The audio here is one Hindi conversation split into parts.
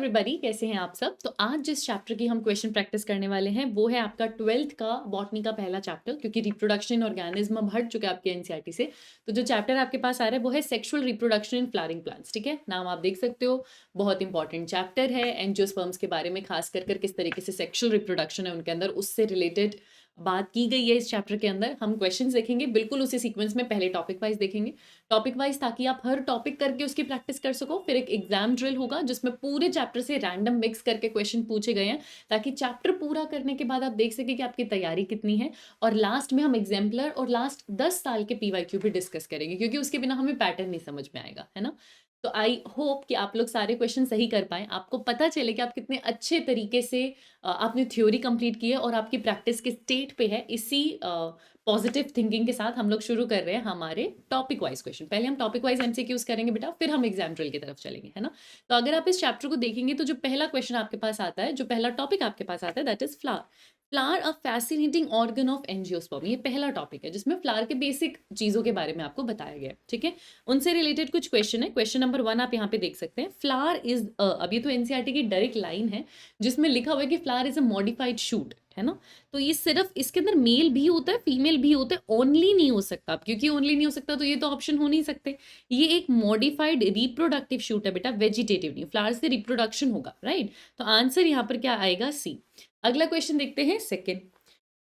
एवरीबॉडी, कैसे हैं आप सब। तो आज जिस चैप्टर की हम क्वेश्चन प्रैक्टिस करने वाले हैं वो है आपका 12th का बॉटनी का पहला चैप्टर, क्योंकि रिप्रोडक्शन इन ऑर्गेनिज्म अब हट चुका है आपके एनसीईआरटी से। तो जो चैप्टर आपके पास आ रहा है वो है sexual reproduction in flowering plants. ठीक है, नाम आप देख सकते हो, बहुत इंपॉर्टेंट चैप्टर है। एंजियोस्पर्म्स के बारे में खास कर किस तरीके से सेक्सुअल रिप्रोडक्शन है उनके अंदर, उससे रिलेटेड बात की गई है इस चैप्टर के अंदर। हम क्वेश्चंस देखेंगे बिल्कुल उसी सीक्वेंस में, पहले टॉपिक वाइज देखेंगे, टॉपिक वाइज, ताकि आप हर टॉपिक करके उसकी प्रैक्टिस कर सको। फिर एक एग्जाम ड्रिल होगा जिसमें पूरे चैप्टर से रैंडम मिक्स करके क्वेश्चन पूछे गए हैं, ताकि चैप्टर पूरा करने के बाद आप देख सके कि आपकी तैयारी कितनी है। और लास्ट में हम एग्जाम्पलर और लास्ट 10 साल के पीवाईक्यू भी डिस्कस करेंगे, क्योंकि उसके बिना हमें पैटर्न नहीं समझ में आएगा, है ना। तो आई होप कि आप लोग सारे क्वेश्चन सही कर पाएँ, आपको पता चले कि आप कितने अच्छे तरीके से आपने थ्योरी कंप्लीट की है और आपकी प्रैक्टिस किस स्टेट पे है। इसी पॉजिटिव थिंकिंग के साथ हम लोग शुरू कर रहे हैं हमारे टॉपिक वाइज क्वेश्चन। पहले हम टॉपिक वाइज एमसीक्यूज करेंगे बेटा, फिर हम एग्जाम ड्रिल की तरफ चलेंगे, है ना। तो अगर आप इस चैप्टर को देखेंगे तो जो पहला क्वेश्चन आपके पास आता है, जो पहला टॉपिक आपके पास आता है, that is flower. Flower a fascinating organ of angiosperm, ये पहला टॉपिक है जिसमें फ्लावर के बेसिक चीजों के बारे में आपको बताया गया है। ठीक है, उनसे रिलेटेड कुछ क्वेश्चन है। क्वेश्चन नंबर 1 आप यहाँ पे देख सकते हैं, फ्लावर इज अब ये तो एनसीईआरटी की डायरेक्ट लाइन है जिसमें लिखा हुआ है कि flower is a modified shoot, है ना। तो ये सिर्फ इसके अंदर मेल भी होता है, फीमेल भी होता है, ओनली नहीं हो सकता। अब क्योंकि ओनली नहीं हो सकता तो ये तो ऑप्शन हो नहीं सकते। ये एक मॉडिफाइड रिप्रोडक्टिव शूट है बेटा, वेजिटेटिव नहीं। फ्लावर से रिप्रोडक्शन होगा, राइट। तो आंसर यहाँ पर क्या आएगा, सी। अगला क्वेश्चन देखते हैं, सेकेंड।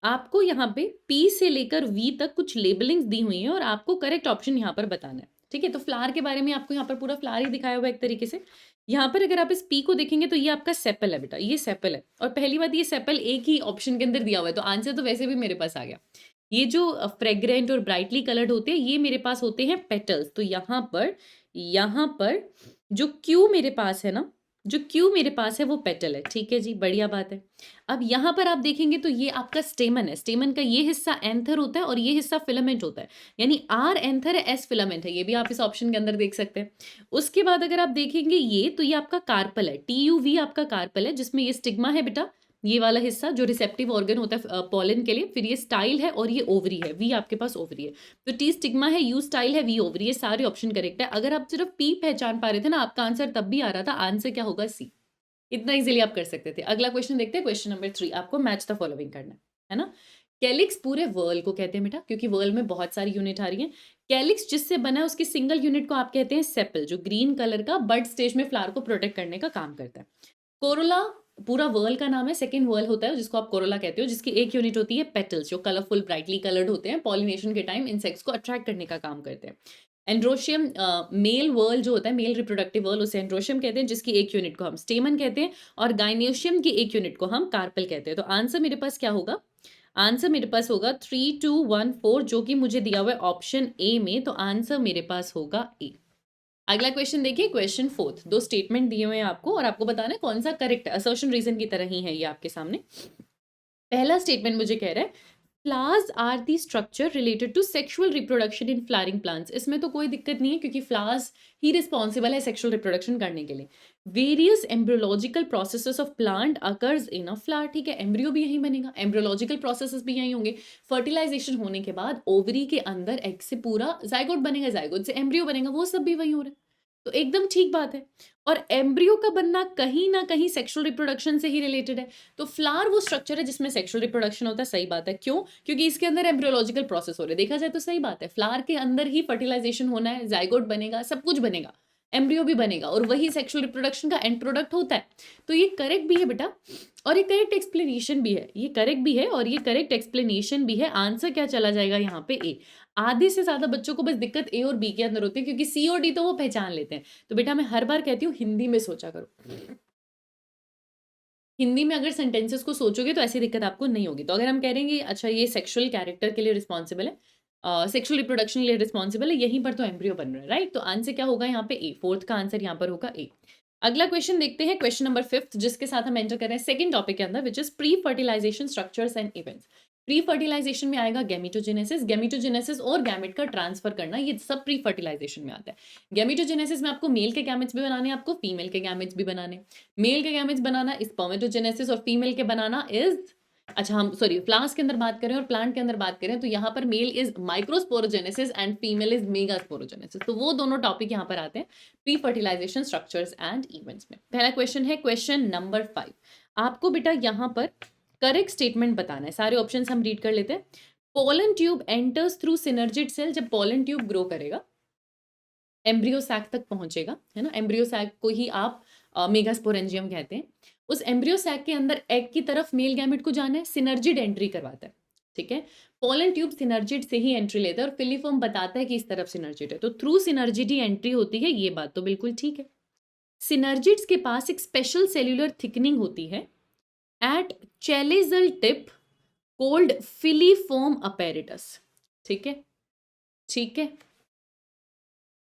आपको यहाँ पे पी से लेकर वी तक कुछ लेबलिंग्स दी हुई हैं और आपको करेक्ट ऑप्शन यहाँ पर बताना है। ठीक है, तो फ्लावर के बारे में आपको यहाँ पर पूरा फ्लावर ही दिखाया हुआ है एक तरीके से। यहाँ पर अगर आप इस पी को देखेंगे तो ये आपका सेपल है बेटा, ये सेपल है। और पहली बात, ये सेपल एक ही ऑप्शन के अंदर दिया हुआ है, तो आंसर तो वैसे भी मेरे पास आ गया। ये जो फ्रेग्रेंट और ब्राइटली कलर्ड होते हैं, ये मेरे पास होते हैं पेटल्स। तो यहाँ पर जो क्यू मेरे पास है ना, जो क्यू मेरे पास है वो पेटल है। ठीक है जी, बढ़िया बात है। अब यहाँ पर आप देखेंगे तो ये आपका स्टेमन है। स्टेमन का ये हिस्सा एंथर होता है और ये हिस्सा फिलामेंट होता है, यानी आर एंथर है, एस फिलामेंट है। ये भी आप इस ऑप्शन के अंदर देख सकते हैं। उसके बाद अगर आप देखेंगे ये, तो ये आपका कार्पल है, टीयूवी आपका कार्पल है, जिसमें ये स्टिग्मा है बेटा, ये वाला हिस्सा जो रिसेप्टिव ऑर्गन होता है पॉलन के लिए। फिर ये स्टाइल है और ये ओवरी है, वी आपके पास ओवरी है। तो टी स्टिग्मा है, यू स्टाइल है, वी ओवरी, ये सारे ऑप्शन करेक्ट है। अगर आप सिर्फ पी पहचान पा रहे थे ना, आपका आंसर तब भी आ रहा था। आंसर क्या होगा, सी। इतना इजीली आप कर सकते थे। अगला क्वेश्चन देखते हैं, क्वेश्चन नंबर 3। आपको मैच द फॉलोइंग करना है ना। कैलिक्स पूरे वर्ल्ड को कहते हैं बेटा, क्योंकि वर्ल्ड में बहुत सारी यूनिट आ रही हैं। कैलिक्स जिससे बना है उसकी सिंगल यूनिट को आप कहते हैं सेपल, जो ग्रीन कलर का बड स्टेज में फ्लावर को प्रोटेक्ट करने का काम करता है। कोरोला पूरा वर्ल का नाम है, सेकंड वर्ल होता है जिसको आप कोरोला कहते हो, जिसकी एक यूनिट होती है पेटल्स, जो कलरफुल ब्राइटली कलर्ड होते हैं, पॉलिनेशन के टाइम इंसेक्ट्स को अट्रैक्ट करने का काम करते हैं। एंड्रोशियम मेल वर्ल जो होता है, मेल रिप्रोडक्टिव वर्ल, उसे एंड्रोशियम कहते हैं, जिसकी एक यूनिट को हम स्टेमन कहते हैं, और गाइनेशियम की एक यूनिट को हम कार्पल कहते हैं। तो आंसर मेरे पास क्या होगा, आंसर मेरे पास होगा 3214, जो कि मुझे दिया हुआ है ऑप्शन ए में। तो आंसर मेरे पास होगा ए। अगला क्वेश्चन देखिए, क्वेश्चन 4। दो स्टेटमेंट दिए हुए हैं आपको और आपको बताना है कौन सा करेक्ट है। असर्शन रीजन की तरह ही है ये आपके सामने। पहला स्टेटमेंट मुझे कह रहा है, flowers are the structure related to sexual reproduction in flowering plants. इसमें तो कोई दिक्कत नहीं है, क्योंकि फ्लावर्स ही रिस्पॉन्सिबल है सेक्सुअल रिप्रोडक्शन करने के लिए। Various embryological processes of plant occurs in a flower. ठीक है, एम्ब्रियो भी यहीं बनेगा, एम्ब्रियोलॉजिकल प्रोसेसेस भी यहीं होंगे। फर्टिलाइजेशन होने के बाद ओवरी के अंदर एग से पूरा जाइगोट बनेगा, जाइगोट से एम्ब्रियो बनेगा, वो सब भी वहीं हो रहा है। तो एकदम ठीक बात है। और एम्ब्रियो का बनना कहीं ना कहीं सेक्सुअल रिप्रोडक्शन से ही रिलेटेड है। तो फ्लावर वो स्ट्रक्चर है जिसमें सेक्सुअल रिप्रोडक्शन होता है, सही बात है। क्यों? क्योंकि इसके अंदर एम्ब्रियोलॉजिकल प्रोसेस हो रहे हैं। देखा जाए तो सही बात है, फ्लावर के अंदर ही फर्टिलाइजेशन होना है, जाइगोट बनेगा, सब कुछ बनेगा, एम्ब्रियो भी बनेगा, और वही सेक्सुअल रिप्रोडक्शन का एंड प्रोडक्ट होता है। तो ये करेक्ट भी है बेटा, और ये करेक्ट एक्सप्लेनेशन भी है। ये करेक्ट भी है और ये करेक्ट एक्सप्लेनेशन भी है। आंसर क्या चला जाएगा यहाँ पे, ए। आधे से ज्यादा बच्चों को बस दिक्कत ए और बी के अंदर होती है, क्योंकि सी और डी तो वो पहचान लेते हैं। तो बेटा मैं हर बार कहती हूँ, हिंदी में सोचा करो। हिंदी में अगर सेंटेंसेस को सोचोगे तो ऐसी दिक्कत आपको नहीं होगी। तो अगर हम कह रहे हैं कि अच्छा ये सेक्सुअल कैरेक्टर के लिए रिस्पॉन्सिबल है, सेक्सुअल रिप्रोडक्शन के लिए रिस्पॉन्सिबल है, यहीं पर तो एम्ब्रियो बन रहा है, राइट। तो आंसर क्या होगा यहाँ पे, ए। फोर्थ का आंसर यहाँ पर होगा ए। अगला क्वेश्चन देखते हैं, क्वेश्चन नंबर 5, जिसके साथ हम एंटर कर रहे हैं सेकंड टॉपिक के अंदर, which is pre fertilization structures and events. Pre fertilization में आएगा गैमेटोजेनेसिस, गैमेटोजेनेसिस और गैमेट का ट्रांसफर करना, ये सब प्री फर्टिलाइजेशन में आता है। गैमेटोजेनेसिस में आपको मेल के गैमेट्स भी बनाने, आपको फीमेल के गैमेट्स भी बनाने। मेल के गैमेट्स बनाना स्पर्मेटोजेनेसिस और फीमेल के बनाना इज अच्छा, हम सॉरी फ्लावर्स के अंदर बात करें और प्लांट के अंदर बात करें तो यहाँ पर male is microsporogenesis and female is megasporogenesis. तो वो दोनों टॉपिक यहाँ पर आते हैं pre fertilization structures and events में। पहला क्वेश्चन है क्वेश्चन नंबर 5। आपको बेटा यहाँ पर करेक्ट स्टेटमेंट बताना है। सारे ऑप्शन हम रीड कर लेते हैं। Pollen tube enters through synergid cell. जब पोलन ट्यूब ग्रो करेगा, एम्ब्रियो सैक तक पहुंचेगा, है ना, एम्ब्रियो सैक को ही आप मेगास्पोरेंजियम कहते हैं। उस एम्ब्रियो सैक के अंदर एग की तरफ मेल गैमेट को जाना है, सिनर्जिड एंट्री करवाता है, ठीक है। पोलन ट्यूब सिनर्जिड से ही एंट्री लेता है और फिलीफॉर्म बताता है कि इस तरफ सिनर्जिड है, तो थ्रू सिनर्जिड ही एंट्री होती है। ये बात तो बिल्कुल ठीक है। सिनर्जिड्स के पास एक स्पेशल सेल्यूलर थिकनिंग होती है at chalazal tip called filiform apparatus, ठीक है, ठीक है।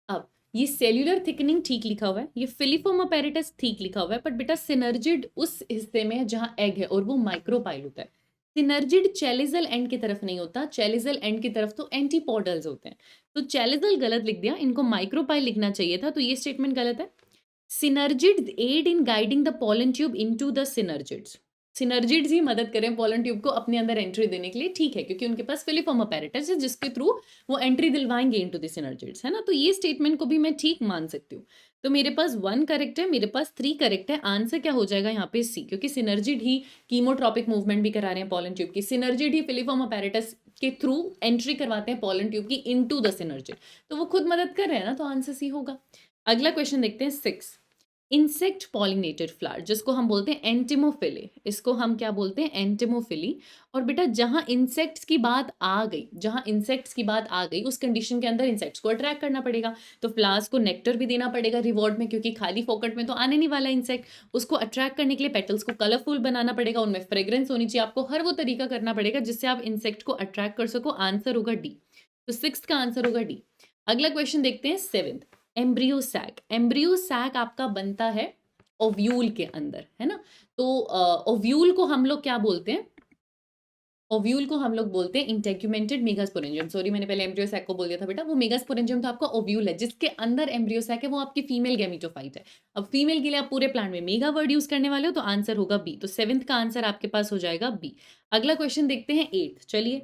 अब ये सेल्यूलर थिकनिंग ठीक लिखा हुआ है, ये फिलीफॉर्म अपैरेटस ठीक लिखा हुआ है, पर बेटा सिनर्जिड उस हिस्से में है जहां एग है और वो माइक्रोपाइल होता है। सिनर्जिड चैलिजल एंड की तरफ नहीं होता, चैलिजल एंड की तरफ तो एंटीपोडल्स होते हैं। तो चैलिजल गलत लिख दिया, इनको माइक्रोपाइल लिखना चाहिए था, तो ये स्टेटमेंट गलत है। Synergids aid in guiding the pollen tube into the synergids. Synergids ही मदद करें पोलन ट्यूब को अपने अंदर एंट्री देने के लिए, ठीक है, क्योंकि उनके पास फिलीफॉर्म अपैरेटस है जिसके थ्रू वो एंट्री दिलवाएंगे इनटू द सिनर्जिड्स, है ना। तो ये स्टेटमेंट को भी मैं ठीक मान सकती हूँ। तो मेरे पास 1 करेक्ट है, मेरे पास 3 करेक्ट है। आंसर क्या हो जाएगा यहाँ पे? सी, क्योंकि सिनर्जिड ही कीमोट्रॉपिक मूवमेंट भी करा रहे हैं पोलन ट्यूब की। सिनर्जिड ही फिलीफॉर्म अपैरेटस के थ्रू एंट्री करवाते हैं पोलन ट्यूब की इनटू द सिनर्जिड, तो वो खुद मदद कर रहे हैं ना, तो आंसर सी होगा। अगला क्वेश्चन देखते हैं 6। इंसेक्ट पॉलिनेटेड फ्लावर, जिसको हम बोलते हैं एंटिमोफिली, इसको हम क्या बोलते हैं? एंटिमोफिली। और बेटा जहां इंसेक्ट्स की बात आ गई, जहां इंसेक्ट्स की बात आ गई, उस कंडीशन के अंदर इंसेक्ट्स को अट्रैक्ट करना पड़ेगा, तो फ्लावर्स को नेक्टर भी देना पड़ेगा रिवॉर्ड में, क्योंकि खाली फोकट में तो आने नहीं वाला इंसेक्ट। उसको अट्रैक्ट करने के लिए पेटल्स को कलरफुल बनाना पड़ेगा, उनमें फ्रेग्रेंस होनी चाहिए, आपको हर वो तरीका करना पड़ेगा जिससे आप इंसेक्ट को अट्रैक्ट कर सको। आंसर होगा डी, तो 6 का आंसर होगा डी। अगला क्वेश्चन देखते हैं 7। एम्ब्रियो सैक, एम्ब्रियो सैक आपका बनता है ओव्यूल के अंदर, है ना। तो ओव्यूल को हम लोग क्या बोलते हैं? ओव्यूल को हम लोग बोलते हैं इंटेग्यूमेंटेड मेगास्पोरेंजियम। सॉरी, मैंने पहले एम्ब्रियो सैक को बोल दिया था बेटा, वो मेगास्पोरेंजियम तो आपका ओव्यूल है, जिसके अंदर एम्ब्रियो सैक है, वो आपकी फीमेल गैमीटोफाइट है। अब फीमेल के लिए आप पूरे प्लांट में मेगा वर्ड यूज करने वाले हो, तो आंसर होगा बी। तो 7th का आंसर आपके पास हो जाएगा बी। अगला क्वेश्चन देखते हैं 8th। चलिए,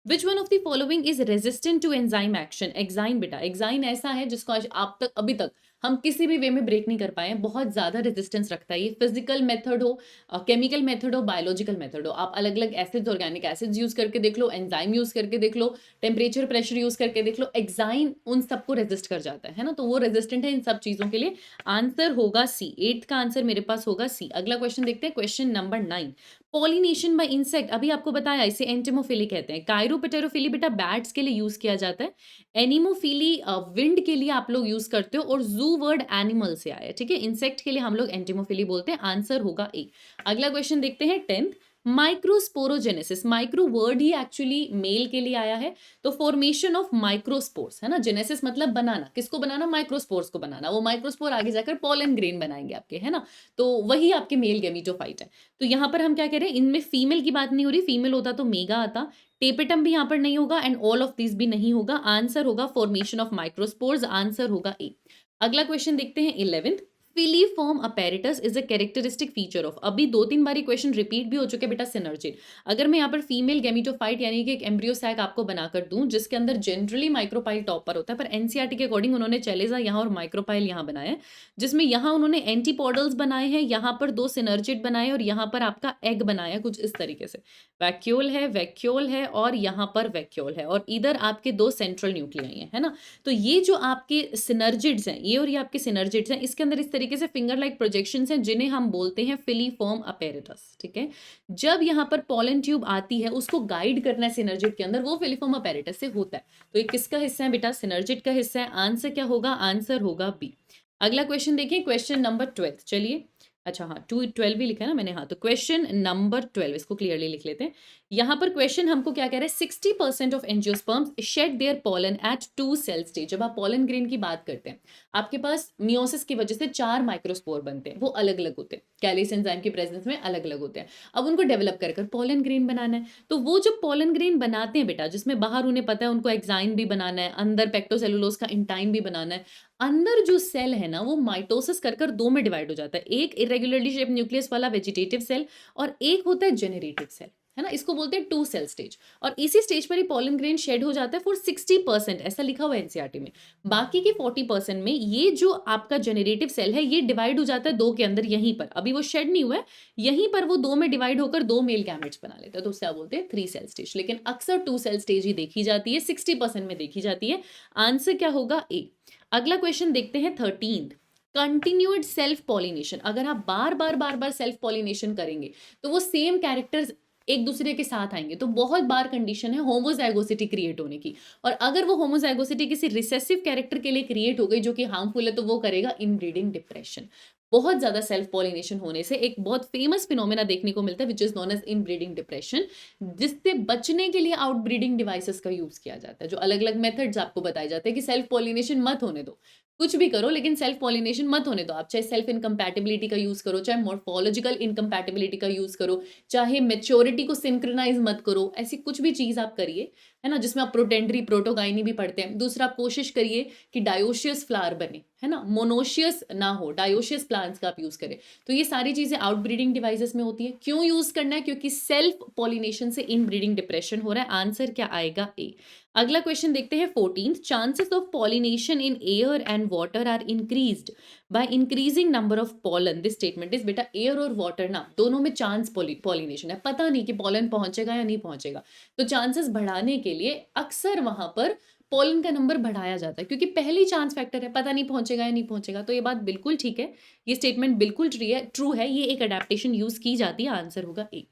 which one of the following is resistant to enzyme action? Exine बेटा, एक्साइन ऐसा है जिसको आज आप तक अभी तक हम किसी भी वे में ब्रेक नहीं कर पाए हैं, बहुत ज्यादा रेजिस्टेंस रखता है। ये फिजिकल मेथड हो, केमिकल मेथड हो, बायोलॉजिकल मेथड हो, आप अलग अलग एसिड्स, ऑर्गेनिक एसिड्स यूज करके देख लो, एंजाइम यूज करके देख लो, टेम्परेचर प्रेशर यूज करके देख लो, एक्साइन उन सबको रेजिस्ट कर जाता है ना, तो वो रेजिस्टेंट है इन सब चीजों के लिए। आंसर होगा सी। 8th का आंसर मेरे पास होगा सी। अगला क्वेश्चन देखते हैं, question number 9। Pollination by insect, अभी आपको बताया इसे एंटिमोफिली कहते हैं। कायरोपेटेरोफिली बेटा बैट्स के लिए यूज किया जाता है। एनिमोफिली विंड के लिए आप लोग यूज करते हो, और जू वर्ड एनिमल से आया है, ठीक है। इंसेक्ट के लिए हम लोग एंटिमोफिली बोलते हैं। आंसर होगा ए। अगला क्वेश्चन देखते हैं 10th। माइक्रोस्पोरोजेनेसिस, माइक्रो वर्ड ही एक्चुअली मेल के लिए आया है, तो फॉर्मेशन ऑफ माइक्रोस्पोर्स, है ना। जेनेसिस मतलब बनाना, किसको बनाना? माइक्रोस्पोर्स को बनाना। वो माइक्रोस्पोर आगे जाकर पॉलन ग्रेन बनाएंगे आपके, है ना, तो वही आपके मेल गैमीटोफाइट है। तो यहाँ पर हम क्या कह रहे हैं, इनमें फीमेल की बात नहीं हो रही, फीमेल होता तो मेगा आता, टेपेटम भी यहाँ पर नहीं होगा, एंड ऑल ऑफ दिस भी नहीं होगा। आंसर होगा फॉर्मेशन ऑफ माइक्रोस्पोर्स। आंसर होगा ए। अगला क्वेश्चन देखते हैं 11th। Filiform apparatus is a characteristic feature of, अभी 2-3 बारी क्वेश्चन रिपीट भी हो चुके बेटा, सिनर्जिड। अगर मैं यहाँ पर फीमेल गैमीटोफाइट यानी कि एक एम्ब्रियो सैक आपको बनाकर दूं, जिसके अंदर जनरली माइक्रोपाइल टॉप पर होता है, पर एनसीईआरटी के अकॉर्डिंग उन्होंने चेलेजा यहाँ और माइक्रोपाइल यहाँ बनाया है, जिसमें यहाँ उन्होंने एंटीपोडल्स बनाए हैं, यहाँ पर 2 सिनर्जिड बनाए, और यहाँ पर आपका एग बनाया कुछ इस तरीके से। वैक्यूल है और यहाँ पर वैक्यूल है, और इधर आपके 2 सेंट्रल न्यूक्लियाई हैं, है ना। तो ये जो आपके सिनर्जिड्स हैं, ये और ये आपके सिनर्जिड्स हैं, इसके अंदर इस तरीके से फिंगर लाइक प्रोजेक्शंस हैं, जिन्हें हम बोलते हैं फिलीफॉर्म अपैरेटस, ठीक है। जब यहाँ पर पॉलन ट्यूब आती है, उसको गाइड करना है सिनर्जिड के अंदर, वो फिलीफॉर्म अपैरेटस से होता है। तो ये किसका हिस्सा है बेटा? सिनर्जिड का हिस्सा है। आंसर क्या होगा? आंसर होगा बी। अगला क्वेश्चन देखिए, क्वेश्चन नंबर 12। चलिए, अच्छा हाँ, 12 भी लिखा है ना मैंने, हाँ, तो क्वेश्चन नंबर 12 इसको क्लियरली लिख लेते हैं। यहाँ पर क्वेश्चन हमको क्या कह रहा है, 60% of angiosperms shed their pollen at 2 cell stage. जब आप पॉलन ग्रेन की बात करते हैं, आपके पास मियोसिस की वजह से 4 माइक्रोस्पोर बनते हैं, वो अलग अलग होते हैं, कैलिस एंजाइम की प्रेजेंस में अलग अलग होते हैं। अब उनको डेवलप कर पॉलन ग्रेन बनाना है, तो वो जब पॉलन ग्रेन बनाते हैं बेटा, जिसमें बाहर उन्हें पता है उनको एक्साइन भी बनाना है, अंदर पेक्टोसेलुलोज का इंटाइम भी बनाना है, अंदर जो सेल है ना, वो माइटोसिस कर 2 में डिवाइड हो जाता है। एक इरेगुलरली शेप न्यूक्लियस वाला वेजिटेटिव सेल, और एक होता है जेनरेटिव सेल। है ना, इसको बोलते हैं 2 सेल स्टेज। और इसी स्टेज पर ही पॉलन ग्रेन शेड हो जाता है फॉर 60%, ऐसा लिखा हुआ है एनसीईआरटी में। बाकी के 40% में ये जो आपका जेनरेटिव सेल है ये डिवाइड हो जाता है 2 के अंदर, यहीं पर, अभी वो शेड नहीं हुआ है, यहीं पर वो 2 में डिवाइड होकर 2 मेल गैमेट्स बना लेता है, तो उससे आप बोलते हैं 3 सेल स्टेज। लेकिन अक्सर 2 सेल स्टेज ही देखी जाती है, 60% में देखी जाती है। आंसर क्या होगा? ए। अगला क्वेश्चन देखते हैं 13th, कंटिन्यूड सेल्फ पॉलिनेशन। अगर आप बार बार बार बार सेल्फ पॉलिनेशन करेंगे तो वो सेम कैरेक्टर्स एक दूसरे के साथ आएंगे, तो बहुत बार कंडीशन है होमोजाइगोसिटी क्रिएट होने की। और अगर वो होमोजाइगोसिटी किसी रिसेसिव कैरेक्टर के लिए क्रिएट हो गई जो कि हार्मफुल है, तो वो करेगा इनब्रीडिंग डिप्रेशन। बहुत ज्यादा सेल्फ पॉलिनेशन होने से एक बहुत फेमस फिनोमेना देखने को मिलता है which is known as inbreeding depression, जिससे बचने के लिए आउटब्रीडिंग डिवाइसेस का यूज किया जाता है, जो अलग अलग मेथड्स आपको बताए जाते हैं कि सेल्फ पॉलिनेशन मत होने दो, कुछ भी करो लेकिन सेल्फ पॉलिनेशन मत होने दो। आप चाहे सेल्फ इनकम्पैटिबिलिटी का यूज करो, चाहे मॉर्फोलॉजिकल इनकम्पैटिबिलिटी का यूज करो, चाहे मेच्योरिटी को सिंक्रोनाइज मत करो, ऐसी कुछ भी चीज आप करिए, है ना, जिसमें आप प्रोटेंडरी प्रोटोगाइनी भी पढ़ते हैं। दूसरा, आप कोशिश करिए कि डायोशियस फ्लावर बने, है ना, मोनोशियस ना हो, डायोशियस प्लांट्स का आप यूज करें। तो ये सारी चीजें आउटब्रीडिंग डिवाइसेस में होती है। क्यों यूज करना है? क्योंकि सेल्फ पॉलिनेशन से इनब्रीडिंग डिप्रेशन हो रहा है। आंसर क्या आएगा? ए। अगला क्वेश्चन देखते हैं 14th, chances of pollination in air and water are increased by increasing number of pollen. This statement is, बेटा एयर और वाटर ना दोनों में चांस पॉलिनेशन है, पता नहीं कि पॉलन पहुंचेगा या नहीं पहुंचेगा, तो चांसेस बढ़ाने के लिए अक्सर वहां पर पॉलन का नंबर बढ़ाया जाता है, क्योंकि पहली चांस फैक्टर है, पता नहीं पहुंचेगा या नहीं पहुंचेगा। तो ये बात बिल्कुल ठीक है, ये स्टेटमेंट बिल्कुल ट्रू है, ये एक अडेप्टेशन यूज की जाती है। आंसर होगा ए।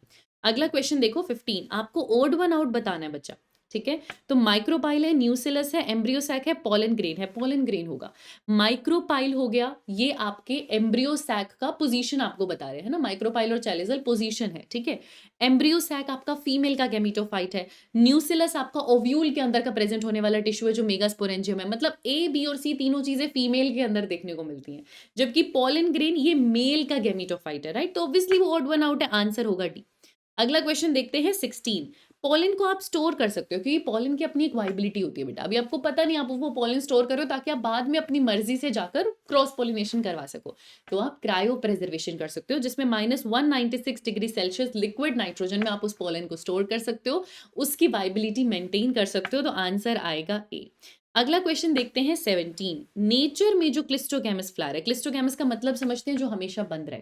अगला क्वेश्चन देखो 15, आपको ओड वन आउट बताना है बच्चा, ठीक है। तो माइक्रोपाइल है, न्यूसिलस है, एम्ब्रियोसैक है, पॉलन ग्रेन है। पॉलन ग्रेन होगा, माइक्रोपाइल हो गया, ये आपके एम्ब्रियोसैक का पोजीशन आपको बता रहे हैं ना, माइक्रोपाइल और चैलिजल पोजीशन है, ठीक है। एम्ब्रियोसैक आपका फीमेल का गैमीटोफाइट है, न्यूसिलस आपका ओव्यूल के अंदर का प्रेजेंट होने वाला टिश्यू है जो मेगास्पोरेंजियम है। मतलब ए, बी और सी तीनों चीजें फीमेल के अंदर देखने को मिलती हैं, जबकि पॉलन ग्रेन ये मेल का गैमीटोफाइट है, राइट। तो ऑब्वियसली वो ऑड वन आउट है, आंसर होगा डी। अगला क्वेश्चन देखते हैं 16, पॉलन को आप स्टोर कर सकते हो, क्योंकि पॉलन की अपनी एक वाइबिलिटी होती है बेटा। अभी आपको पता नहीं, आप वो पॉलन स्टोर करो ताकि आप बाद में अपनी मर्जी से जाकर क्रॉस पॉलिनेशन करवा सको। तो आप क्रायो प्रिजर्वेशन कर सकते हो, जिसमें -196 डिग्री सेल्सियस लिक्विड नाइट्रोजन में आप उस पॉलन को स्टोर कर सकते हो, उसकी वाइबिलिटी मेंटेन कर सकते हो। तो आंसर आएगा ए। अगला क्वेश्चन देखते हैं 17, नेचर में जो क्लिस्टोगैमस फ्लावर है, क्लिस्टोगैमस का मतलब समझते हैं जो हमेशा बंद रहे,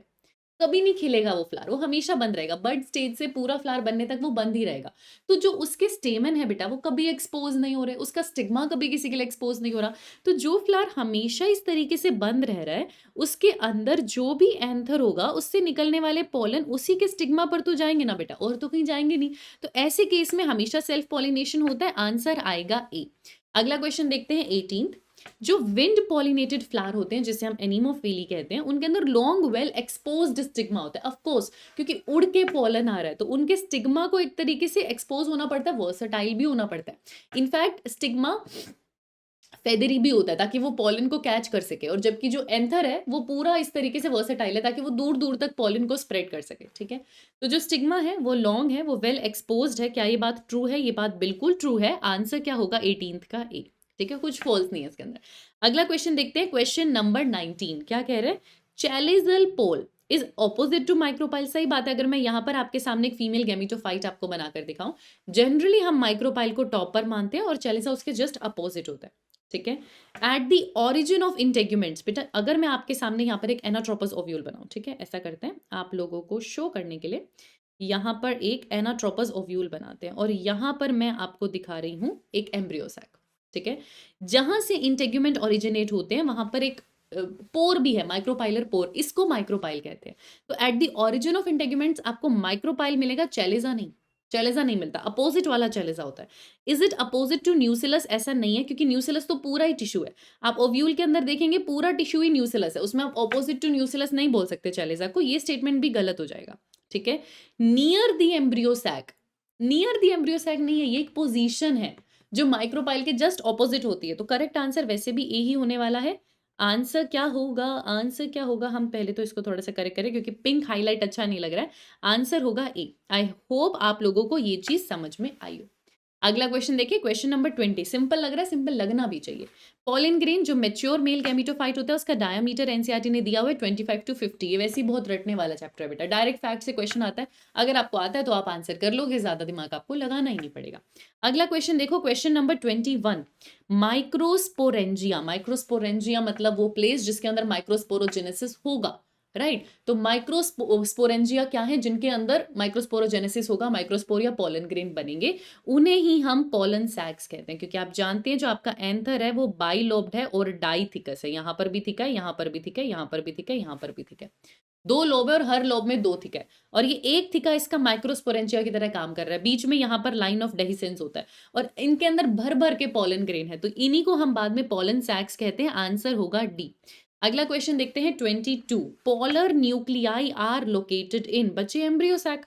कभी नहीं खिलेगा वो फ्लावर, वो हमेशा बंद रहेगा, बर्ड स्टेज से पूरा फ्लावर बनने तक वो बंद ही रहेगा। तो जो उसके स्टेमन है बेटा वो कभी एक्सपोज नहीं हो रहे, उसका स्टिग्मा कभी किसी के लिए एक्सपोज नहीं हो रहा। तो जो फ्लावर हमेशा इस तरीके से बंद रह रहा है, उसके अंदर जो भी एंथर होगा उससे निकलने वाले पॉलन उसी के स्टिग्मा पर तो जाएंगे ना बेटा, और तो कहीं जाएंगे नहीं। तो ऐसे केस में हमेशा सेल्फ पॉलिनेशन होता है। आंसर आएगा ए। अगला क्वेश्चन देखते हैं 18th, जो विंड पॉलिनेटेड फ्लावर होते हैं जिसे हम एनीमोफिली कहते हैं, उनके अंदर लॉन्ग वेल एक्सपोज्ड स्टिग्मा होता है। ऑफ कोर्स, क्योंकि उड़ के पॉलन आ रहा है तो उनके स्टिग्मा को एक तरीके से एक्सपोज होना पड़ता है, वर्सटाइल भी होना पड़ता है। इनफैक्ट स्टिग्मा फेदरी भी होता है ताकि वो पॉलन को कैच कर सके, और जबकि जो एंथर है वो पूरा इस तरीके से वर्सेटाइल है ताकि वो दूर दूर तक पॉलन को स्प्रेड कर सके, ठीक है। तो जो स्टिग्मा है वो लॉन्ग है, वो वेल एक्सपोज्ड है। क्या ये बात ट्रू है? ये बात बिल्कुल ट्रू है। आंसर क्या होगा 18th का ए, ठीक है, कुछ फॉल्स नहीं है इसके अंदर। अगला क्वेश्चन देखते हैं, क्वेश्चन नंबर 19, क्या कह रहे हैं? चैलिजल pole is opposite to micropyle. सही बात है। अगर मैं यहाँ पर आपके सामने एक फीमेल गैमीटोफाइट आपको बनाकर दिखाऊं, जनरली हम माइक्रोपाइल को टॉप पर मानते हैं और चैलिसा उसके जस्ट अपोजिट होता है, ठीक है। At the origin of integuments, बेटा अगर मैं आपके सामने यहाँ पर एक एनाट्रोपस ओव्यूल बनाऊं, ठीक है, ऐसा करते हैं आप लोगों को शो करने के लिए, यहाँ पर एक एनाट्रोपस ओव्यूल बनाते हैं और यहाँ पर मैं आपको दिखा रही हूँ एक एम्ब्रियोसैक, ठीक है। जहां से इंटेग्यूमेंट ओरिजिनेट होते हैं वहां पर एक पोर भी है, माइक्रोपाइलर पोर, इसको माइक्रोपाइल कहते हैं। तो at the origin of integuments आपको माइक्रोपाइल मिलेगा, चैलिजा नहीं, चैलिजा नहीं मिलता, अपोजिट वाला चैलिजा होता है। Is it opposite to nucellus? ऐसा नहीं है, क्योंकि न्यूसिलस तो पूरा ही टिश्यू है। आप ओव्यूल के अंदर देखेंगे पूरा टिश्यू ही न्यूसिलस है, उसमें आप अपोजिट टू न्यूसिलस नहीं बोल सकते चैलिजा को, ये स्टेटमेंट भी गलत हो जाएगा, ठीक है। Near the embryo sac, near the embryo sac नहीं है, ये एक पोजीशन है जो माइक्रोपाइल के जस्ट ऑपोजिट होती है। तो करेक्ट आंसर वैसे भी ए ही होने वाला है। आंसर क्या होगा? आंसर क्या होगा? हम पहले तो इसको थोड़ा सा करेक्ट करें क्योंकि पिंक हाईलाइट अच्छा नहीं लग रहा है। आंसर होगा ए। आई होप आप लोगों को ये चीज समझ में आई हो। अगला क्वेश्चन देखिए, क्वेश्चन नंबर 20। सिंपल लग रहा है, सिंपल लगना भी चाहिए। पॉलन ग्रेन जो मैच्योर मेल गैमेटोफाइट होता है उसका डायमीटर एनसीईआरटी ने दिया हुआ है 25 to 50। ये वैसे ही बहुत रटने वाला चैप्टर है बेटा, डायरेक्ट फैक्ट से क्वेश्चन आता है। अगर आपको आता है तो आप आंसर कर लोगे, ज्यादा दिमाग आपको लगाना ही नहीं पड़ेगा। अगला क्वेश्चन देखो, क्वेश्चन नंबर 21। माइक्रोस्पोरेंजिया, माइक्रोस्पोरेंजिया मतलब वो प्लेस जिसके अंदर माइक्रोस्पोरोजेनेसिस होगा, राइट। तो माइक्रोस्पोरेंजिया क्या है, जिनके अंदर माइक्रोस्पोरोजेनेसिस होगा, माइक्रोस्पोरिया पॉलन ग्रेन बनेंगे, उन्हें ही हम पॉलन सैक्स कहते हैं। क्योंकि आप जानते हैं जो आपका एंथर है वो बाइलोब्ड है और डाइथिकस है। यहाँ पर भी थिक है, यहाँ पर भी थिक है, यहाँ पर भी थिक है, यहाँ पर भी थिक है। दो लोब है और हर लोब में दो थिक है, और ये एक थिका इसका माइक्रोस्पोरेंजिया की तरह काम कर रहा है। बीच में यहाँ पर लाइन ऑफ डेहिसेंस होता है और इनके अंदर भर भर के पॉलन ग्रेन है, तो इन्हीं को हम बाद में पॉलन सैक्स कहते हैं। आंसर होगा डी। अगला क्वेश्चन देखते हैं 22। Polar nuclei are located in, बच्चे एम्ब्रियो सैक।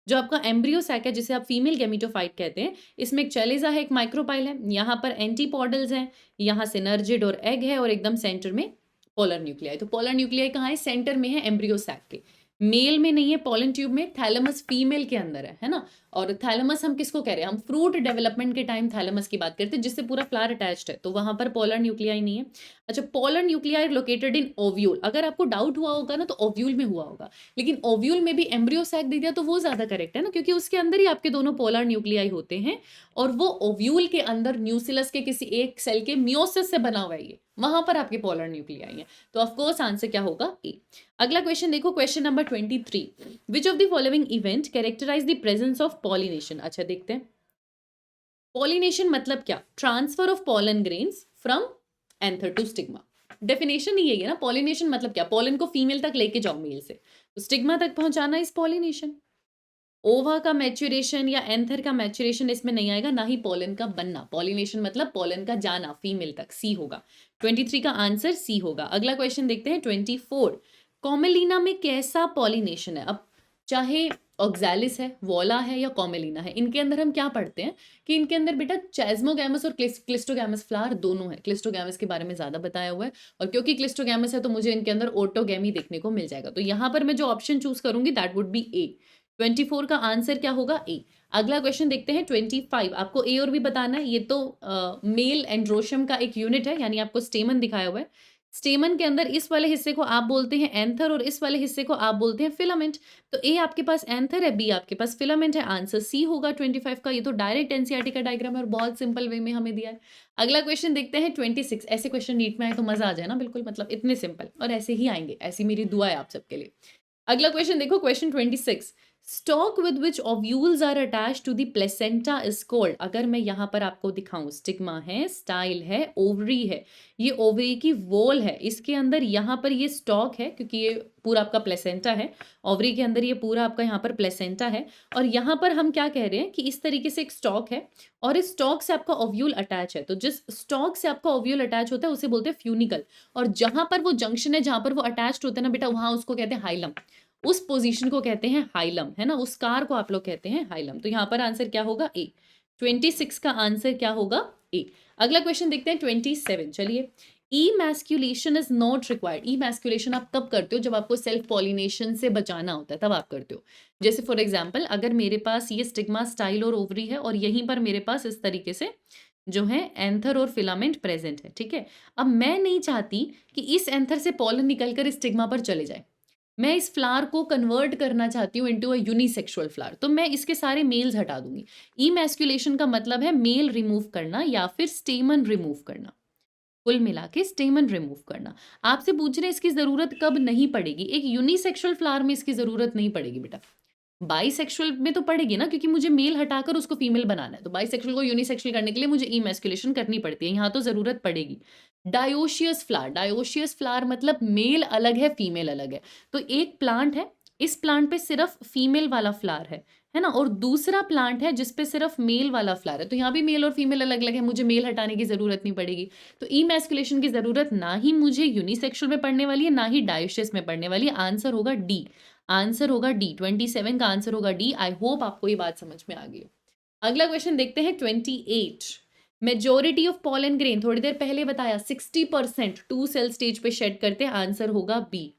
जो आपका एम्ब्रियो सैक है जिसे आप फीमेल गैमेटोफाइट कहते हैं, इसमें एक चलेजा है, एक माइक्रोपाइल है, यहाँ पर एंटीपॉडल्स हैं, यहाँ सिनर्जिड और एग है, और एकदम सेंटर में पोलर न्यूक्लियाई। तो पोलर न्यूक्लियाई कहाँ है, सेंटर में है एम्ब्रियो सैक के। मेल में नहीं है, पोलन ट्यूब में। थैलेमस फीमेल के अंदर है ना। और थैलेमस हम किसको कह रहे हैं, हम फ्रूट डेवलपमेंट के टाइम थैलेमस की बात करते हैं, जिससे पूरा फ्लावर अटैच्ड है, तो वहां पर पोलर न्यूक्लियाई नहीं है। अच्छा, polar nuclei located in ovule. अगर आपको डाउट हुआ होगा ना तो ओव्यूल में हुआ होगा, लेकिन ओव्यूल में भी एम्ब्रियो सैक दे दिया तो वो ज्यादा करेक्ट है ना, क्योंकि उसके अंदर ही आपके दोनों पोलर न्यूक्लियाई होते हैं, और वो ओव्यूल के अंदर न्यूसिलस के किसी एक सेल के मियोसिस से बना हुआ है, ये वहां पर आपके पोलर न्यूक्लियाई है। तो ऑफकोर्स आंसर क्या होगा, ए। अगला क्वेश्चन देखो, question number 23। Which of the following event characterize the presence of pollination. अच्छा देखते हैं, पॉलिनेशन मतलब क्या, transfer of pollen grains from anther to stigma. Definition ही यही है ना, पॉलिनेशन मतलब क्या, पॉलन को फीमेल तक लेके जाओ मेल से, तो स्टिग्मा तक पहुंचाना इस पॉलिनेशन। ओवा का मैच्योरेशन या एंथर का मैच्योरेशन इसमें नहीं आएगा, ना ही पॉलन का बनना। पॉलिनेशन मतलब पॉलन का जाना फीमेल तक, सी होगा। 23 का आंसर सी होगा। अगला क्वेश्चन देखते हैं 24। कॉमेलिना में कैसा पॉलिनेशन है। अब चाहे ऑक्सैलिस है, वोला है या कॉमेलिना है, इनके अंदर हम क्या पढ़ते हैं कि इनके अंदर बेटा चेस्मोगैमस और क्लिस्टोगैमस फ्लावर दोनों है। क्लिस्टोगैमस के बारे में ज्यादा बताया हुआ है, और क्योंकि क्लिस्टोगैमस है तो मुझे इनके अंदर ऑटोगैमी देखने को मिल जाएगा। तो यहाँ पर मैं जो ऑप्शन चूज करूंगी दैट वुड बी ए। 24 का आंसर क्या होगा, ए। अगला क्वेश्चन देखते हैं 25। आपको ए और भी बताना है, ये तो मेल एंड्रोशियम का एक यूनिट है, यानी आपको स्टेमन दिखाया हुआ है। स्टेमन के अंदर इस वाले हिस्से को आप बोलते हैं एंथर और इस वाले हिस्से को आप बोलते हैं फिलामेंट। तो ए आपके पास एंथर है, बी आपके पास फिलामेंट है, आंसर सी होगा 25 का। ये तो डायरेक्ट एनसीईआरटी का डायग्राम है और बहुत सिंपल वे में हमें दिया है। अगला क्वेश्चन देखते हैं 26। ऐसे क्वेश्चन नीट में आए तो मजा आ जाए ना, बिल्कुल मतलब इतने सिंपल, और ऐसे ही आएंगे, ऐसी मेरी दुआ है आप सबके लिए। अगला क्वेश्चन देखो, question 26। Stalk with which ovules are attached to the placenta is called. अगर मैं यहाँ पर आपको दिखाऊं, स्टिग्मा है, स्टाइल है, ओवरी है, ये ओवरी की वॉल है, इसके अंदर यहाँ पर ये स्टॉक है, क्योंकि ये पूरा आपका प्लेसेंटा है। ओवरी के अंदर ये पूरा आपका यहाँ पर प्लेसेंटा है, और यहाँ पर हम क्या कह रहे हैं कि इस तरीके से एक स्टॉक है, और इस स्टॉक से आपका ओव्यूल अटैच है। तो जिस स्टॉक से आपका ओव्यूल अटैच होता है उसे बोलते हैं फ्यूनिकल, और जहां पर वो जंक्शन है, जहां पर वो अटैच्ड होते हैं ना बेटा, वहां उसको कहते हैं हाइलम। उस पोजीशन को कहते हैं हाइलम, है ना, उस कार को आप लोग कहते हैं हाइलम। तो यहाँ पर आंसर क्या होगा, ए। 26 का आंसर क्या होगा, ए। अगला क्वेश्चन देखते हैं 27। चलिए, emasculation is not required. Emasculation आप तब करते हो जब आपको सेल्फ पॉलिनेशन से बचाना होता है, तब आप करते हो। जैसे फॉर एग्जाम्पल, अगर मेरे पास ये स्टिग्मा, स्टाइल और ओवरी है, और यहीं पर मेरे पास इस तरीके से जो है एंथर और फिलामेंट प्रेजेंट है, ठीक है। अब मैं नहीं चाहती कि इस एंथर से पॉलन निकलकर इस स्टिग्मा पर चले जाए, मैं इस फ्लावर को कन्वर्ट करना चाहती हूँ इनटू अ यूनिसेक्सुअल फ्लावर, तो मैं इसके सारे मेल्स हटा दूंगी। इमैस्कुलेशन का मतलब है मेल रिमूव करना या फिर स्टेमन रिमूव करना, कुल मिला के स्टेमन रिमूव करना। आपसे पूछ रहे हैं इसकी जरूरत कब नहीं पड़ेगी, एक यूनिसेक्सुअल फ्लावर में इसकी जरूरत नहीं पड़ेगी बेटा, बाइसेक्सुअल में तो पड़ेगी ना, क्योंकि मुझे मेल हटाकर उसको फीमेल बनाना है, तो बाइसेक्सुअल को यूनिसेक्सुअल करने के लिए मुझे इमैस्कुलेशन करनी पड़ती है, यहाँ तो जरूरत पड़ेगी। डायोशियस फ्लावर, डायोशियस फ्लावर मतलब मेल अलग है, फीमेल अलग है। तो एक प्लांट है, इस प्लांट पे सिर्फ फीमेल वाला फ्लावर है ना, और दूसरा प्लांट है जिसपे सिर्फ मेल वाला फ्लावर है, तो यहाँ भी मेल और फीमेल अलग अलग है, मुझे मेल हटाने की जरूरत नहीं पड़ेगी। तो इमैस्कुलेशन की जरूरत ना ही मुझे यूनिसेक्सुअल में पड़ने वाली है, ना ही डायोशियस में पड़ने वाली है। आंसर होगा डी, आंसर होगा डी। 27 का आंसर होगा डी। आई होप आपको ये बात समझ में आ गई हो। अगला क्वेश्चन देखते हैं 28। मेजोरिटी ऑफ पॉलन ग्रेन, थोड़ी देर पहले बताया 60% 2 सेल स्टेज पे शेड करते हैं, आंसर होगा बी।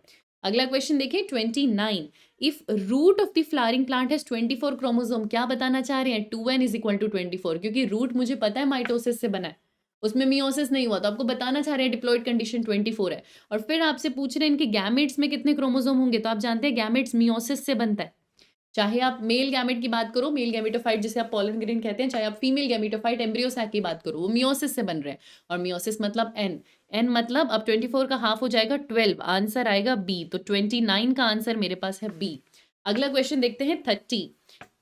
अगला क्वेश्चन देखिए 29, if root of the flowering plant has 24 chromosome, क्या बताना चाह रहे हैं? 2n इज इक्वल टू 24, क्योंकि रूट मुझे पता है माइटोसिस से बना है, उसमें मियोसिस नहीं हुआ, तो आपको बताना चाह रहे हैं डिप्लॉइड कंडीशन 24 है, और फिर आपसे पूछ रहे हैं इनके गैमेट्स में कितने क्रोमोसोम होंगे, तो आप जानते हैं गैमेट्स मियोसिस से बनता है। चाहे आप मेल गैमेट की बात करो, मेल गैमेटोफाइट जिसे आप पॉलन ग्रेन कहते हैं, चाहे आप फीमेल गैमेटोफाइट एम्ब्रियो सैक की बात करो, वो मियोसिस से बन रहे हैं, और मियोसिस मतलब एन, एन मतलब अब 24 का हाफ हो जाएगा 12, आंसर आएगा बी, तो 29 का आंसर मेरे पास है बी। अगला क्वेश्चन देखते हैं 30,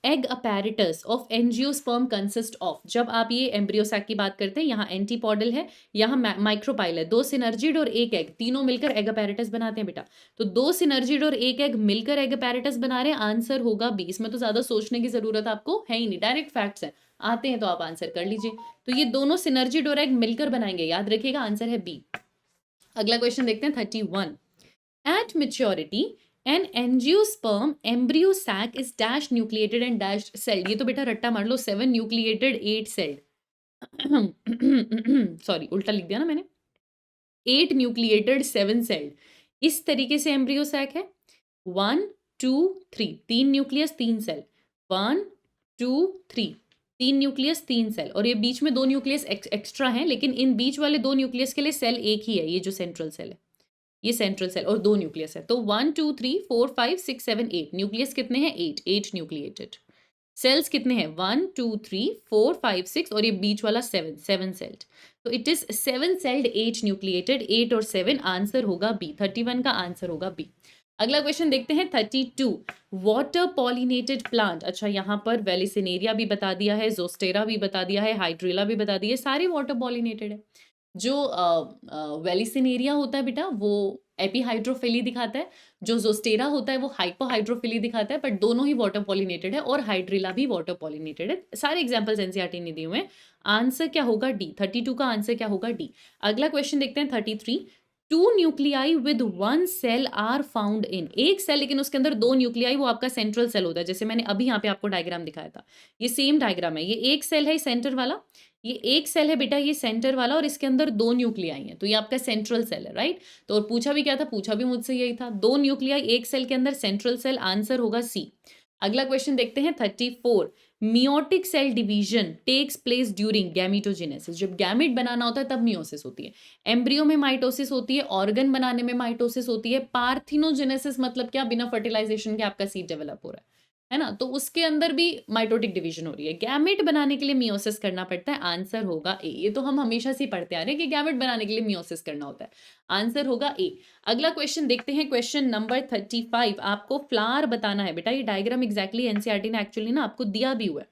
egg apparatus of angiosperm consist of, जब आप ये एम्ब्रियो सैक की बात करते हैं, यहाँ एंटीपॉडल है, यहाँ माइक्रोपाइल है, 2 सिनर्जिड और 1 एग, तीनों मिलकर एग अपैरेटस बनाते हैं बेटा, तो 2 सिनर्जिड और 1 एग मिलकर एग अपैरेटस बना रहे हैं, आंसर होगा बी। इसमें तो ज्यादा सोचने की जरूरत आपको है ही नहीं, डायरेक्ट फैक्ट्स हैं, आते हैं तो आप आंसर कर लीजिए। तो ये दोनों सिनर्जिड और एग मिलकर बनाएंगे, याद रखिएगा, आंसर है बी। अगला क्वेश्चन देखते हैं 31, at maturity an angiosperm embryo sac is dash nucleated and dash celled, ये तो बेटा रट्टा मार लो, 7 nucleated 8 celled सॉरी उल्टा लिख दिया ना मैंने, 8 nucleated 7 celled, इस तरीके से एम्ब्रियो सैक है, 1 2 3, 3 न्यूक्लियस 3 सेल, 1 2 3, 3 न्यूक्लियस 3 सेल, और ये बीच में 2 न्यूक्लियस एक्स्ट्रा हैं, लेकिन इन बीच वाले 2 न्यूक्लियस के लिए सेल एक ही है, ये जो सेंट्रल सेल है, ये सेंट्रल सेल, और 2 न्यूक्लियस है, तो 1 2 3 4 5 6 7 8, न्यूक्लियस कितने हैं? 8, 8 न्यूक्लिएटेड, सेल्स कितने हैं? 1 2 3 4 5 6, और ये बीच वाला 7, 7 सेल्ड, तो इट इज 7 सेल्ड 8 न्यूक्लिएटेड, 8 और 7, आंसर होगा बी, 31 का आंसर होगा बी। अगला क्वेश्चन देखते हैं 32, वाटर पॉलिनेटेड प्लांट, अच्छा यहाँ पर वेलिसिनेरिया भी बता दिया है, जोस्टेरा भी बता दिया है, हाइड्रिला भी बता दिया है, सारे वाटर पॉलिनेटेड है। जो वेलिसिनेरिया होता है बेटा वो एपीहाइड्रोफिली दिखाता है, जो जोस्टेरा होता है वो हाइपोहाइड्रोफिली दिखाता है, बट दोनों ही वाटर पॉलिनेटेड है, और हाइड्रिला भी वाटर पॉलिनेटेड है। सारे एग्जांपल्स एनसीईआरटी ने दिए हुए हैं, आंसर क्या होगा? डी, 32 का आंसर क्या होगा? डी। अगला क्वेश्चन देखते हैं 33, 2 nuclei with 1 cell are found in, एक सेल लेकिन उसके अंदर 2 न्यूक्लियाई, वो आपका सेंट्रल सेल होता है, जैसे मैंने अभी यहाँ पे आपको डायग्राम दिखाया था, ये सेम डायग्राम है, ये एक सेल है सेंटर वाला, ये एक सेल है बेटा ये सेंटर वाला, और इसके अंदर 2 न्यूक्लियाई हैं, तो ये आपका सेंट्रल सेल है, राइट। तो और पूछा भी क्या था? पूछा भी मुझसे यही था, 2 न्यूक्लियाई एक सेल के अंदर, सेंट्रल सेल, आंसर होगा सी। अगला क्वेश्चन देखते हैं 34, meiotic cell division takes place during gametogenesis, जब गैमेट बनाना होता है तब मियोसिस होती है, एम्ब्रियो में माइटोसिस होती है, ऑर्गन बनाने में माइटोसिस होती है, पार्थिनोजेनेसिस मतलब क्या? बिना फर्टिलाइजेशन के आपका सीड डेवलप हो रहा है ना, तो उसके अंदर भी माइटोटिक डिवीजन हो रही है, गैमेट बनाने के लिए मियोसिस करना पड़ता है, आंसर होगा ए। ये तो हम हमेशा से पढ़ते आ रहे हैं कि गैमेट बनाने के लिए मियोसिस करना होता है, आंसर होगा ए। अगला क्वेश्चन देखते हैं, क्वेश्चन नंबर 35, आपको फ्लावर बताना है बेटा, ये डायग्राम एग्जैक्टली एनसीईआरटी ने एक्चुअली ना आपको दिया भी हुआ है,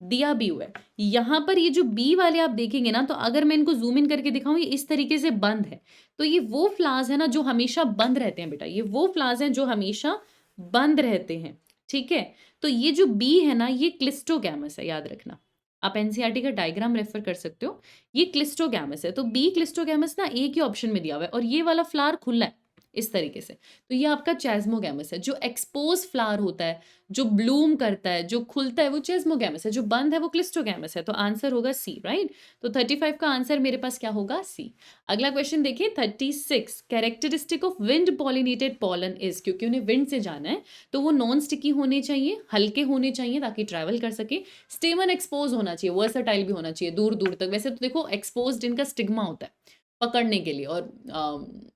दिया भी हुआ है। यहाँ पर ये जो बी वाले आप देखेंगे ना, तो अगर मैं इनको जूम इन करके दिखाऊं, ये इस तरीके से बंद है, तो ये वो फ्लावर्स है ना जो हमेशा बंद रहते हैं बेटा, ये वो फ्लावर्स हैं जो हमेशा बंद रहते हैं, ठीक है। तो ये जो बी है ना, ये क्लिस्टोगैमस है, याद रखना, आप एनसीईआरटी का डायग्राम रेफर कर सकते हो, ये क्लिस्टोगैमस है, तो बी क्लिस्टोगैमस ना एक ही ऑप्शन में दिया हुआ है, और ये वाला फ्लावर खुला है इस तरीके से, तो ये आपका चेस्मोगैमस है, जो एक्सपोज फ्लावर होता है, जो ब्लूम करता है, जो खुलता है, वो चेस्मोगैमस है, जो बंद है वो क्लिस्टोगैमस है, तो आंसर होगा सी, राइट। तो 35 का आंसर मेरे पास क्या होगा? सी। अगला क्वेश्चन देखिए 36, characteristic of wind pollinated pollen is, क्योंकि उन्हें विंड से जाना है तो वो नॉन स्टिकी होने चाहिए, हल्के होने चाहिए ताकि ट्रैवल कर सके, स्टेमन एक्सपोज होना चाहिए, वर्सटाइल भी होना चाहिए दूर दूर तक, वैसे तो देखो एक्सपोज इनका स्टिग्मा होता है पकड़ने के लिए, और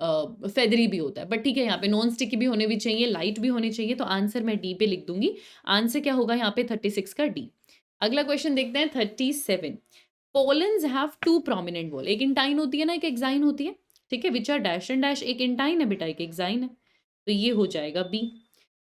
फेदरी भी होता है, बट ठीक है, यहाँ पे नॉन स्टिकी भी होने भी चाहिए, लाइट भी होने चाहिए, तो आंसर मैं डी पे लिख दूंगी, आंसर क्या होगा यहाँ पे? 36 का डी। अगला क्वेश्चन देखते हैं 37, पोलन्स हैव 2 प्रोमिनेंट वॉल, एक इंटाइन होती है ना, एक एक्साइन होती है, ठीक है, which are dash and dash, एक इंटाइन है बेटा, एक एक्साइन है, तो ये हो जाएगा बी।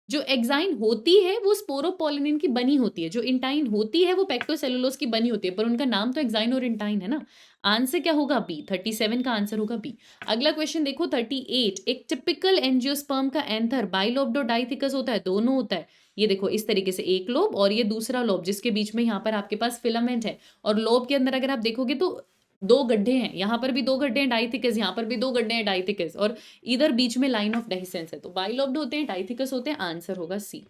जो एक्साइन होती है वो स्पोरोपोलिनिन की बनी होती है, जो इंटाइन होती है वो पेक्टोसेलुलोज की बनी होती है, पर उनका नाम तो एक्साइन और इंटाइन है ना, आंसर क्या होगा? बी। 37 का आंसर होगा बी। अगला क्वेश्चन देखो 38, एक टिपिकल एंजियोस्पर्म का एंथर बाइलोब्ड और डाइथिकस होता है, दोनों होता है, ये देखो इस तरीके से, एक लोब और ये दूसरा लोब, जिसके बीच में यहाँ पर आपके पास फिलामेंट है, और लोब के अंदर अगर आप देखोगे तो 2 गड्ढे हैं, यहाँ पर भी 2 गड्ढे हैं डाइथिकस, यहाँ पर भी 2 गड्ढे हैं डाइथिकस, और इधर बीच में लाइन ऑफ डेहिसेंस है, तो बाइलोब्ड होते हैं, डाइथिकस होते हैं, आंसर होगा सी।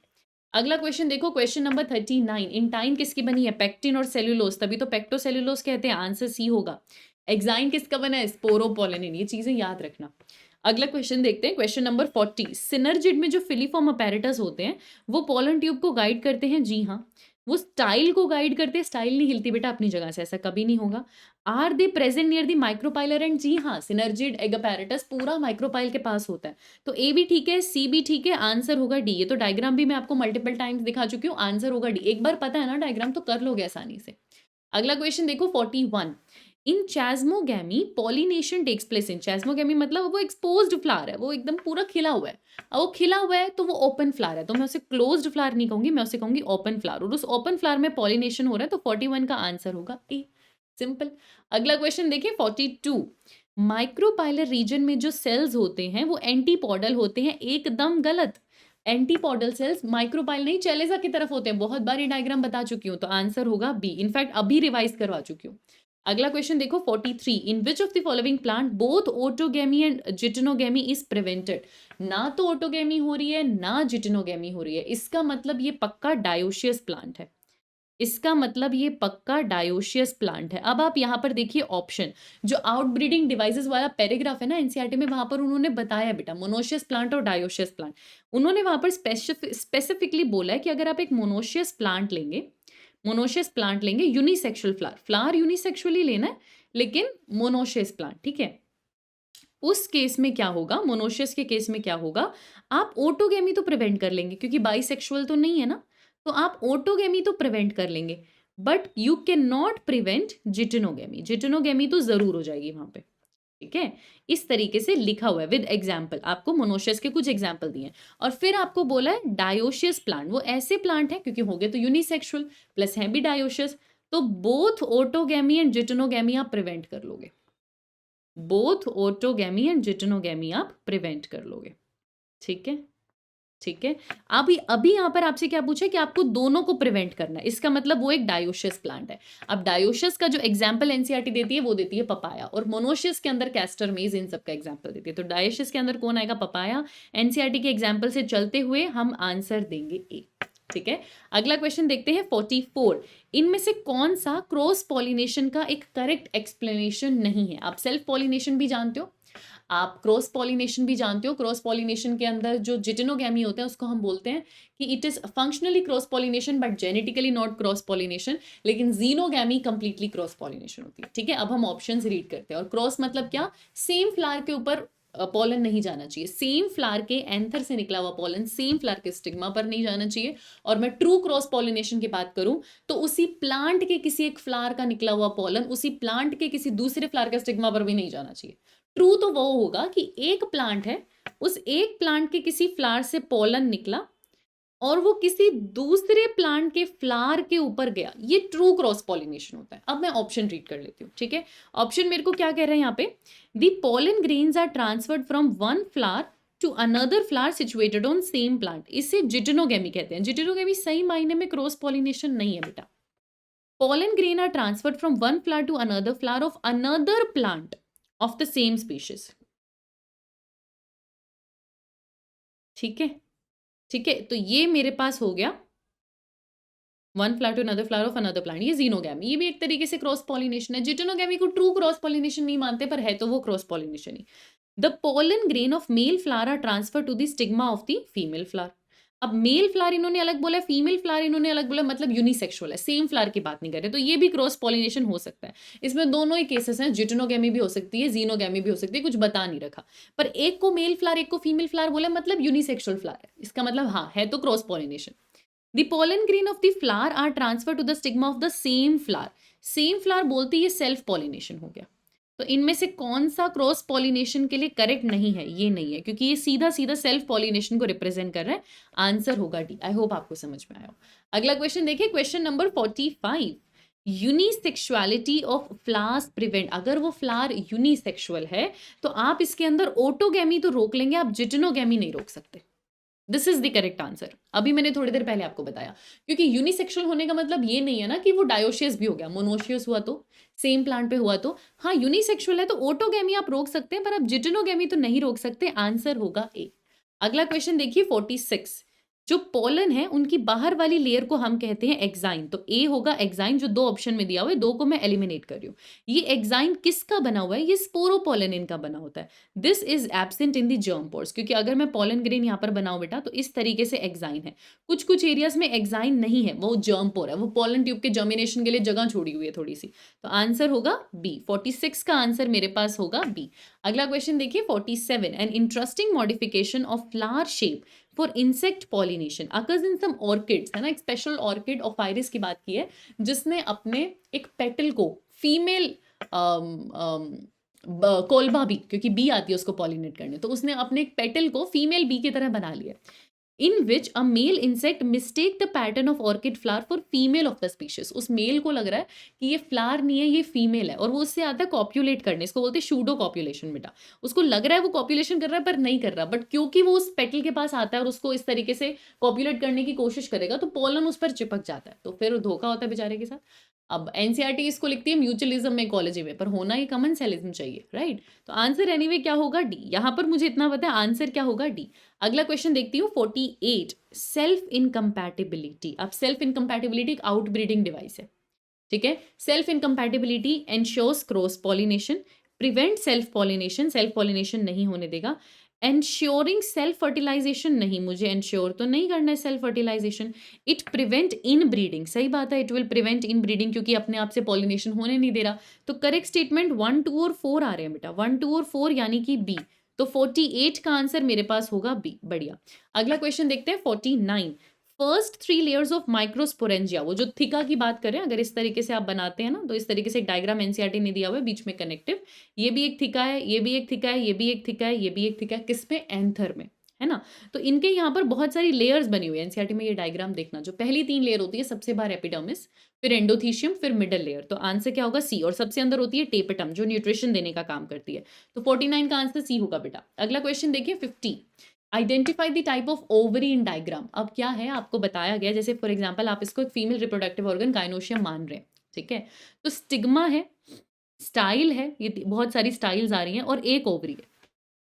अगला क्वेश्चन देखो, क्वेश्चन नंबर 39, इंटाइन किसकी बनी है? पेक्टिन और सेल्यूलोज, तभी तो पेक्टोसेल्यूलोज कहते हैं, आंसर सी होगा। एक्साइन किसका बना है? स्पोरोपोलिनिन, ये चीजें याद रखना। अगला क्वेश्चन देखते हैं, क्वेश्चन नंबर 40। सिनर्जिड में जो फिलीफॉर्म अपैरेटस होते हैं वो पोलन ट्यूब को गाइड करते हैं, जी हाँ। वो स्टाइल को गाइड करते हैं, स्टाइल नहीं हिलती बेटा अपनी जगह से, ऐसा कभी नहीं होगा। Are they present near the micropylar end, जी हाँ, सिनर्जिड एग अपैरेटस पूरा माइक्रोपाइल के पास होता है। तो ए भी ठीक है, सी भी ठीक है, आंसर होगा डी। ये तो डायग्राम भी मैं आपको मल्टीपल टाइम्स दिखा चुकी हूँ, आंसर होगा डी। एक बार पता है ना डायग्राम तो कर लोगे आसानी से। अगला क्वेश्चन देखो 41। इन चैस्मोगैमी पॉलिनेशन टेक्स प्लेस इन, चैस्मोगैमी मतलब वो एक्सपोज्ड फ्लावर है, वो एकदम पूरा खिला हुआ है। अब वो खिला हुआ है तो वो ओपन फ्लावर है, तो मैं उसे क्लोज्ड फ्लावर नहीं कहूंगी, मैं उसे कहूंगी ओपन फ्लावर। और उस ओपन फ्लावर में पॉलिनेशन हो रहा है, तो 41 का आंसर होगा ए। सिंपल। अगला क्वेश्चन देखिए 42। माइक्रोपाइलर रीजन में जो सेल्स होते हैं वो एंटीपोडल होते हैं, एकदम गलत। एंटीपोडल सेल्स माइक्रोपाइल नहीं चैलेजा की तरफ होते हैं, बहुत बार ये डायग्राम बता चुकी हूँ, तो आंसर होगा बी। इनफैक्ट अभी रिवाइज करवा चुकी हूँ। अगला क्वेश्चन देखो 43। In which of the following plant both autogamy and geitonogamy is prevented. ना तो ओटोगेमी हो रही है ना जिटेनोगेमी हो रही है, इसका मतलब ये पक्का डायोशियस प्लांट है। इसका मतलब ये पक्का डायोशियस प्लांट है। अब आप यहाँ पर देखिए ऑप्शन, जो आउटब्रीडिंग डिवाइसेस वाला पैराग्राफ है ना एनसीईआरटी में, वहां पर उन्होंने बताया बेटा मोनोशियस प्लांट और डायोशियस प्लांट। उन्होंने वहां पर स्पेसिफिकली बोला है कि अगर आप एक मोनोशियस प्लांट लेंगे यूनिसेक्सुअल फ्लावर यूनिसेक्सुअली लेना है, लेकिन मोनोशियस प्लांट, ठीक है। उस केस में क्या होगा, मोनोशियस के केस में क्या होगा, आप ओटोगेमी तो प्रिवेंट कर लेंगे क्योंकि बाइसेक्सुअल तो नहीं है ना, तो आप ओटोगेमी तो प्रिवेंट कर लेंगे, but you can not prevent geitonogamy. Geitonogamy तो जरूर हो जाएगी वहां पे, ठीक है। इस तरीके से लिखा हुआ है विद एग्जाम्पल, आपको मोनोशियस के कुछ एग्जाम्पल दिए हैं। और फिर आपको बोला है डायोशियस प्लांट, वो ऐसे प्लांट है क्योंकि होंगे तो यूनिसेक्सुअल प्लस है भी डायोशियस, तो बोथ ओटोगेमी एंड जिटेनोगेमी आप प्रिवेंट कर लोगे। बोथ ओटोगेमी एंड जिटेनोगेमी आप प्रिवेंट कर लोगे, ठीक है। ठीक है। अभी यहां पर आपसे क्या पूछा कि आपको दोनों को प्रिवेंट करना है, इसका मतलब वो एक डायोशियस प्लांट है। अब डायोशियस का जो एग्जांपल एनसीईआरटी देती है वो देती है पपाया, और मोनोशियस के अंदर कैस्टर मेज, इन सब का एग्जांपल देती है। तो डायोशियस के अंदर कौन आएगा, पपाया। एनसीईआरटी के एग्जांपल से चलते हुए हम आंसर देंगे ए, ठीक है। अगला क्वेश्चन देखते हैं 44। इनमें से कौन सा क्रॉस पॉलिनेशन का एक करेक्ट एक्सप्लेनेशन नहीं है। आप सेल्फ पॉलिनेशन भी जानते हो, आप क्रॉस पॉलिनेशन भी जानते हो। क्रॉस पॉलिनेशन के अंदर जो जिटेनोगैमी होते हैं उसको हम बोलते हैं कि it is functionally cross pollination but genetically not cross pollination, लेकिन जीनोगैमी कंप्लीटली क्रॉस पॉलिनेशन होती है, ठीक है। अब हम ऑप्शंस रीड करते हैं। और क्रॉस मतलब क्या, सेम फ्लावर के ऊपर पॉलन नहीं जाना चाहिए, सेम फ्लावर के एंथर से निकला हुआ पॉलन सेम फ्लावर के स्टिग्मा पर नहीं जाना चाहिए। और मैं ट्रू क्रॉस पॉलिनेशन की बात करूं तो उसी प्लांट के किसी एक फ्लावर का निकला हुआ पॉलन उसी प्लांट के किसी दूसरे फ्लावर के स्टिग्मा पर भी नहीं जाना चाहिए। ट्रू तो वो होगा कि एक प्लांट है, उस एक प्लांट के किसी फ्लावर से पॉलन निकला और वो किसी दूसरे प्लांट के फ्लावर के ऊपर गया, ये ट्रू क्रॉस पॉलिनेशन होता है। अब मैं ऑप्शन रीड कर लेती हूँ, ठीक है। ऑप्शन मेरे को क्या कह रहे हैं यहाँ पे, the pollen grains are transferred from one flower to another flower situated on same plant, इसे जिटेनोगेमी कहते हैं। जिटेनोगेमी सही मायने में क्रॉस पॉलिनेशन नहीं है बेटा। pollen grain are transferred from one flower to another flower of another plant of the same species, ठीक है। ठीक है, तो ये मेरे पास हो गया one flower to another flower of another plant, ये जीनोगैमी, ये भी एक तरीके से क्रॉस पॉलिनेशन है। जिटेनोगैमी को ट्रू क्रॉस पॉलिनेशन नहीं मानते, पर है तो वो क्रॉस पॉलिनेशन ही। The pollen grain of male flower are transfer to the stigma of the female flower. अब मेल फ्लावर इन्होंने अलग बोला, फीमेल फ्लावर इन्होंने अलग बोला, मतलब यूनिसेक्सुअल है, सेम फ्लावर की बात नहीं कर रहे, तो ये भी क्रॉस पॉलिनेशन हो सकता है। इसमें दोनों ही केसेस हैं, जिटेनोगैमी भी हो सकती है, जीनोगैमी भी हो सकती है, कुछ बता नहीं रखा। पर एक को मेल फ्लावर एक को फीमेल फ्लावर बोला, मतलब यूनिसेक्सुअल फ्लावर है, इसका मतलब हाँ है तो cross pollination. The pollen grain of the flower are transferred to the stigma of the same flower. Same flower बोलते ही ये सेल्फ पॉलिनेशन हो गया। तो इनमें से कौन सा क्रॉस पॉलिनेशन के लिए करेक्ट नहीं है, ये नहीं है, क्योंकि ये सीधा सीधा सेल्फ पॉलिनेशन को रिप्रेजेंट कर रहा है। आंसर होगा डी। आई होप आपको समझ में आया हो। अगला क्वेश्चन देखिए, question number 45। Unisexuality of flowers prevent, अगर वो फ्लावर यूनिसेक्सुअल है तो आप इसके अंदर ओटोगैमी तो रोक लेंगे, आप जिटेनोगैमी नहीं रोक सकते। This is the correct answer. अभी मैंने थोड़ी देर पहले आपको बताया, क्योंकि यूनिसेक्सुअल होने का मतलब ये नहीं है ना कि वो डायोशियस भी हो गया, मोनोशियस हुआ तो, सेम प्लांट पे हुआ तो। हाँ यूनिसेक्सुअल है तो ओटोगैमी आप रोक सकते हैं, पर आप जिटेनोगैमी तो नहीं रोक सकते। आंसर होगा ए। अगला क्वेश्चन देखिए 46। जो पोलन है उनकी बाहर वाली लेयर को हम कहते हैं एक्साइन। तो ए होगा एक्साइन, जो 2 ऑप्शन में दिया हुआ है, 2 को मैं एलिमिनेट कर रही हूँ। ये एक्साइन किसका बना हुआ है? ये स्पोरोपोलेनिन का बना होता है। This is absent in the germ pores, क्योंकि अगर मैं पोलन ग्रेन यहाँ पर बनाऊं बेटा तो इस तरीके से एक्साइन है। कुछ कुछ एरियाज में एक्साइन नहीं है, वो जर्म पोर है, वो पोलन ट्यूब के जर्मिनेशन के लिए जगह छोड़ी हुई है थोड़ी सी। तो आंसर होगा बी, 46 का आंसर मेरे पास होगा बी। अगला क्वेश्चन देखिए 47, an interesting modification of flower shape for insect pollination occurs in some orchids, है ना। एक स्पेशल ऑर्किड ऑफाइरिस की बात की है जिसने अपने एक पेटल को फीमेल कोलबा बी, क्योंकि बी आती है उसको पॉलिनेट करने, तो उसने अपने एक पेटल को फीमेल बी की तरह बना लिया। In which a male insect mistake the pattern of orchid flower for female of the species. उस मेल को लग रहा है कि ये फ्लावर नहीं है, ये फीमेल है, और वो उससे आता है कॉप्यूलेट करने, इसको बोलते हैं शूडो कॉप्यूलेशन बेटा। उसको लग रहा है वो कॉप्यूलेशन कर रहा है पर नहीं कर रहा, बट क्योंकि वो उस पेटल के पास आता है और उसको इस तरीके से कॉप्यूलेट करने की कोशिश करेगा तो पोलन उस पर चिपक जाता है, तो फिर धोखा होता है बेचारे के साथ। अब एनसीईआरटी इसको लिखती है म्यूचुअलिज्म में इकोलॉजी में, पर होना ये कॉमन सेलिज्म चाहिए, राइट। तो आंसर एनीवे क्या होगा? डी। यहां पर मुझे इतना पता है आंसर क्या होगा, डी। अगला क्वेश्चन देखती हूँ 48, सेल्फ इनकम्पैटिबिलिटी। अब सेल्फ इनकम्पैटिबिलिटी एक आउटब्रीडिंग डिवाइस है, ठीक है। Self incompatibility ensures cross pollination, prevent self pollination नहीं होने देगा। एंश्योरिंग सेल्फ फर्टिलाइजेशन, नहीं, मुझे एंश्योर तो नहीं करना है self fertilization. It prevent inbreeding, सही बात है, it will prevent inbreeding, क्योंकि अपने आप से पॉलिनेशन होने नहीं दे रहा। तो करेक्ट स्टेटमेंट 1, 2 और 4 आ रहे हैं बेटा, 1, 2 और 4 यानी कि बी। तो 48 का आंसर मेरे पास होगा बी। बढ़िया। अगला क्वेश्चन देखते हैं 49, फर्स्ट 3 लेयर्स ऑफ माइक्रोस्पोरेंजिया। वो जो थिका की बात करें, अगर इस तरीके से आप बनाते हैं ना, तो इस तरीके से एक डायग्राम एनसीईआरटी ने दिया हुआ है, बीच में कनेक्टिव, ये भी एक थिका है, ये भी एक थिका है, ये भी एक थिका है, ये भी एक थिका है, किसमें? एंथर में, है ना। तो इनके यहाँ पर बहुत सारी लेयर्स बनी हुई है। एनसीईआरटी में ये डायग्राम देखना, जो पहली 3 लेयर होती है, सबसे बाहर एपिडर्मिस, फिर एंडोथीशियम, फिर मिडल लेयर। तो आंसर क्या होगा? सी। और सबसे अंदर होती है टेपेटम, जो न्यूट्रिशन देने का काम करती है। तो 49 का आंसर सी होगा बेटा। अगला क्वेश्चन देखिए 50, identify the type of ovary in diagram. अब क्या है, आपको बताया गया, जैसे फॉर एग्जांपल आप इसको एक फीमेल रिप्रोडक्टिव ऑर्गन गायनोशियम मान रहे हैं, ठीक है। तो स्टिग्मा है, स्टाइल है, ये बहुत सारी स्टाइल्स आ रही हैं, और एक ओवरी है।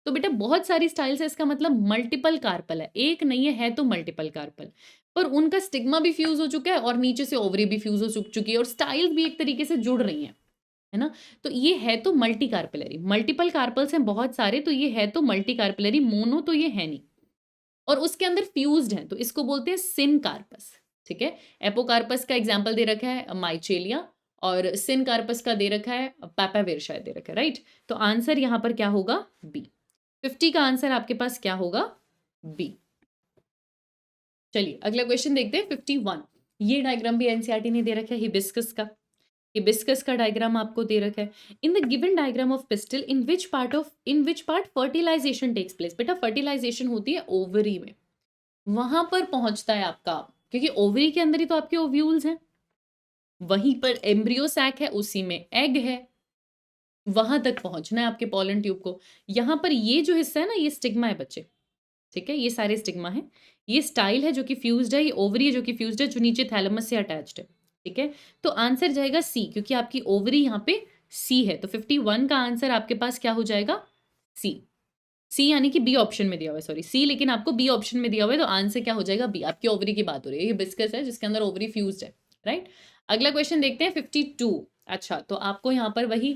तो बेटा बहुत सारी स्टाइल्स है, इसका मतलब मल्टीपल कार्पल है, एक नहीं है तो मल्टीपल कार्पल। पर उनका स्टिग्मा भी फ्यूज हो चुका है और नीचे से ओवरी भी फ्यूज हो चुकी है, और स्टाइल्स भी एक तरीके से जुड़ रही हैं, है ना। तो ये है तो मल्टी कार्पिलरी, मल्टीपल कार्पल्स हैं बहुत सारे, तो ये है तो मल्टी कार्पिलरी, मोनो तो ये है नहीं, और उसके अंदर फ्यूज्ड है, तो इसको बोलते हैं सिन कार्पस, ठीक है। एपोकार्पस का एग्जाम्पल दे रखा है माइचेलिया, और सिन कार्पस का दे रखा है पैपावेर, शायद दे रखा है, राइट। तो आंसर यहां पर क्या होगा? बी। 50 का आंसर आपके पास क्या होगा? बी। चलिए अगला क्वेश्चन देखते हैं 51। ये डायग्राम भी एनसीईआरटी ने दे रखा है हिबिस्कस का। हिबिस्कस का डायग्राम आपको दे रखा है। In the given diagram of pistil in which part fertilization takes place. बेटा फर्टिलाइजेशन होती है ओवरी में, वहां पर पहुंचता है आपका, क्योंकि ओवरी के अंदर ही तो आपके ओव्यूल्स हैं, वहीं पर एम्ब्रियो सैक है, उसी में एग है, वहां तक पहुंचना है आपके पॉलन ट्यूब को। यहां पर ये जो हिस्सा है ना, ये स्टिग्मा है बच्चे, ठीक है, ये सारे स्टिग्मा है। ये स्टाइल है जो कि फ्यूज्ड है, ये ओवरी है जो कि फ्यूज्ड है, जो नीचे थैलेमस से अटैच्ड है, ठीक है। तो आंसर जाएगा सी, क्योंकि आपकी ओवरी यहाँ पे सी है। तो 51 का आंसर आपके पास क्या हो जाएगा? सी। सी यानी कि बी ऑप्शन में दिया हुआ है, सॉरी सी, लेकिन आपको बी ऑप्शन में दिया हुआ है, तो आंसर क्या हो जाएगा? बी। आपकी ओवरी की बात हो रही है, ये बिस्कस है जिसके अंदर ओवरी फ्यूज्ड है, राइट। अगला क्वेश्चन देखते हैं 52। अच्छा, तो आपको यहाँ पर वही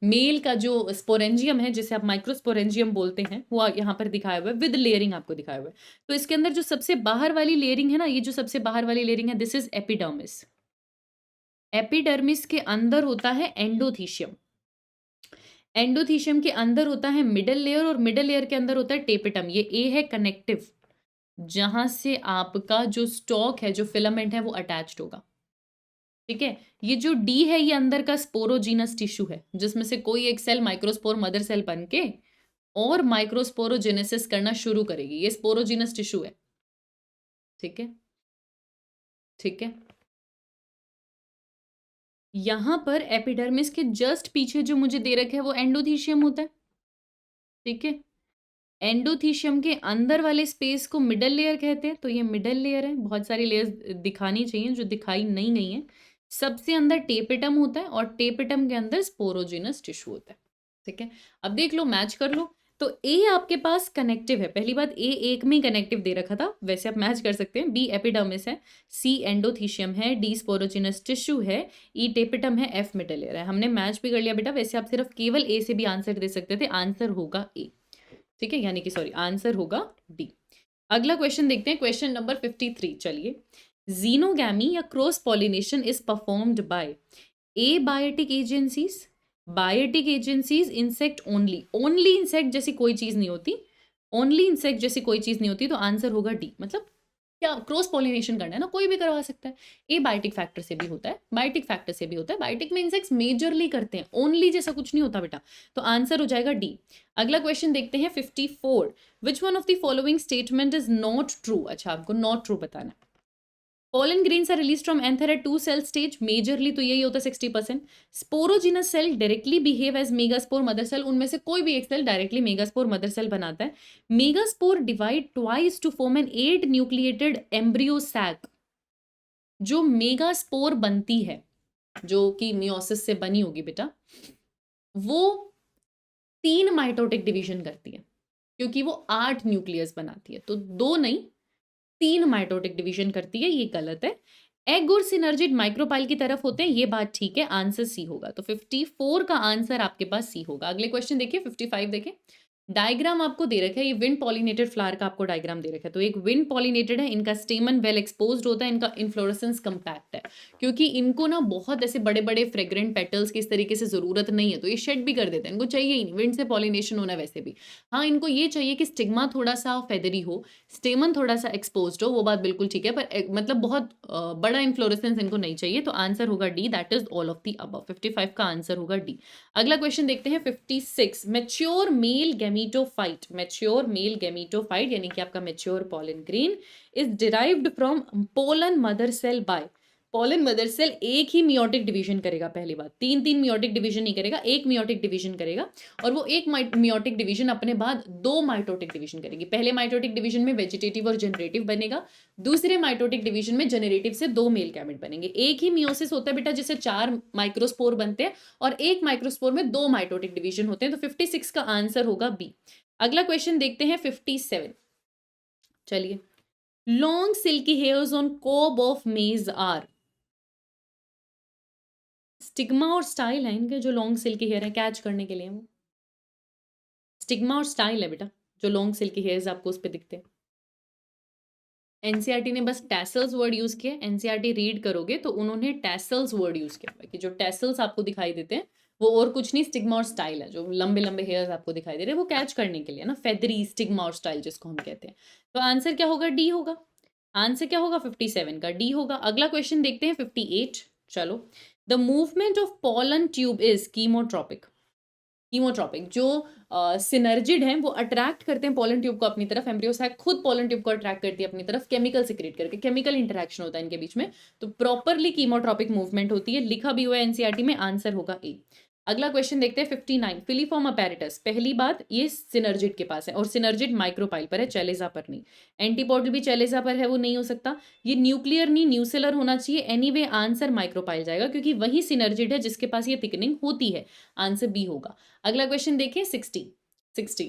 मेल का जो स्पोरेंजियम है, जिसे आप माइक्रोस्पोरेंजियम बोलते हैं, वो यहाँ पर दिखाया हुआ है, विद लेयरिंग आपको दिखाया हुआ है। तो इसके अंदर जो सबसे बाहर वाली लेयरिंग है ना, ये जो सबसे बाहर वाली लेयरिंग है, दिस इज एपिडर्मिस। एपिडर्मिस के अंदर होता है एंडोथीशियम, एंडोथीशियम के अंदर होता है मिडल लेयर, और मिडल लेयर के अंदर होता है टेपेटम। ये ए है कनेक्टिव, जहां से आपका जो स्टॉक है, जो फिलामेंट है, वो अटैच्ड होगा, ठीक है। ये जो डी है, ये अंदर का स्पोरोजीनस टिश्यू है, जिसमें से कोई एक सेल माइक्रोस्पोर मदर सेल बन के और माइक्रोस्पोरोजेनेसिस करना शुरू करेगी। ये स्पोरोजीनस टिश्यू है, ठीक है, ठीक है। यहां पर एपिडर्मिस के जस्ट पीछे जो मुझे दे रखा है वो एंडोथीशियम होता है, ठीक है। एंडोथीशियम के अंदर वाले स्पेस को मिडल लेयर कहते हैं, तो ये मिडल लेयर है। बहुत सारी लेयर्स दिखानी चाहिए जो दिखाई नहीं गई हैं। सबसे अंदर टेपेटम होता है, और टेपेटम के अंदर स्पोरोजिनस टिश्यू होता है, ठीक है। अब देख लो, मैच कर लो। तो ए आपके पास कनेक्टिव है, पहली बात ए एक में कनेक्टिव दे रखा था, वैसे आप मैच कर सकते हैं। बी एपिडर्मिस है, सी एंडोथीशियम है, डी स्पोरोजिनस टिश्यू है, ई टेपिटम है, एफ मिडल लेयर है। हमने मैच भी कर लिया बेटा, वैसे आप सिर्फ केवल ए से भी आंसर दे सकते थे, आंसर होगा ए। ठीक है, यानी कि सॉरी आंसर होगा डी। अगला क्वेश्चन देखते हैं, क्वेश्चन नंबर 53। चलिए, जीनोगैमी या cross pollination is performed by abiotic agencies, biotic agencies, insect only. Only insect जैसी कोई चीज नहीं होती, ओनली इंसेक्ट जैसी कोई चीज नहीं होती, तो आंसर होगा डी। मतलब क्या क्रॉस पॉलिनेशन करना है ना, कोई भी करवा सकता है। ए बायोटिक फैक्टर से भी होता है, बायोटिक फैक्टर से भी होता है, बायोटिक में इंसेक्ट्स मेजरली करते हैं, ओनली जैसा कुछ नहीं होता बेटा, तो आंसर हो जाएगा डी। अगला क्वेश्चन देखते हैं 54। विच one of the following statement is not true. अच्छा, आपको नॉट ट्रू बताना है। Pollen grains are released from anther at 2 cell stage, majorly तो यही होता है 60%। Sporogenous cell directly behave as megaspore mother cell, उनमें से कोई भी एक cell directly megaspore mother cell बनाता है। Megaspore divide twice to form an 8 nucleated embryo sac. जो मेगास्पोर बनती है, जो कि मियोसिस से बनी होगी बेटा, वो 3 माइटोटिक डिवीजन करती है, क्योंकि वो 8 न्यूक्लियस बनाती है, तो 2 नहीं 3 माइटोटिक डिवीजन करती है, ये गलत है। एग और सिनर्जिड माइक्रोपाइल की तरफ होते हैं, ये बात ठीक है, आंसर सी होगा। तो 54 का आंसर आपके पास सी होगा। अगले क्वेश्चन देखिए 55 देखिए। डायग्राम आपको दे रखा है, ये विंड पॉलिनेटेड फ्लावर का आपको डायग्राम दे रखा है। तो एक विंड पॉलिनेटेड है, इनका स्टेमन वेल एक्सपोज्ड होता है, इनका इन्फ्लोरेसेंस कंपैक्ट है, क्योंकि इनको ना बहुत ऐसे बड़े बड़े फ्रेग्रेंट पेटल्स की इस तरीके से जरूरत नहीं है, तो ये शेड भी कर देते हैं, इनको चाहिए ही नहीं, विंड से पॉलिनेशन होना वैसे भी। हाँ, इनको ये चाहिए कि स्टिग्मा थोड़ा सा फेदरी हो, स्टेमन थोड़ा सा एक्सपोज्ड हो, वो बात बिल्कुल ठीक है, पर मतलब बहुत बड़ा इन्फ्लोरेसेंस इनको नहीं चाहिए, तो आंसर होगा D, that is all of the above. 55 का आंसर होगा डी। अगला क्वेश्चन देखते हैं 56। Mature male gametophyte, mature male gametophyte यानी कि आपका mature pollen grain is derived from pollen mother cell by. Pollen mother cell एक ही मियोटिक डिवीजन करेगा, पहली बात, 3 मियोटिक डिवीजन नहीं करेगा, एक मियोटिक डिवीजन करेगा, और वो एक मियोटिक डिवीजन अपने बाद 2 माइटोटिक डिवीजन करेगी। पहले माइटोटिक डिवीजन में वेजिटेटिव और जनरेटिव बनेगा, दूसरे माइटोटिक डिवीजन में जनरेटिव से 2 मेल गैमेट बनेंगे। एक ही मियोसिस होता है बेटा जिससे 4 माइक्रोस्पोर बनते हैं, और एक माइक्रोस्पोर में 2 माइटोटिक डिवीजन होते हैं, तो 56 का आंसर होगा बी। अगला क्वेश्चन देखते हैं 57। चलिए, long silky hairs on cob of maize are. Stigma और स्टाइल है इनके, जो लॉन्ग सिल्की हेयर है कैच करने के लिए, वो स्टिग्मा और स्टाइल है बेटा, जो लॉन्ग सिल्की हेयर्स आपको उस पर दिखते हैं। एनसीईआरटी ने बस टैसल्स वर्ड यूज किया, एनसीईआरटी रीड करोगे तो उन्होंने टैसल्स वर्ड यूज किया हुआ है, कि जो टैसल्स आपको दिखाई देते हैं वो और कुछ नहीं, स्टिग्मा और स्टाइल है, जो लंबे लंबे हेयर्स आपको दिखाई दे रहे हैं वो कैच करने के लिए ना, फेदरी स्टिग्मा और स्टाइल जिसको हम कहते हैं। तो आंसर क्या होगा, डी होगा। आंसर क्या होगा 57 का, डी होगा। अगला क्वेश्चन देखते हैं 58। चलो, the movement of pollen tube is chemotropic. Chemotropic, जो सिनर्जिड हैं वो अट्रैक्ट करते हैं पॉलन ट्यूब को अपनी तरफ, एम्ब्रियो सैक खुद पॉलन ट्यूब को अट्रैक्ट करती है अपनी तरफ, केमिकल सिक्रेट करके, केमिकल इंटरेक्शन होता है इनके बीच में, तो प्रॉपरली कीमोट्रॉपिक मूवमेंट होती है, लिखा भी हुआ है एनसीईआरटी में, आंसर होगा ए। अगला क्वेश्चन देखते हैं 59। फिलीफॉर्म अपैरेटस, पहली बात ये सिनर्जिड के पास है, और सिनर्जिड माइक्रोपाइल पर है, चैलेजा पर नहीं। एंटीपोडल भी चैलेजा पर है, वो नहीं हो सकता। ये न्यूक्लियर नहीं न्यूसेलर होना चाहिए, एनीवे आंसर माइक्रोपाइल जाएगा, क्योंकि वही सिनर्जिड है जिसके पास ये थिकनिंग होती है, आंसर बी होगा। अगला क्वेश्चन देखिए 60।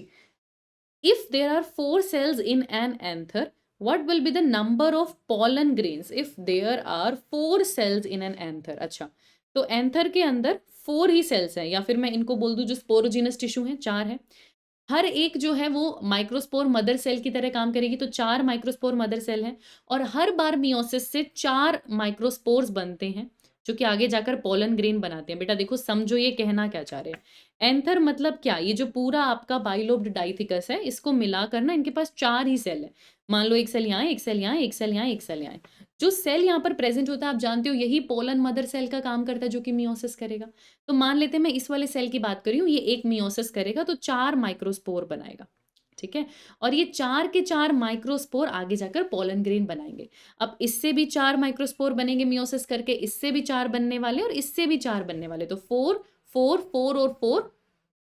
If there are 4 cells in an anther, what will be the number of pollen grains if there are 4 cells in an anther? अच्छा, तो एंथर के अंदर 4 ही सेल्स हैं, या फिर मैं इनको बोल दूं जो स्पोरोजिनस टिश्यू हैं 4 है, हर एक जो है वो माइक्रोस्पोर मदर सेल की तरह काम करेगी, तो 4 माइक्रोस्पोर मदर सेल हैं, और हर बार मियोसिस से 4 माइक्रोस्पोर्स बनते हैं, जो कि आगे जाकर पोलन ग्रेन बनाते हैं। बेटा देखो, समझो ये कहना क्या चाह रहे हैं। एंथर मतलब क्या, ये जो पूरा आपका बाइलोब्ड डाइथिकस है, इसको मिलाकर ना इनके पास 4 ही सेल है। मान लो एक सेल यहाँ, एक सेल यहाँ, एक सेल यहाँ, एक सेल यहाँ। जो सेल यहाँ पर प्रेजेंट होता है, आप जानते हो यही पोलन मदर सेल का काम करता है, जो कि मियोसिस करेगा। तो मान लेते हैं मैं इस वाले सेल की बात कर रही हूँ, ये एक मियोसिस करेगा तो 4 माइक्रोस्पोर बनाएगा, ठीक है, और ये 4 के 4 माइक्रोस्पोर आगे जाकर पोलन ग्रेन बनाएंगे। अब इससे भी 4 माइक्रोस्पोर बनेंगे मियोसिस करके, इससे भी 4 बनने वाले, और इससे भी 4 बनने वाले, तो 4 4 4 और 4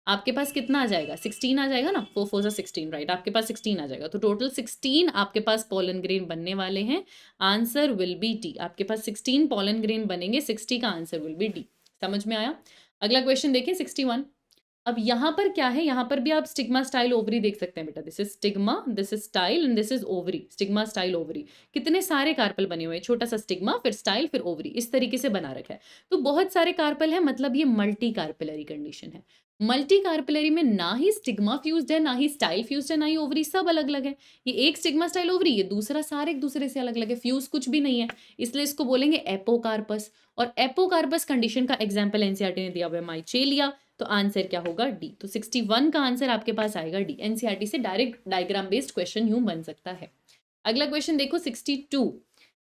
आपके पास कितना आ जाएगा, 16 आ जाएगा ना, 4 4 से 16, राइट, आपके पास 16 आ जाएगा, तो टोटल 16 आपके पास पोलन ग्रेन बनने वाले हैं, आंसर विल बी डी। आपके पास 16 पोलन ग्रेन बनेंगे, 60 का आंसर विल बी डी। समझ में आया। अगला क्वेश्चन देखिए 61। अब यहाँ पर क्या है, यहाँ पर भी आप स्टिग्मा स्टाइल ओवरी देख सकते हैं बेटा, this is stigma, this is style and this is ovary, stigma style ovary. कितने सारे कार्पल बने हुए हैं, छोटा सा स्टिग्मा फिर स्टाइल फिर ओवरी, इस तरीके से बना रखा है। तो बहुत सारे कार्पल है, मतलब ये मल्टी कार्पिलरी कंडीशन है। मल्टी कार्पिलरी में ना ही स्टिग्मा फ्यूज्ड है, ना ही स्टाइल फ्यूज्ड है, ना ही ओवरी, सब अलग अलग है। ये एक स्टिग्मा स्टाइल ओवरी, ये दूसरा, सारे एक दूसरे से अलग अलग है, फ्यूज कुछ भी नहीं है, इसलिए इसको बोलेंगे एपोकार्पस। और एपोकार्पस कंडीशन का एग्जाम्पल एनसीईआरटी ने दिया हुआ है माइचेलिया। तो आंसर क्या होगा, डी। तो 61 का आंसर आपके पास आएगा डी। एनसीईआरटी से डायरेक्ट डायग्राम बेस्ड क्वेश्चन यूं बन सकता है। अगला क्वेश्चन देखो 62।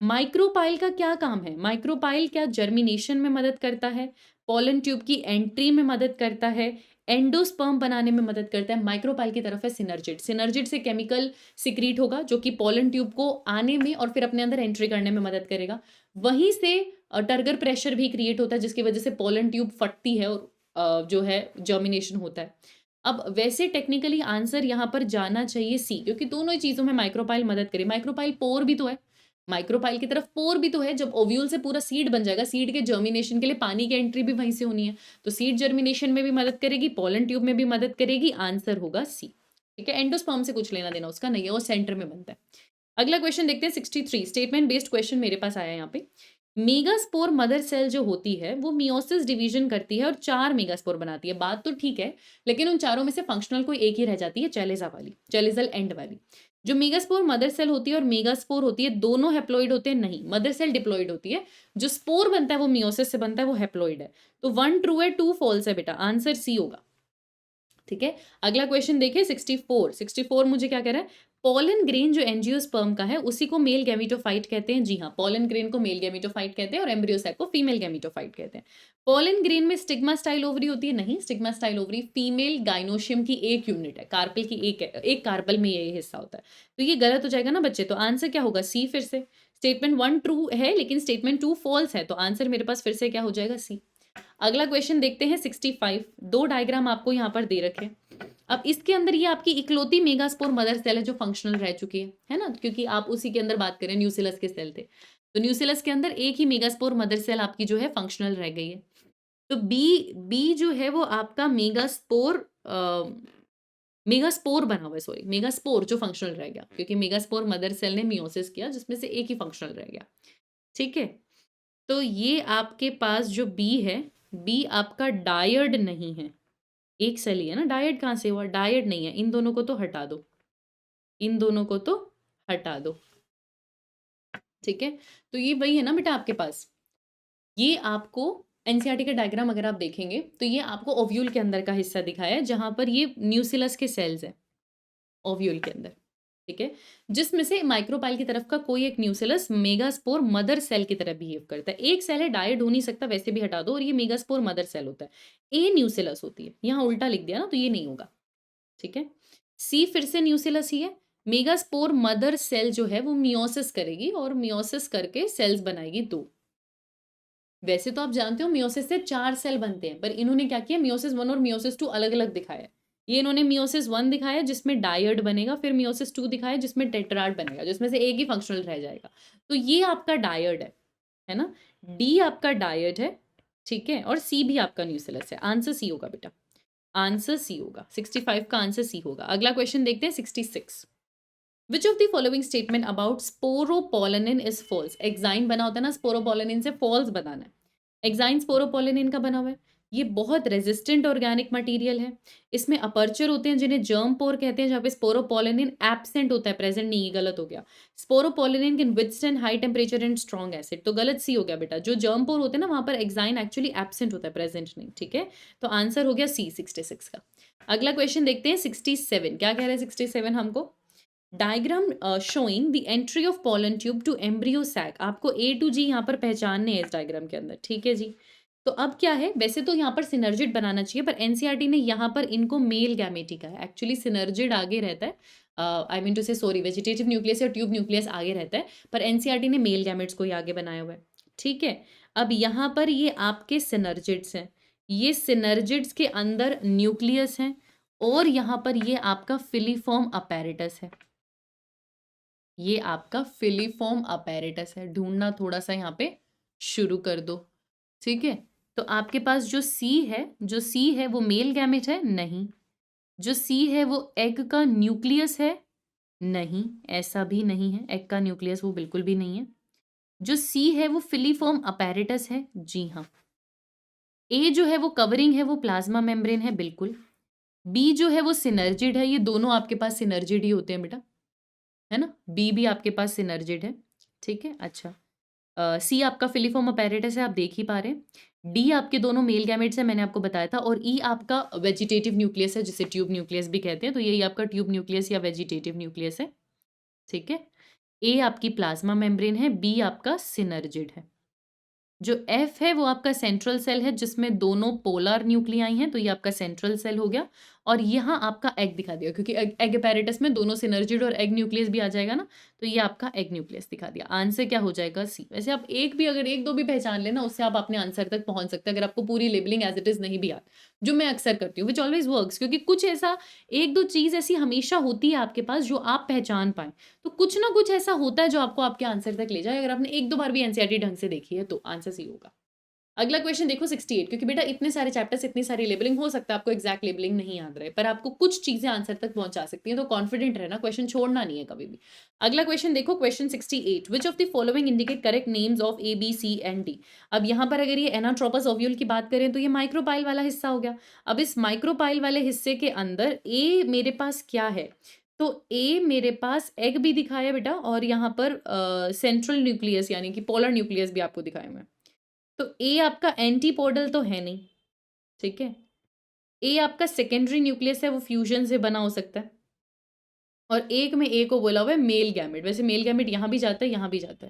माइक्रोपाइल का क्या काम है? माइक्रोपाइल क्या जर्मिनेशन में मदद करता है, पोलन ट्यूब की एंट्री में मदद करता है, एंडोस्पर्म बनाने में मदद करता है? माइक्रोपाइल की तरफ है सिनर्जिड। सिनर्जिड से केमिकल सिक्रीट होगा जो कि पोलन ट्यूब को आने में और फिर अपने अंदर एंट्री करने में मदद करेगा। वहीं से टर्गर प्रेशर भी क्रिएट होता है जिसकी वजह से पोलन ट्यूब फटती है और जो है जर्मिनेशन होता है। अब वैसे टेक्निकली आंसर यहाँ पर जाना चाहिए सी, क्योंकि दोनों ही चीज़ों में माइक्रोपाइल मदद करे। माइक्रोपाइल पोर भी तो है, माइक्रोपाइल की तरफ पोर भी तो है। जब ओव्यूल से पूरा सीड बन जाएगा, सीड के जर्मिनेशन के लिए पानी की एंट्री भी वहीं से होनी है, तो सीड जर्मिनेशन में भी मदद करेगी, पोलन ट्यूब में भी मदद करेगी। आंसर होगा सी। ठीक है, एंडोस्पर्म से कुछ लेना देना उसका नहीं है, वो सेंटर में बनता है। अगला क्वेश्चन देखते हैं 63। स्टेटमेंट बेस्ड क्वेश्चन मेरे पास आया यहाँ पे। मेगास्पोर मदर सेल जो होती है वो मियोसिस डिवीजन करती है और 4 मेगास्पोर बनाती है। बात तो ठीक है, लेकिन उन चारों में से फंक्शनल कोई एक ही रह जाती है, चैलेजा वाली, चैलेजल एंड वाली। जो मेगास्पोर मदर सेल होती है और मेगास्पोर होती है, दोनों हैप्लॉइड होते हैं? नहीं, मदर सेल डिप्लॉइड होती है। जो स्पोर बनता है वो मियोसिस से बनता है, वो हैप्लॉइड है। तो 1 ट्रू है, 2 फॉल्स है बेटा, आंसर सी होगा। ठीक है, अगला क्वेश्चन देखिए 64। 64 मुझे क्या कह रहा है, पोलन ग्रेन जो एंजियोस्पर्म का है उसी को मेल गैमीटोफाइट कहते हैं। जी हाँ, पोलन ग्रेन को मेल गैमीटोफाइट कहते हैं और एम्ब्रियोसैक को फीमेल गैमीटोफाइट कहते हैं। पोलन ग्रेन में स्टिग्मा स्टाइल ओवरी होती है? नहीं, stigma style ovary female gynoecium की एक यूनिट है, कार्पल की एक कार्पल में ये हिस्सा होता है। तो ये गलत हो जाएगा ना बच्चे, तो आंसर क्या होगा, सी। फिर से स्टेटमेंट 1 ट्रू है लेकिन स्टेटमेंट 2 फॉल्स है, तो आंसर मेरे पास फिर से क्या हो जाएगा, सी। अगला क्वेश्चन देखते हैं 65। 2 डायग्राम आपको यहाँ पर दे रखे हैं। अब इसके अंदर ये आपकी इकलौती मेगास्पोर मदर सेल है जो फंक्शनल रह चुकी है ना, क्योंकि आप उसी के अंदर बात करें, न्यूसिलस के सेल थे, तो न्यूसिलस के अंदर एक ही मेगास्पोर मदर सेल आपकी जो है फंक्शनल रह गई है। तो बी जो है वो आपका मेगास्पोर बना हुआ है, सॉरी मेगास्पोर जो फंक्शनल रह गया, क्योंकि मेगास्पोर मदर सेल ने मियोसिस किया जिसमें से एक ही फंक्शनल रह गया। ठीक है, तो ये आपके पास जो बी है, बी आपका डायड नहीं है, एक सेल ही है ना, डायड कहाँ से हुआ, डायड नहीं है। इन दोनों को तो हटा दो, इन दोनों को तो हटा दो। ठीक है, तो ये वही है ना बेटा आपके पास, ये आपको एनसीईआरटी का डायग्राम अगर आप देखेंगे तो ये आपको ओव्यूल के अंदर का हिस्सा दिखाया है जहां पर ये न्यूसिलस के सेल्स है ओव्यूल के अंदर। ठीक है, जिसमें से माइक्रोपाइल की तरफ का कोई एक न्यूसिलस मेगास्पोर मदर सेल की तरह बिहेव करता है। एक सेल है, डायड हो नहीं सकता, वैसे भी हटा दो, और ये मेगास्पोर मदर सेल होता है, ए न्यूसिलस होती है। यहाँ उल्टा लिख दिया ना, तो ये नहीं होगा। ठीक है, सी फिर से न्यूसिलस ही है। मेगास्पोर मदर सेल जो है वो मियोसिस करेगी और मियोसिस करके सेल्स बनाएगी 2। वैसे तो आप जानते हो मियोसिस से 4 सेल बनते हैं, पर इन्होंने क्या किया, मियोसिस 1 और मियोसिस 2 अलग अलग दिखाया। ये इन्होंने मियोसिस 1 दिखाया जिसमें डायड बनेगा, फिर मियोसिस 2 दिखाया जिसमें टेट्राड बनेगा, जिसमें से एक ही फंक्शनल रह जाएगा। तो ये आपका डायड है ना, डी आपका डायड है। ठीक है, और सी भी आपका न्यूसिलस है। आंसर सी होगा बेटा, आंसर सी होगा। 65 का आंसर सी होगा। अगला क्वेश्चन देखते हैं 66। Which of the following statement about sporopollenin is false? Exine बना होता है ना, स्पोरोपोलेनिन से फॉल्स बनाना है। एक्साइन स्पोरोपोलेनिन का बना हुआ है, ये बहुत रेजिस्टेंट ऑर्गेनिक मटेरियल है। इसमें अपर्चर होते हैं जिन्हें जर्म पोर कहते हैं, जहाँ पे स्पोरोपोलेनिन एब्सेंट होता है, प्रेजेंट नहीं, ये गलत हो गया। Sporopollenin can withstand high temperature and strong acid, तो गलत सी हो गया बेटा। जो जर्म पोर होते हैं ना वहाँ पर एक्साइन एक्चुअली एब्सेंट होता है, प्रेजेंट नहीं। ठीक है, तो आंसर हो गया सी 66 का। अगला क्वेश्चन देखते हैं 67। क्या कह रहे हैं 67 हमको, diagram showing the entry of pollen tube to embryo sac. आपको ए टू जी यहाँ पर पहचानने हैं इस डायग्राम के अंदर। ठीक है जी, तो अब क्या है, वैसे तो यहाँ पर सिनर्जिड बनाना चाहिए, पर एनसीईआरटी ने यहाँ पर इनको मेल गैमेटी का है। एक्चुअली सिनर्जिड आगे रहता है, आई मीन टू से सॉरी, वेजिटेटिव न्यूक्लियस या ट्यूब न्यूक्लियस आगे रहता है, पर एनसीईआरटी ने मेल गैमेट्स को ही आगे बनाया हुआ है। ठीक है, अब यहाँ पर ये आपके सिनर्जिड्स हैं, ये सिनर्जिड्स के अंदर न्यूक्लियस हैं, और यहाँ पर ये आपका फिलीफॉर्म अपैरेटस है। ये आपका फिलीफॉर्म अपैरेटस है, ढूंढना थोड़ा सा यहाँ पे शुरू कर दो। ठीक है, तो आपके पास जो सी है वो मेल गैमेट है? नहीं। जो सी है वो एग का न्यूक्लियस है? नहीं, ऐसा भी नहीं है, एग का न्यूक्लियस वो बिल्कुल भी नहीं है। जो सी है वो फिलीफॉर्म अपैरेटस है? जी हाँ। ए जो है वो कवरिंग है, वो प्लाज्मा मेम्ब्रेन है? बिल्कुल। बी जो है वो सिनर्जिड है, ये दोनों आपके पास सिनर्जिड ही होते हैं बेटा, है ना? बी भी आपके पास सिनर्जिड है, ठीक है? अच्छा। सी आपका फिलीफॉर्म अपैरेटस है, आप देख ही पा रहे हैं। डी आपके दोनों मेल गैमेट्स हैं, मैंने आपको बताया था, और ई आपका वेजिटेटिव न्यूक्लियस है, जिसे ट्यूब न्यूक्लियस भी कहते हैं, तो यही आपका ट्यूब न्यूक्लियस या वेजिटेटिव न्यूक्लियस है, ठीक है? ए आपकी प्लाज्मा मेम्ब्रेन है, बी आपका सिनर्जिड है। जो एफ है वो आपका सेंट्रल सेल है, जिसमें दोनों पोलर न्यूक्लियाई हैं, तो ये आपका सेंट्रल सेल हो गया। और यहाँ आपका एग दिखा दिया, क्योंकि एग एपेरेटस में दोनों सिनर्जिड और एग न्यूक्लियस भी आ जाएगा ना, तो ये आपका एग न्यूक्लियस दिखा दिया। आंसर क्या हो जाएगा? सी। वैसे आप अगर एक दो भी पहचान लेना, उससे आप अपने आंसर तक पहुंच सकते हैं, अगर आपको पूरी लेबलिंग एज इट इज नहीं भी याद, जो मैं अक्सर करती हूँ, विच ऑलवेज वर्क्स, क्योंकि कुछ ऐसा एक दो चीज ऐसी हमेशा होती है आपके पास जो आप पहचान पाए, तो कुछ ना कुछ ऐसा होता है जो आपको आपके आंसर तक ले जाए। अगर आपने एक दो बार भी एनसीईआरटी ढंग से देखी है तो आंसर सी होगा। अगला क्वेश्चन देखो 68, क्योंकि बेटा इतने सारे चैप्टर्स, इतनी सारी लेबलिंग, हो सकता है आपको एग्जैक्ट लेबलिंग नहीं याद रहे, पर आपको कुछ चीजें आंसर तक पहुंचा सकती हैं, तो कॉन्फिडेंट रहना, क्वेश्चन छोड़ना नहीं है कभी भी। अगला क्वेश्चन देखो, question 68, which of the following indicate correct names of A B C and D. अब यहाँ पर अगर ये एनाट्रोपस ओव्यूल की बात करें तो ये माइक्रोपाइल वाला हिस्सा हो गया। अब इस माइक्रोपाइल वाले हिस्से के अंदर ए मेरे पास क्या है, तो ए मेरे पास एग भी दिखाया बेटा, और यहाँ पर सेंट्रल न्यूक्लियस यानी कि पोलर न्यूक्लियस भी आपको दिखाए हुए हैं। तो ए आपका एंटीपोडल तो है नहीं, ठीक है? ए आपका सेकेंडरी न्यूक्लियस है, वो फ्यूजन से बना हो सकता है। और एक में ए को बोला हुआ है मेल गैमेट, वैसे मेल गैमेट यहाँ भी जाता है, यहाँ भी जाता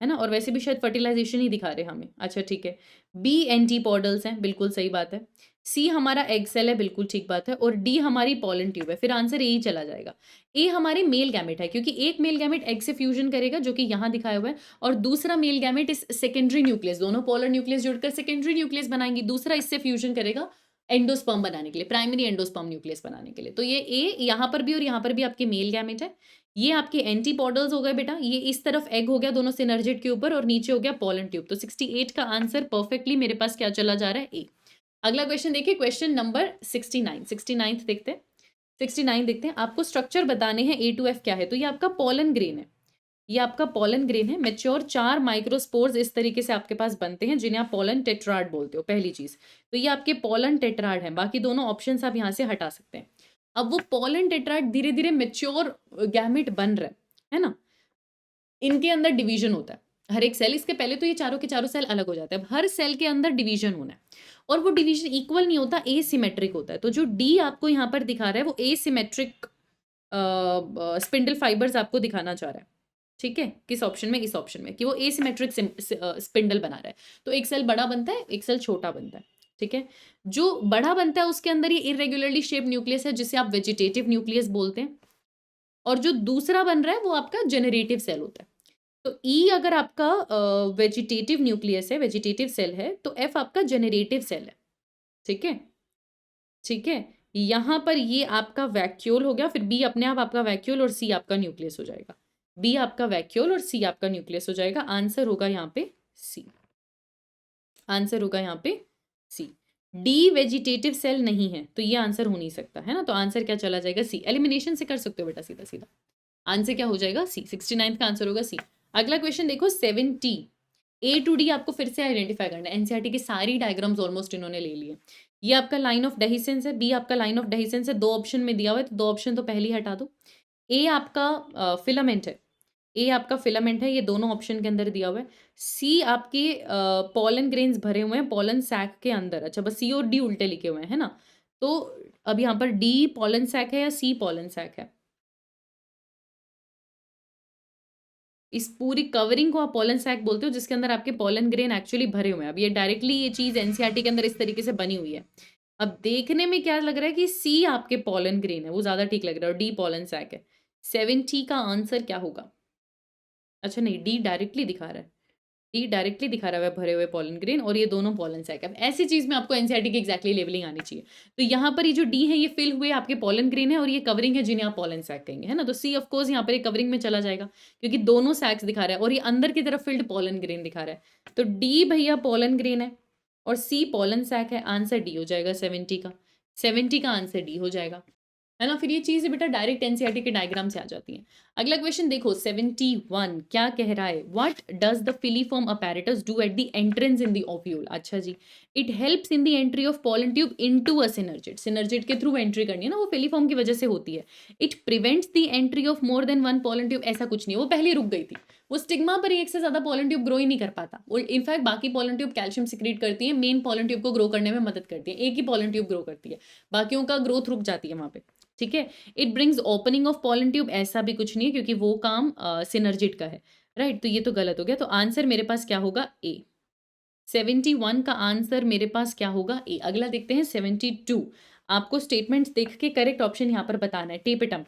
है ना? और वैसे भी शायद फर्टिलाइजेशन ही दिखा रहे हैं हमें। अच्छा ठीक है, बी एंटीपोडल्स हैं, बिल्कुल सही बात है। सी हमारा एग सेल है, बिल्कुल ठीक बात है। और डी हमारी पॉलन ट्यूब है, फिर आंसर ए ही चला जाएगा। ए हमारी मेल गैमेट है, क्योंकि एक मेल गैमेट एग से फ्यूजन करेगा, जो कि यहाँ दिखाया हुआ है, और दूसरा मेल गैमेट इस सेकेंडरी न्यूक्लियस, दोनों पोलर न्यूक्लियस जुड़कर सेकेंडरी न्यूक्लियस बनाएंगी, दूसरा इससे फ्यूजन करेगा एंडोस्पर्म बनाने के लिए, प्राइमरी एंडोस्पर्म न्यूक्लियस बनाने के लिए। तो ये ए यहाँ पर भी और यहाँ पर भी आपके मेल गैमेट है। ये आपके एंटीपोडल्स हो गए बेटा, ये इस तरफ एग हो गया दोनों सिनर्जिड के ऊपर, और नीचे हो गया पोलन ट्यूब। तो 68 का आंसर परफेक्टली मेरे पास क्या चला जा रहा है? ए। अगला क्वेश्चन देखिए, क्वेश्चन नंबर 69, 69 देखते हैं। 69 देखते हैं, आपको स्ट्रक्चर बताने हैं ए टू एफ क्या है। तो ये आपका पोलन ग्रेन है, ये आपका पोलन ग्रेन है। मेच्योर 4 माइक्रोस्पोर्स इस तरीके से आपके पास बनते हैं, जिन्हें आप पोलन टेट्राड बोलते हो, पहली चीज। तो ये आपके पोलन टेट्राड है, बाकी दोनों ऑप्शंस आप यहाँ से हटा सकते हैं। अब वो पोलन टेट्राड धीरे धीरे मेच्योर गैमेट बन रहा है ना? इनके अंदर डिवीजन होता है, हर एक सेल, इसके पहले तो ये चारों के चारों सेल अलग हो जाते हैं। अब हर सेल के अंदर डिवीजन होना है, और वो डिवीजन इक्वल नहीं होता, एसिमेट्रिक होता है। तो जो डी आपको यहाँ पर दिखा रहा है वो एसिमेट्रिक स्पिंडल फाइबर्स आपको दिखाना चाह रहा है, ठीक है? किस ऑप्शन में? इस ऑप्शन में, कि वो एसिमेट्रिक स्पिंडल बना रहा है। तो एक सेल बड़ा बनता है, एक सेल छोटा बनता है, ठीक है? जो बड़ा बनता है उसके अंदर ये इरेगुलरली शेप न्यूक्लियस है, जिसे आप वेजिटेटिव न्यूक्लियस बोलते हैं। और जो दूसरा बन रहा है वो आपका जेनरेटिव सेल होता है। तो ई अगर आपका वेजिटेटिव न्यूक्लियस है, वेजिटेटिव सेल है, तो एफ आपका जेनरेटिव सेल है, ठीक है? ठीक है, यहाँ पर ये आपका वैक्यूल हो गया, फिर बी अपने आप आपका वैक्यूल, और सी आपका न्यूक्लियस हो जाएगा। बी आपका वैक्यूल और सी आपका न्यूक्लियस हो जाएगा। आंसर होगा यहाँ पे सी, आंसर होगा यहाँ पे सी। डी वेजिटेटिव सेल नहीं है, तो ये आंसर हो नहीं सकता, है ना? तो आंसर क्या चला जाएगा? सी। एलिमिनेशन से कर सकते हो बेटा, सीधा सीधा आंसर क्या हो जाएगा? सी। 69 का आंसर होगा सी। अगला क्वेश्चन देखो 70, ए टू डी आपको फिर से आइडेंटिफाई करना है। एनसीईआरटी की सारी डायग्राम्स ऑलमोस्ट इन्होंने ले लिए। ये आपका लाइन ऑफ डेहिसेंस है, बी आपका लाइन ऑफ डेहिसेंस है, दो ऑप्शन में दिया हुआ है, तो दो ऑप्शन तो पहले ही हटा दो। ए आपका फिलामेंट है, ए आपका फिलामेंट है, ये दोनों ऑप्शन के अंदर दिया हुआ है। सी आपके पोलन ग्रेन्स भरे हुए हैं पोलन सैक के अंदर। अच्छा, बस सी और डी उल्टे लिखे हुए हैं, है ना? तो अब यहाँ पर डी पोलन सैक है या सी पोलन सैक है? इस पूरी कवरिंग को आप पोलन सैक बोलते हो, जिसके अंदर आपके पोलन ग्रेन एक्चुअली भरे हुए हैं। अब ये डायरेक्टली ये चीज़ एनसीईआरटी के अंदर इस तरीके से बनी हुई है। अब देखने में क्या लग रहा है कि सी आपके पोलन ग्रेन है, वो ज़्यादा ठीक लग रहा है, और डी पोलन सैक है। 70 का आंसर क्या होगा? अच्छा नहीं, डी डायरेक्टली दिखा रहा है, डी डायरेक्टली दिखा रहा है भरे हुए पोलन ग्रेन, और ये दोनों पोलन सैक है। अब ऐसी चीज़ में आपको एनसीईआरटी की एक्जैक्टली लेवलिंग आनी चाहिए। तो यहाँ पर ये जो डी है ये फिल हुए आपके पोलन ग्रेन है, और ये कवरिंग है जिन्हें आप पोलन सैक कहेंगे, है ना? तो सी ऑफ कोर्स यहाँ पर ये कवरिंग में चला जाएगा, क्योंकि दोनों सैक्स दिखा रहा है, और ये अंदर की तरफ फिल्ड पोलन ग्रेन दिखा रहा है। तो डी भैया पोलन ग्रेन है, और सी पॉलन सैक है, आंसर डी हो जाएगा 70 का। 70 का आंसर डी हो जाएगा, है ना। फिर ये चीज़ें बेटा डायरेक्ट एनसीईआरटी के डायग्राम से आ जाती हैं। अगला क्वेश्चन देखो 71 क्या कह रहा है, what does the filiform apparatus do at the entrance in the ovule. अच्छा जी, it helps in the entry of pollen tube into a synergid. Synergid के थ्रू एंट्री करनी है ना, वो फिलीफॉर्म की वजह से होती है। It prevents the entry of more than one pollen tube, ऐसा कुछ नहीं है, वो पहले रुक गई थी। वो स्टिग्मा पर एक से ज्यादा पॉलन ट्यूब ग्रो ही नहीं कर पाता। वो इनफैक्ट बाकी पॉलन ट्यूब कैल्शियम सिक्रीट करती है, मेन पॉलन ट्यूब को ग्रो करने में मदद करती है। एक ही पॉलन ट्यूब ग्रो करती है, बाकियों का ग्रोथ रुक जाती है वहां पे, ठीक है। It brings opening of pollen tube, ऐसा भी कुछ नहीं है क्योंकि वो काम सिनर्जिड का है, राइट। तो ये तो गलत हो गया। तो आंसर मेरे पास क्या होगा, ए। 71 का आंसर मेरे पास क्या होगा, ए। अगला देखते हैं 72। आपको स्टेटमेंट्स देख के करेक्ट ऑप्शन यहाँ पर बताना है। Tapetum,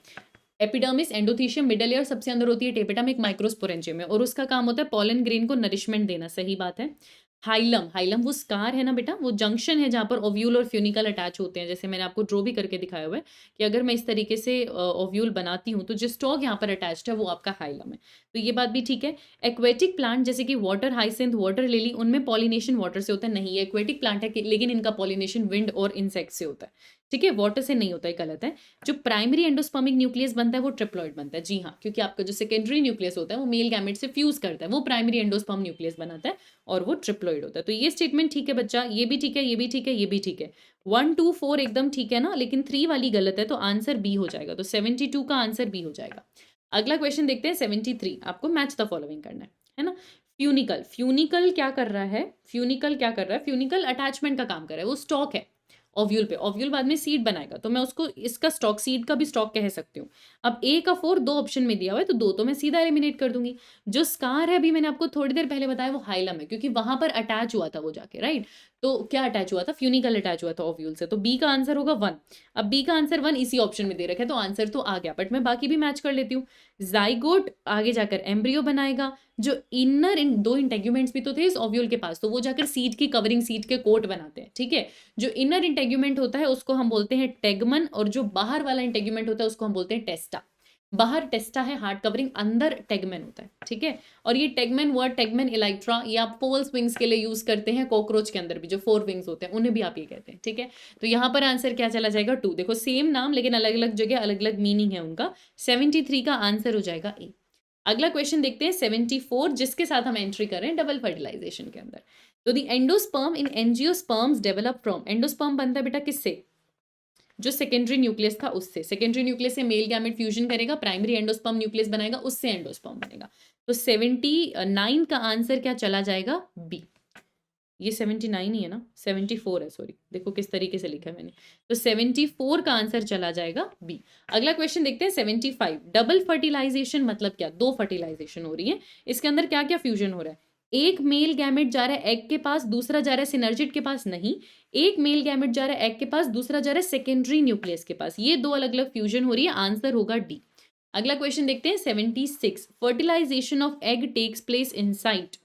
epidermis, endothecium, middle layer, सबसे अंदर होती है टेपिटम, एक माइक्रोस्पोरेंजियम है और उसका काम होता है पॉलन ग्रेन को नरिशमेंट देना, सही बात है। हाइलम, हाइलम वो स्कार है ना बेटा, वो जंक्शन है जहाँ पर ओव्यूल और फ्यूनिकल अटैच होते हैं। जैसे मैंने आपको ड्रॉ भी करके दिखाया हुआ है कि अगर मैं इस तरीके से ओव्यूल बनाती हूँ तो जो स्टॉक यहाँ पर अटैच्ड है वो आपका हाइलम है। तो ये बात भी ठीक है। एक्वेटिक प्लांट जैसे कि वाटर हाइसिंथ, वाटर लिली, उनमें पॉलिनेशन वाटर से होता है, नहीं ये एक्वेटिक प्लांट है लेकिन इनका पॉलिनेशन विंड और इंसेक्ट से होता है, ठीक है, वाटर से नहीं होता है, गलत है। जो प्राइमरी एंडोस्पर्मिक न्यूक्लियस बनता है वो ट्रिप्लॉइड बनता है, जी हाँ, क्योंकि आपका जो सेकेंडरी न्यूक्लियस होता है वो मेल गैमेट से फ्यूज करता है, वो प्राइमरी एंडोस्पर्म न्यूक्लियस बनाता है और वो ट्रिप्लॉइड होता है। तो ये स्टेटमेंट ठीक है बच्चा, ये भी ठीक है, ये भी ठीक है, ये भी ठीक है। 1 2 4 एकदम ठीक है ना, लेकिन 3 वाली गलत है, तो आंसर बी हो जाएगा। तो 72 का आंसर बी हो जाएगा। अगला क्वेश्चन देखते हैं 73। आपको मैच द फॉलोइंग करना है ना। फ्यूनिकल, फ्यूनिकल क्या कर रहा है, फ्यूनिकल क्या कर रहा है, फ्यूनिकल अटैचमेंट का काम कर रहा है, वो स्टॉक है ओव्यूल पे। ओव्यूल बाद में सीड बनाएगा, तो मैं उसको इसका स्टॉक, सीड का भी स्टॉक कह सकती हूँ। अब ए का 4 दो ऑप्शन में दिया हुआ है, तो दो तो मैं सीधा एलिमिनेट कर दूंगी। जो स्कार है अभी मैंने आपको थोड़ी देर पहले बताया वो हाइलम है, क्योंकि वहां पर अटैच हुआ था वो जाके, राइट। तो क्या अटैच हुआ था, फ्यूनिकल अटैच हुआ था ओव्यूल से, तो बी का आंसर होगा 1। अब बी का आंसर 1 इसी ऑप्शन में दे रखा है, तो आंसर तो आ गया, बट मैं बाकी भी मैच कर लेती हूँ। जाइगोट आगे जाकर एम्ब्रियो बनाएगा, जो इनर दो इंटेग्यूमेंट्स भी तो थे इस ओव्यूल के पास, तो वो जाकर सीड की कवरिंग, सीड के कोट बनाते हैं, ठीक है। जो इनर इंटेग्यूमेंट होता है उसको हम बोलते हैं टेगमन, और जो बाहर वाला इंटेग्यूमेंट होता है उसको हम बोलते हैं टेस्टा। बाहर टेस्टा है हार्ड कवरिंग, अंदर टेगमेन होता है, ठीक है। और ये टेगमेन वर्ड, टेगमेन इलेक्ट्रा, ये आप फोल्स विंग्स के लिए यूज करते हैं। कॉकरोच के अंदर भी जो 4 विंग्स होते हैं उन्हें भी आप ये कहते हैं, ठीक है। तो यहाँ पर आंसर क्या चला जाएगा, 2। देखो सेम नाम लेकिन अलग अलग जगह अलग अलग मीनिंग है उनका। 73 का आंसर हो जाएगा ए। अगला क्वेश्चन देखते हैं 74, जिसके साथ हम एंट्री कर रहे हैं डबल फर्टिलाइजेशन के अंदर। तो the endosperm in angiosperms develop from, endosperm बनता है बेटा किससे, जो सेकेंडरी न्यूक्लियस था उससे। सेकेंडरी न्यूक्लियस से मेल गैमेट फ्यूजन करेगा, प्राइमरी एंडोस्पर्म न्यूक्लियस बनाएगा, उससे एंडोस्पर्म बनेगा। तो 79 का आंसर क्या चला जाएगा, बी। ये 79 ही है ना, 74 है, सॉरी, देखो किस तरीके से लिखा है मैंने। तो 74 का आंसर चला जाएगा बी। अगला क्वेश्चन देखते हैं 75। डबल फर्टिलाइजेशन मतलब क्या, 2 फर्टिलाइजेशन हो रही है, इसके अंदर क्या क्या फ्यूजन हो रहा है। एक मेल गैमेट जा रहा है एग के पास, दूसरा जा रहा है सिनर्जिड के पास, नहीं। एक मेल गैमेट जा रहा है एग के पास, दूसरा जा रहा है सेकेंडरी न्यूक्लियस के पास, ये 2 अलग अलग फ्यूजन हो रही है, आंसर होगा डी। अगला क्वेश्चन देखते हैं 76। Fertilization of egg takes place inside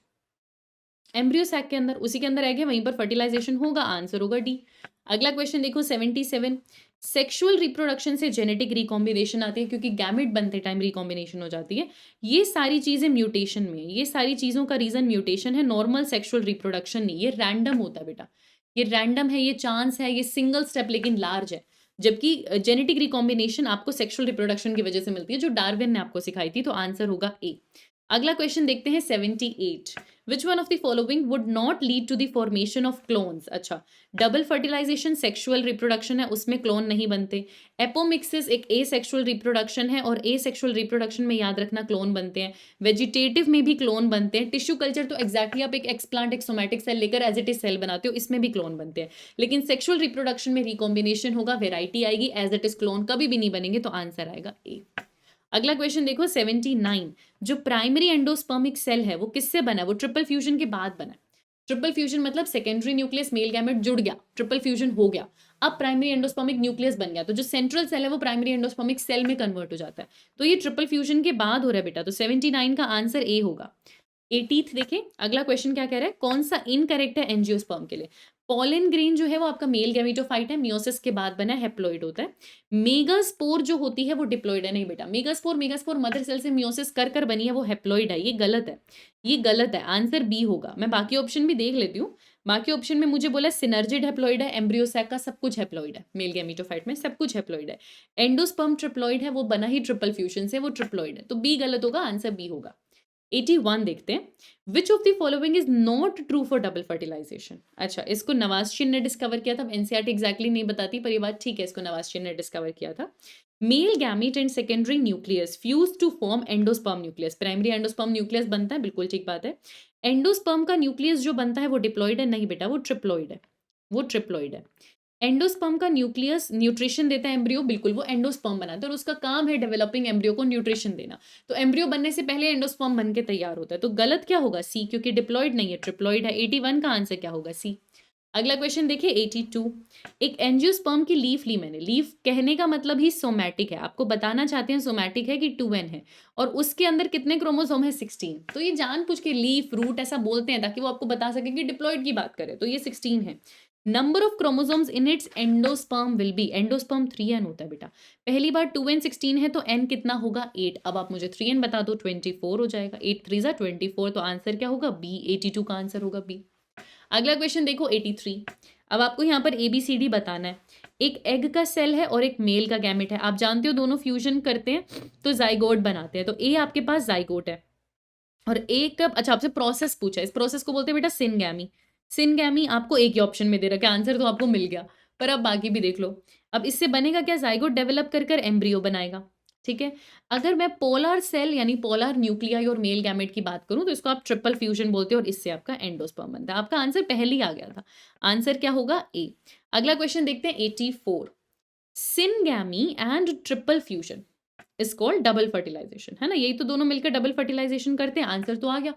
embryo sac के अंदर, उसी के अंदर एग है, वहीं पर फर्टिलाइजेशन होगा, आंसर होगा डी। अगला क्वेश्चन देखो 77। सेक्सुअल रिप्रोडक्शन से जेनेटिक रिकॉम्बिनेशन आती है, क्योंकि गैमेट बनते टाइम रिकॉम्बिनेशन हो जाती है। ये सारी चीजें म्यूटेशन में, ये सारी चीजों का रीजन म्यूटेशन है, नॉर्मल सेक्सुअल रिप्रोडक्शन नहीं। ये रैंडम होता है बेटा, ये रैंडम है, ये चांस है, ये सिंगल स्टेप लेकिन लार्ज है। जबकि जेनेटिक रिकॉम्बिनेशन आपको सेक्सुअल रिप्रोडक्शन की वजह से मिलती है, जो डार्विन ने आपको सिखाई थी, तो आंसर होगा ए। अगला क्वेश्चन देखते हैं 78। Which one of the following would not lead to the formation of clones. अच्छा, डबल फर्टिलाइजेशन सेक्सुअल रिप्रोडक्शन है, उसमें क्लोन नहीं बनते। एपोमिक्सिस एक एसेक्सुअल रिप्रोडक्शन है, और एसेक्सुअल रिप्रोडक्शन में याद रखना क्लोन बनते हैं। वेजिटेटिव में भी क्लोन बनते हैं। टिश्यू कल्चर तो एग्जैक्टली आप एक एक्सप्लांट, एक सोमैटिक सेल लेकर एज इट इज सेल बनाते हो, इसमें भी क्लोन बनते हैं। लेकिन सेक्सुअल रिप्रोडक्शन में रिकॉम्बिनेशन होगा, वेराइटी आएगी, एज इट इज क्लोन कभी भी नहीं बनेंगे, तो आंसर आएगा ए। अगला क्वेश्चन देखो 79। जो प्राइमरी एंडोस्पर्मिक सेल है वो किससे बना है, वो ट्रिपल फ्यूजन के बाद बना है। ट्रिपल फ्यूजन मतलब सेकेंडरी न्यूक्लियस मेल गैमेट जुड़ गया, ट्रिपल फ्यूजन हो गया, अब प्राइमरी एंडोस्पर्मिक न्यूक्लियस बन गया, तो जो सेंट्रल सेल है वो प्राइमरी एंडोस्पर्मिक सेल में कन्वर्ट हो जाता है। तो ये ट्रिपल फ्यूजन के बाद हो रहा है बेटा, तो 79 का आंसर ए होगा। 80th देखें, अगला क्वेश्चन क्या कह रहा है, कौन सा इनकरेक्ट है एंजियोस्पर्म के लिए। पॉलन ग्रेन जो है वो आपका मेल गैमेटोफाइट है, मियोसिस के बाद बना हैप्लॉइड होता है। मेगास्पोर जो होती है वो डिप्लॉइड है। नहीं बेटा, मेगास्पोर मदर सेल से मियोसिस कर कर बनी है, वो हैप्लॉइड है। ये गलत है, ये गलत है। आंसर बी होगा। मैं बाकी ऑप्शन भी देख लेती हूँ। बाकी ऑप्शन में मुझे बोला सिनर्जिड हैप्लॉइड है, एम्ब्रियोसैक का सब कुछ हैप्लॉइड है, मेल गैमेटोफाइट में सब कुछ हैप्लॉइड है। एंडोस्पर्म ट्रिप्लॉइड है, वो बना ही ट्रिपल फ्यूजन से, वो ट्रिप्लॉइड है। तो बी गलत होगा, आंसर बी होगा। 81 देखते हैं। Which of the following is not true for double fertilization. अच्छा, इसको नवाज़ ने डिस्कवर किया था। एनसीईआरटी एग्जैक्टली नहीं बताती, पर ये बात ठीक है, इसको नवाज़ ने डिस्कवर किया था। Male gamete and secondary nucleus fuse to form endosperm nucleus. Primary endosperm nucleus बनता है, बिल्कुल ठीक बात है। एंडोस्पर्म का न्यूक्लियस जो बनता है वो डिप्लॉइड है। नहीं बेटा, वो ट्रिप्लॉइड है, वो ट्रिप्लॉइड है। एंडोस्पर्म का न्यूक्लियस न्यूट्रिशन देता है एम्ब्रियो, बिल्कुल वो एंडोस्पर्म बनाता है, और उसका काम है डेवलपिंग एम्ब्रियो को न्यूट्रिशन देना। तो एम्ब्रियो बनने से पहले एंडोस्पर्म बन के तैयार होता है। तो गलत क्या होगा? सी, क्योंकि डिप्लॉइड नहीं है, ट्रिप्लॉइड है। 81 का आंसर क्या होगा? सी। अगला क्वेश्चन देखिए 82। एक एंजियोस्पर्म की लीफ ली मैंने। लीफ कहने का मतलब ही सोमैटिक है, आपको बताना चाहते हैं सोमैटिक है कि 2n है, और उसके अंदर कितने क्रोमोसोम है? 16। तो ये जानबूझ के लीफ रूट ऐसा बोलते हैं ताकि वो आपको बता सके कि डिप्लॉइड की बात करें। तो ये 16 है। Number of chromosomes in its endosperm will be. Endosperm 3n होता है बेटा। पहली बार 2n 16 है, तो n कितना होगा? 8। अब आप मुझे 3n बता दो, 24 हो जाएगा। 8 3 जा 24। तो आंसर क्या होगा? बी। 82 का आंसर होगा बी। अगला क्वेश्चन देखो 83। अब आपको यहाँ पर ABCD बताना है। एक एग का सेल है और एक मेल का गैमेट है। आप जानते हो दोनों फ्यूजन करते हैं तो जाइगोट बनाते हैं। तो ए आपके पास जाइगोट है, और एक कब, अच्छा आपसे प्रोसेस पूछा है, इस प्रोसेस को बोलते हैं बेटा सिनगैमी। सिनगैमी आपको एक ही ऑप्शन में दे रखा है, आंसर तो आपको मिल गया, पर अब बाकी भी देख लो। अब इससे बनेगा क्या? जाइगोट डेवलप कर कर एम्ब्रियो बनाएगा। ठीक है। अगर मैं पोलर सेल यानी पोलर न्यूक्लियाई और मेल गैमेट की बात करूं तो इसको आप ट्रिपल फ्यूजन बोलते हो, और इससे आपका एंडोस्पर्म बनता है। आपका आंसर पहले ही आ गया था। आंसर क्या होगा? ए। अगला क्वेश्चन देखते हैं 84। Syngamy and triple fusion is called double fertilization, है ना? यही तो दोनों मिलकर डबल फर्टिलाइजेशन करते हैं। आंसर तो आ गया,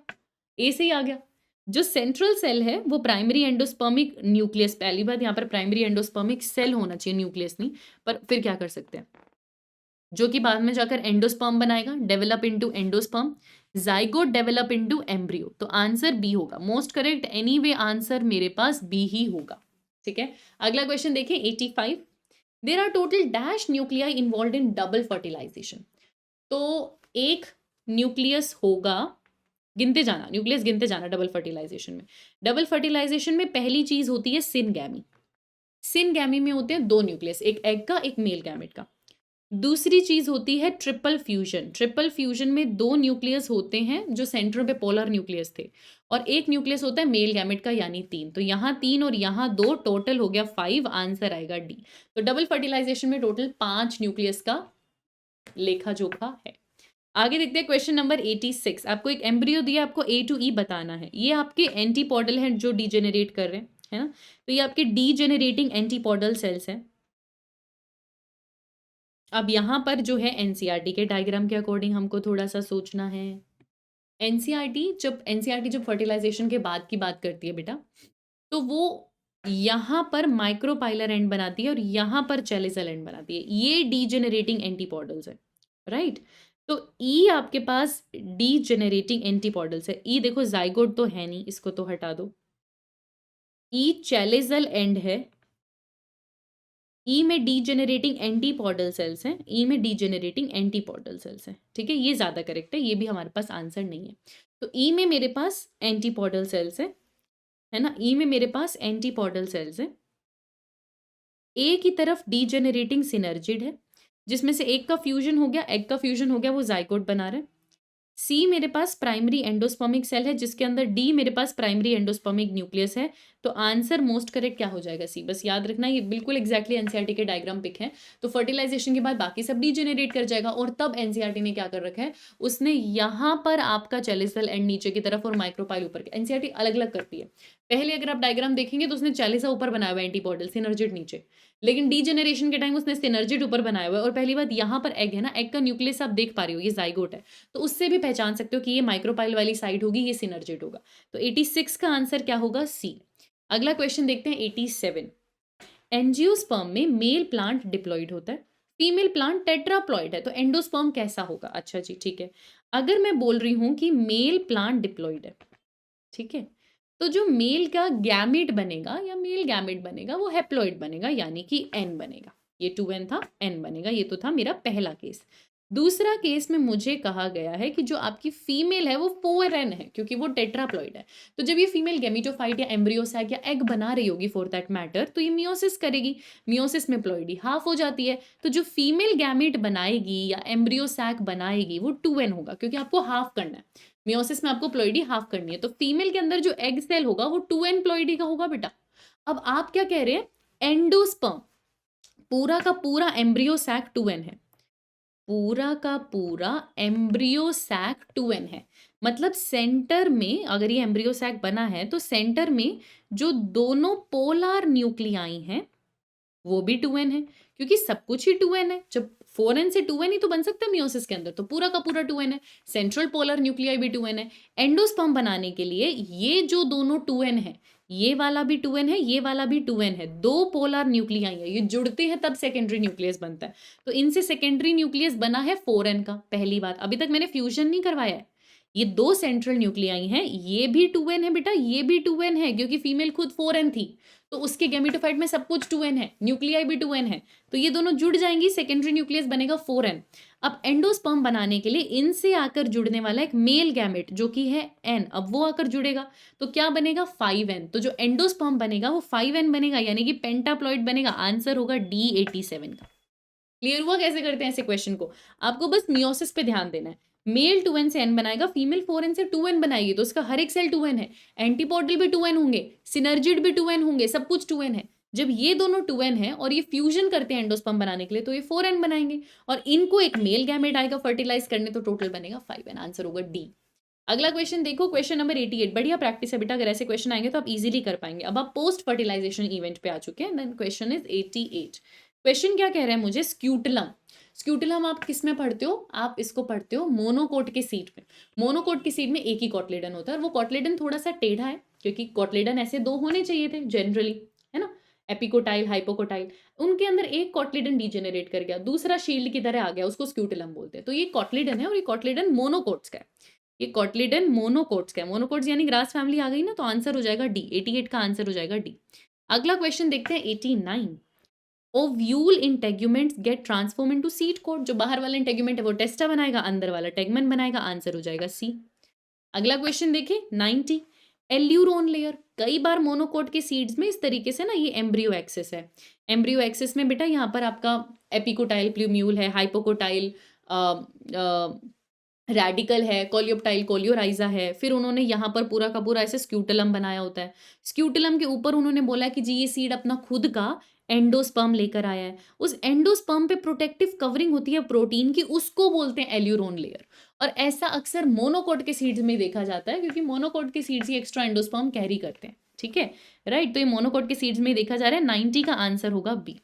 ए से ही आ गया। जो सेंट्रल सेल है वो प्राइमरी एंडोस्पर्मिक न्यूक्लियस, पहली बात यहाँ पर प्राइमरी एंडोस्पर्मिक सेल होना चाहिए, न्यूक्लियस नहीं। पर फिर क्या कर सकते हैं, जो कि बाद में जाकर एंडोस्पर्म बनाएगा, develop into endosperm, zygote develop into embryo. तो आंसर बी होगा, मोस्ट करेक्ट। एनीवे आंसर मेरे पास बी ही होगा। ठीक है। अगला क्वेश्चन देखिए 85। There are total dash nuclei involve in double fertilization. तो एक न्यूक्लियस होगा, गिनते जाना, न्यूक्लियस गिनते जाना डबल फर्टिलाइजेशन में। डबल फर्टिलाइजेशन में पहली चीज होती है सिनगैमी। सिनगैमी में होते हैं दो न्यूक्लियस, एक एग का एक मेल गैमेट का। दूसरी चीज होती है ट्रिपल फ्यूजन। ट्रिपल फ्यूजन में दो न्यूक्लियस होते हैं जो सेंटर पे पोलर न्यूक्लियस थे, और एक न्यूक्लियस होता है मेल गैमेट का, यानी 3। तो यहाँ 3 और यहाँ 2, टोटल हो गया 5। आंसर आएगा डी। तो डबल फर्टिलाइजेशन में टोटल 5 न्यूक्लियस का लेखा जोखा है। आगे देखते हैं क्वेश्चन नंबर 86। आपको एक एम्ब्रियो दिया, आपको A to E बताना है। ये आपके एंटीपोडल हैं जो डीजेनरेट कर रहे हैं, है ना? तो ये आपके डीजेनरेटिंग एंटीपोडल सेल्स हैं। अब यहाँ पर जो है एनसीईआरटी के डायग्राम के अकॉर्डिंग हमको थोड़ा सा सोचना है। एनसीईआरटी जब फर्टिलाइजेशन के बाद की बात करती है बेटा, तो वो यहाँ पर माइक्रोपाइलर एंड बनाती है और यहाँ पर चेलिसल एंड बनाती है। ये डीजेनरेटिंग एंटीपोडल्स है, राइट? तो ई आपके पास डीजेनरेटिंग एंटीपोडल्स है। ई देखो जाइगोट तो है नहीं, इसको तो हटा दो। ई चेलिसल एंड है। ई में डीजेनरेटिंग एंटीपोडल सेल्स हैं, ई में डीजेनरेटिंग एंटीपोडल सेल्स हैं। ठीक है, ये ज़्यादा करेक्ट है, ये भी हमारे पास आंसर नहीं है। तो ई में मेरे पास एंटीपोडल सेल्स है ना? ई में मेरे पास एंटीपोडल सेल्स है। ए की तरफ डीजेनरेटिंग सिनर्जिड है, जिसमें से एक का फ्यूजन हो गया, एग का फ्यूजन हो गया, वो जाइगोट बना रहा है। सी मेरे पास प्राइमरी एंडोस्पर्मिक सेल है, जिसके अंदर डी मेरे पास प्राइमरी एंडोस्पर्मिक न्यूक्लियस है। तो आंसर मोस्ट करेक्ट क्या हो जाएगा? सी। बस याद रखना, ये बिल्कुल एग्जैक्टली एनसीईआरटी के डायग्राम पिक है। तो फर्टिलाइजेशन के बाद बाकी सब डीजेनरेट कर जाएगा, और तब एनसीईआरटी ने क्या कर रखा है, उसने यहाँ पर आपका चेलिसल एंड नीचे की तरफ और माइक्रोपाइल ऊपर के। एनसीईआरटी अलग अलग करती है। पहले अगर आप डायग्राम देखेंगे तो उसने चेलिसा ऊपर बनाया हुआ है, एंटीपोडल सिनर्जिड नीचे, लेकिन डीजेनरेशन के टाइम उसने सिनर्जिड ऊपर बनाया हुआ है। और पहली बात, यहाँ पर एग है ना, एग का न्यूक्लियस आप देख पा रहे हो, ये जाइगोट है, तो उससे भी पहचान सकते हो कि ये माइक्रोपाइल वाली साइड होगी, ये सिनर्जिड होगा। तो 86 का आंसर क्या होगा? सी। अगला क्वेश्चन देखते हैं 87। एंजियोस्पर्म में मेल प्लांट डिप्लॉइड होता है, फीमेल प्लांट टेट्राप्लॉइड है, तो एंडोस्पर्म कैसा होगा? अच्छा जी, ठीक है। अगर मैं बोल रही हूं कि मेल प्लांट डिप्लॉइड है, ठीक है, तो जो मेल का गैमेट बनेगा या मेल गैमेट बनेगा वो हैप्लॉइड बनेगा, यानी कि एन बनेगा। ये 2n था, एन बनेगा। ये तो था मेरा पहला केस। दूसरा केस में मुझे कहा गया है कि जो आपकी फीमेल है वो 4n है, क्योंकि वो टेट्राप्लॉइड है। तो जब ये फीमेल गैमेटोफाइट या एम्ब्रियोसैक या एग बना रही होगी फॉर दैट मैटर, तो ये मियोसिस करेगी। मियोसिस में प्लॉइडी हाफ हो जाती है, तो जो फीमेल गैमेट बनाएगी या एम्ब्रियोसैक बनाएगी वो 2n होगा, क्योंकि आपको हाफ करना है। मियोसिस में आपको प्लॉइडी हाफ करनी है, तो फीमेल के अंदर जो एग सेल होगा वो 2n प्लॉइडी का होगा बेटा। अब आप क्या कह रहे हैं, एंडोस्पर्म पूरा का पूरा एम्ब्रियो सैक 2n है, पूरा का पूरा एम्ब्रियो सैक 2n है। मतलब सेंटर में अगर ये एम्ब्रियो सैक बना है तो सेंटर में जो दोनों पोलर न्यूक्लियाई हैं वो भी 2n है, क्योंकि सब कुछ ही 2n है। जब 4n से 2n ही तो बन सकता है मियोसिस के अंदर, तो पूरा का पूरा 2n है। सेंट्रल पोलर न्यूक्लियाई भी 2n है। एंडोस्पर्म बनाने के लिए ये जो दोनों 2n है, ये वाला भी 2n है, ये वाला भी 2n है। दो पोलर न्यूक्लियाई है, ये जुड़ते हैं तब सेकेंडरी न्यूक्लियस बनता है। तो इनसे सेकेंडरी न्यूक्लियस बना है 4n का। पहली बात, अभी तक मैंने फ्यूजन नहीं करवाया है। ये दो सेंट्रल न्यूक्लियाई हैं, ये भी 2n है बेटा, ये भी 2n है, क्योंकि फीमेल खुद 4n थी, तो उसके गैमेटोफाइट में सब कुछ 2n है, न्यूक्लियाई भी 2n है। तो ये दोनों जुड़ जाएंगी, सेकेंडरी न्यूक्लियस बनेगा 4n। अब एंडोस्पर्म बनाने के लिए इनसे आकर जुड़ने वाला एक मेल गैमेट जो कि है n, अब वो आकर जुड़ेगा तो क्या बनेगा 5n। तो जो एंडोस्पर्म बनेगा वो 5n बनेगा, यानी कि पेंटाप्लॉइड बनेगा। आंसर होगा D87 का। क्लियर हुआ कैसे करते हैं ऐसे क्वेश्चन को? आपको बस मियोसिस पे ध्यान देना है। मेल 2n से n बनाएगा, फीमेल 4n से 2n बनाएगी, तो उसका हर एक सेल 2n है। एंटीपोडल भी 2n होंगे, सिनर्जिड भी 2n होंगे, सब कुछ 2n है। जब ये दोनों 2n है और ये फ्यूजन करते हैं एंडोस्पर्म बनाने के लिए, तो ये 4n बनाएंगे और इनको एक मेल गैमेट आएगा फर्टिलाइज करने, तो टोटल बनेगा 5n। आंसर होगा डी। अगला क्वेश्चन देखो, क्वेश्चन नंबर 88। बढ़िया प्रैक्टिस है बेटा, अगर ऐसे क्वेश्चन आएंगे तो आप इजीली कर पाएंगे। अब आप पोस्ट फर्टिलाइजेशन इवेंट पे आ चुके हैं। Then question is 88। क्वेश्चन क्या कह रहा है मुझे, स्क्यूटलम। स्क्यूटलम आप किस में पढ़ते हो? आप इसको पढ़ते हो मोनोकोट के सीड में। मोनोकोट के सीड में एक ही कॉटलेडन होता है, और वो कॉटलेडन थोड़ा सा टेढ़ा है, क्योंकि कॉटलेडन ऐसे दो होने चाहिए थे जनरली, है ना, एपिकोटाइल हाइपोकोटाइल। उनके अंदर एक कॉटलेडन डीजेनरेट कर गया, दूसरा शील्ड की तरह आ गया, उसको स्क्यूटलम बोलते हैं। तो ये कॉटलेडन है और ये कॉटलेडन मोनोकोट्स का है। ये कॉटलेडन मोनोकोट्स का है। मोनोकोट्स यानी ग्रास फैमिली आ गई ना, तो आंसर हो जाएगा डी। 88 का आंसर हो जाएगा डी। अगला क्वेश्चन देखते हैं 89। Ovule integuments get transform into seed coat. जो बाहर वाला इंटेग्यूमेंट है वो टेस्टा बनाएगा, अंदर वाला टेगमन बनाएगा। आंसर हो जाएगा सी। अगला क्वेश्चन देखिए 90। Aleurone layer. कई बार मोनोकोट के सीड्स में इस तरीके से ना, ये एम्ब्रियो एक्सिस है। एम्ब्रियो एक्सिस में बेटा यहाँ पर आपका एपिकोटाइल प्लूम्यूल है, हाइपोकोटाइल रेडिकल है, कोलियोप्टाइल कोलियोराइजा है। फिर उन्होंने यहाँ पर पूरा का पूरा ऐसे स्क्यूटलम बनाया होता है। स्क्यूटलम के ऊपर उन्होंने बोला कि जी ये सीड अपना खुद का एंडोस्पर्म लेकर आया है। उस एंडोस्पर्म पे प्रोटेक्टिव कवरिंग होती है प्रोटीन की, उसको बोलते हैं एल्यूरोन लेयर। और ऐसा अक्सर मोनोकोट के सीड्स में देखा जाता है, क्योंकि मोनोकोट के सीड्स ही एक्स्ट्रा एंडोस्पर्म कैरी करते हैं। ठीक है, राइट। तो ये मोनोकोट के सीड्स में देखा जा रहा है। 90 का आंसर होगा बी।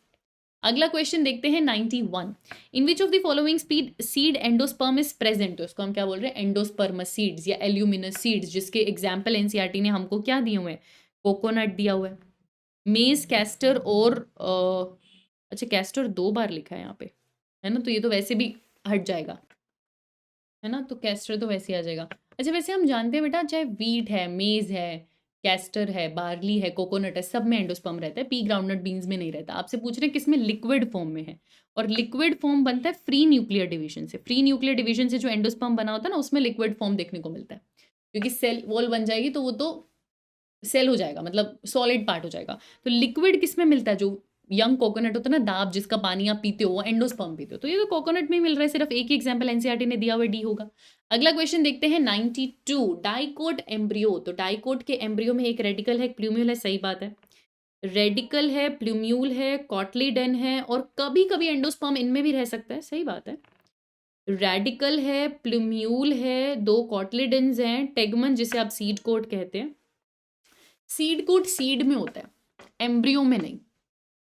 अगला क्वेश्चन देखते हैं 91। In which of the following seed endosperm is present. तो इसको हम क्या बोल रहे हैं, एंडोस्पर्मस सीड्स या एल्यूमिनस सीड्स, जिसके एग्जाम्पल एनसीईआरटी ने हमको क्या दिए हुए हैं, कोकोनट दिया हुआ है, मेज, कैस्टर और अच्छा कैस्टर 2 बार लिखा है यहाँ पे, है ना, तो ये तो वैसे भी हट जाएगा, है ना, तो कैस्टर तो वैसे ही आ जाएगा। अच्छा वैसे हम जानते हैं बेटा, चाहे वीट है, मेज है, कैस्टर है, बार्ली है, कोकोनट है, सब में एंडोस्पर्म रहता है, पी ग्राउंडनट बीन्स में नहीं रहता। आपसे पूछ रहे हैं किसमें, लिक्विड फॉर्म में है। और लिक्विड फॉर्म बनता है फ्री न्यूक्लियर डिवीजन से। फ्री न्यूक्लियर डिवीजन से जो एंडोस्पर्म बना होता है ना, उसमें लिक्विड फॉर्म देखने को मिलता है, क्योंकि सेल वॉल बन जाएगी तो वो तो सेल हो जाएगा, मतलब सॉलिड पार्ट हो जाएगा। तो लिक्विड किस में मिलता है, जो यंग कोकोनट होता है ना, दाब जिसका पानी आप पीते हो, वो एंडोस्पर्म पीते हो, तो ये तो कोकोनट में ही मिल रहा है। सिर्फ एक ही एग्जांपल एनसीईआरटी ने दिया हुआ, डी होगा। अगला क्वेश्चन देखते हैं 92। Dicot embryo. तो डाइकोट के एम्ब्रियो में एक रेडिकल है, एक प्लूम्यूल है, सही बात है। रेडिकल है, प्लूम्यूल है, कॉटलीडन है, और कभी कभी एंडोस्पर्म इनमें भी रह सकता है, सही बात है। रेडिकल है, प्लूम्यूल है, 2 कॉटलीडन्स हैं, टेगमन जिसे आप सीड कोट कहते हैं। सीड कोट सीड में होता है, एम्ब्रियो में नहीं।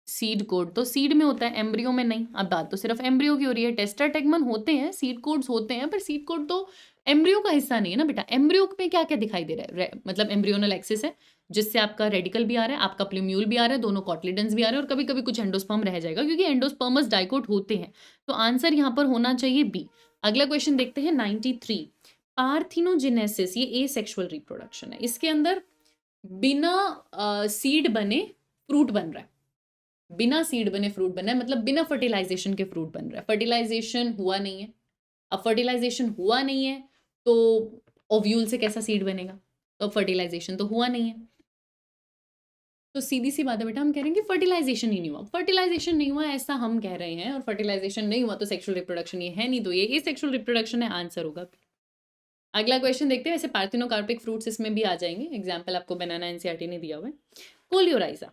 सीड कोड तो सीड में होता है, एम्ब्रियो में नहीं। अब बात तो सिर्फ एम्ब्रियो की हो रही है। टेस्टा टेगमन होते हैं, सीड कोड्स होते हैं, पर सीड कोड तो एम्ब्रियो का हिस्सा नहीं है ना बेटा। एम्ब्रियो में क्या क्या दिखाई दे रहा है, मतलब एम्ब्रियोनल एक्सिस है, जिससे आपका रेडिकल भी आ रहा है, आपका प्लूम्यूल भी आ रहा है, दोनों कॉटलीडन्स भी आ रहे हैं, और कभी कभी कुछ एंडोस्पर्म रह जाएगा, क्योंकि एंडोस्पर्मस डाइकोट होते हैं। तो आंसर यहाँ पर होना चाहिए बी। अगला क्वेश्चन देखते हैं 93। पार्थिनोजेनेसिस, ये ए सेक्शुअल रिप्रोडक्शन है। इसके अंदर बिना सीड बने फ्रूट बन रहा है, बिना सीड बने फ्रूट बन रहा है, मतलब बिना फर्टिलाइजेशन के फ्रूट बन रहा है। फर्टिलाइजेशन हुआ नहीं है, अब फर्टिलाइजेशन हुआ नहीं है तो ओव्यूल से कैसा सीड बनेगा, तो अब फर्टिलाइजेशन तो हुआ नहीं है। तो सीधी सी बात है बेटा, हम कह रहे हैं कि फर्टिलाइजेशन ही नहीं हुआ, फर्टिलाइजेशन नहीं हुआ ऐसा हम कह रहे हैं, और फर्टिलाइजेशन नहीं हुआ तो सेक्सुअल रिप्रोडक्शन ये है नहीं, तो ये सेक्सुअल रिप्रोडक्शन है, आंसर होगा। अगला क्वेश्चन देखते हैं, वैसे पार्थिनोकार्पिक फ्रूट्स इसमें भी आ जाएंगे, एग्जाम्पल आपको बनाना एनसीईआरटी ने दिया हुआ है। कोलियोराइजा,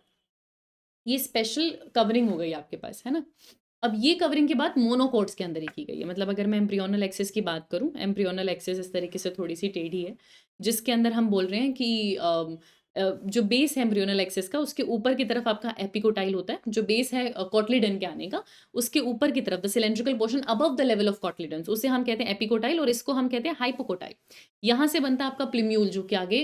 ये स्पेशल कवरिंग हो गई आपके पास, है ना। अब ये कवरिंग की बात मोनोकोट्स के अंदर ही की गई है, मतलब अगर मैं एम्ब्रियोनल एक्सिस की बात करूं, एम्ब्रियोनल एक्सिस इस तरीके से थोड़ी सी टेढ़ी है, जिसके अंदर हम बोल रहे हैं कि जो बेस है एम्ब्रियोनल एक्सिस का, उसके ऊपर की तरफ आपका एपिकोटाइल होता है, जो बेस है कॉटलीडन के आने का, उसके ऊपर की तरफ the cylindrical portion above the level of cotyledon, उसे हम कहते हैं एपिकोटाइल, और इसको हम कहते हैं हाइपोकोटाइल। यहाँ से बनता है आपका प्लिम्यूल, जो कि आगे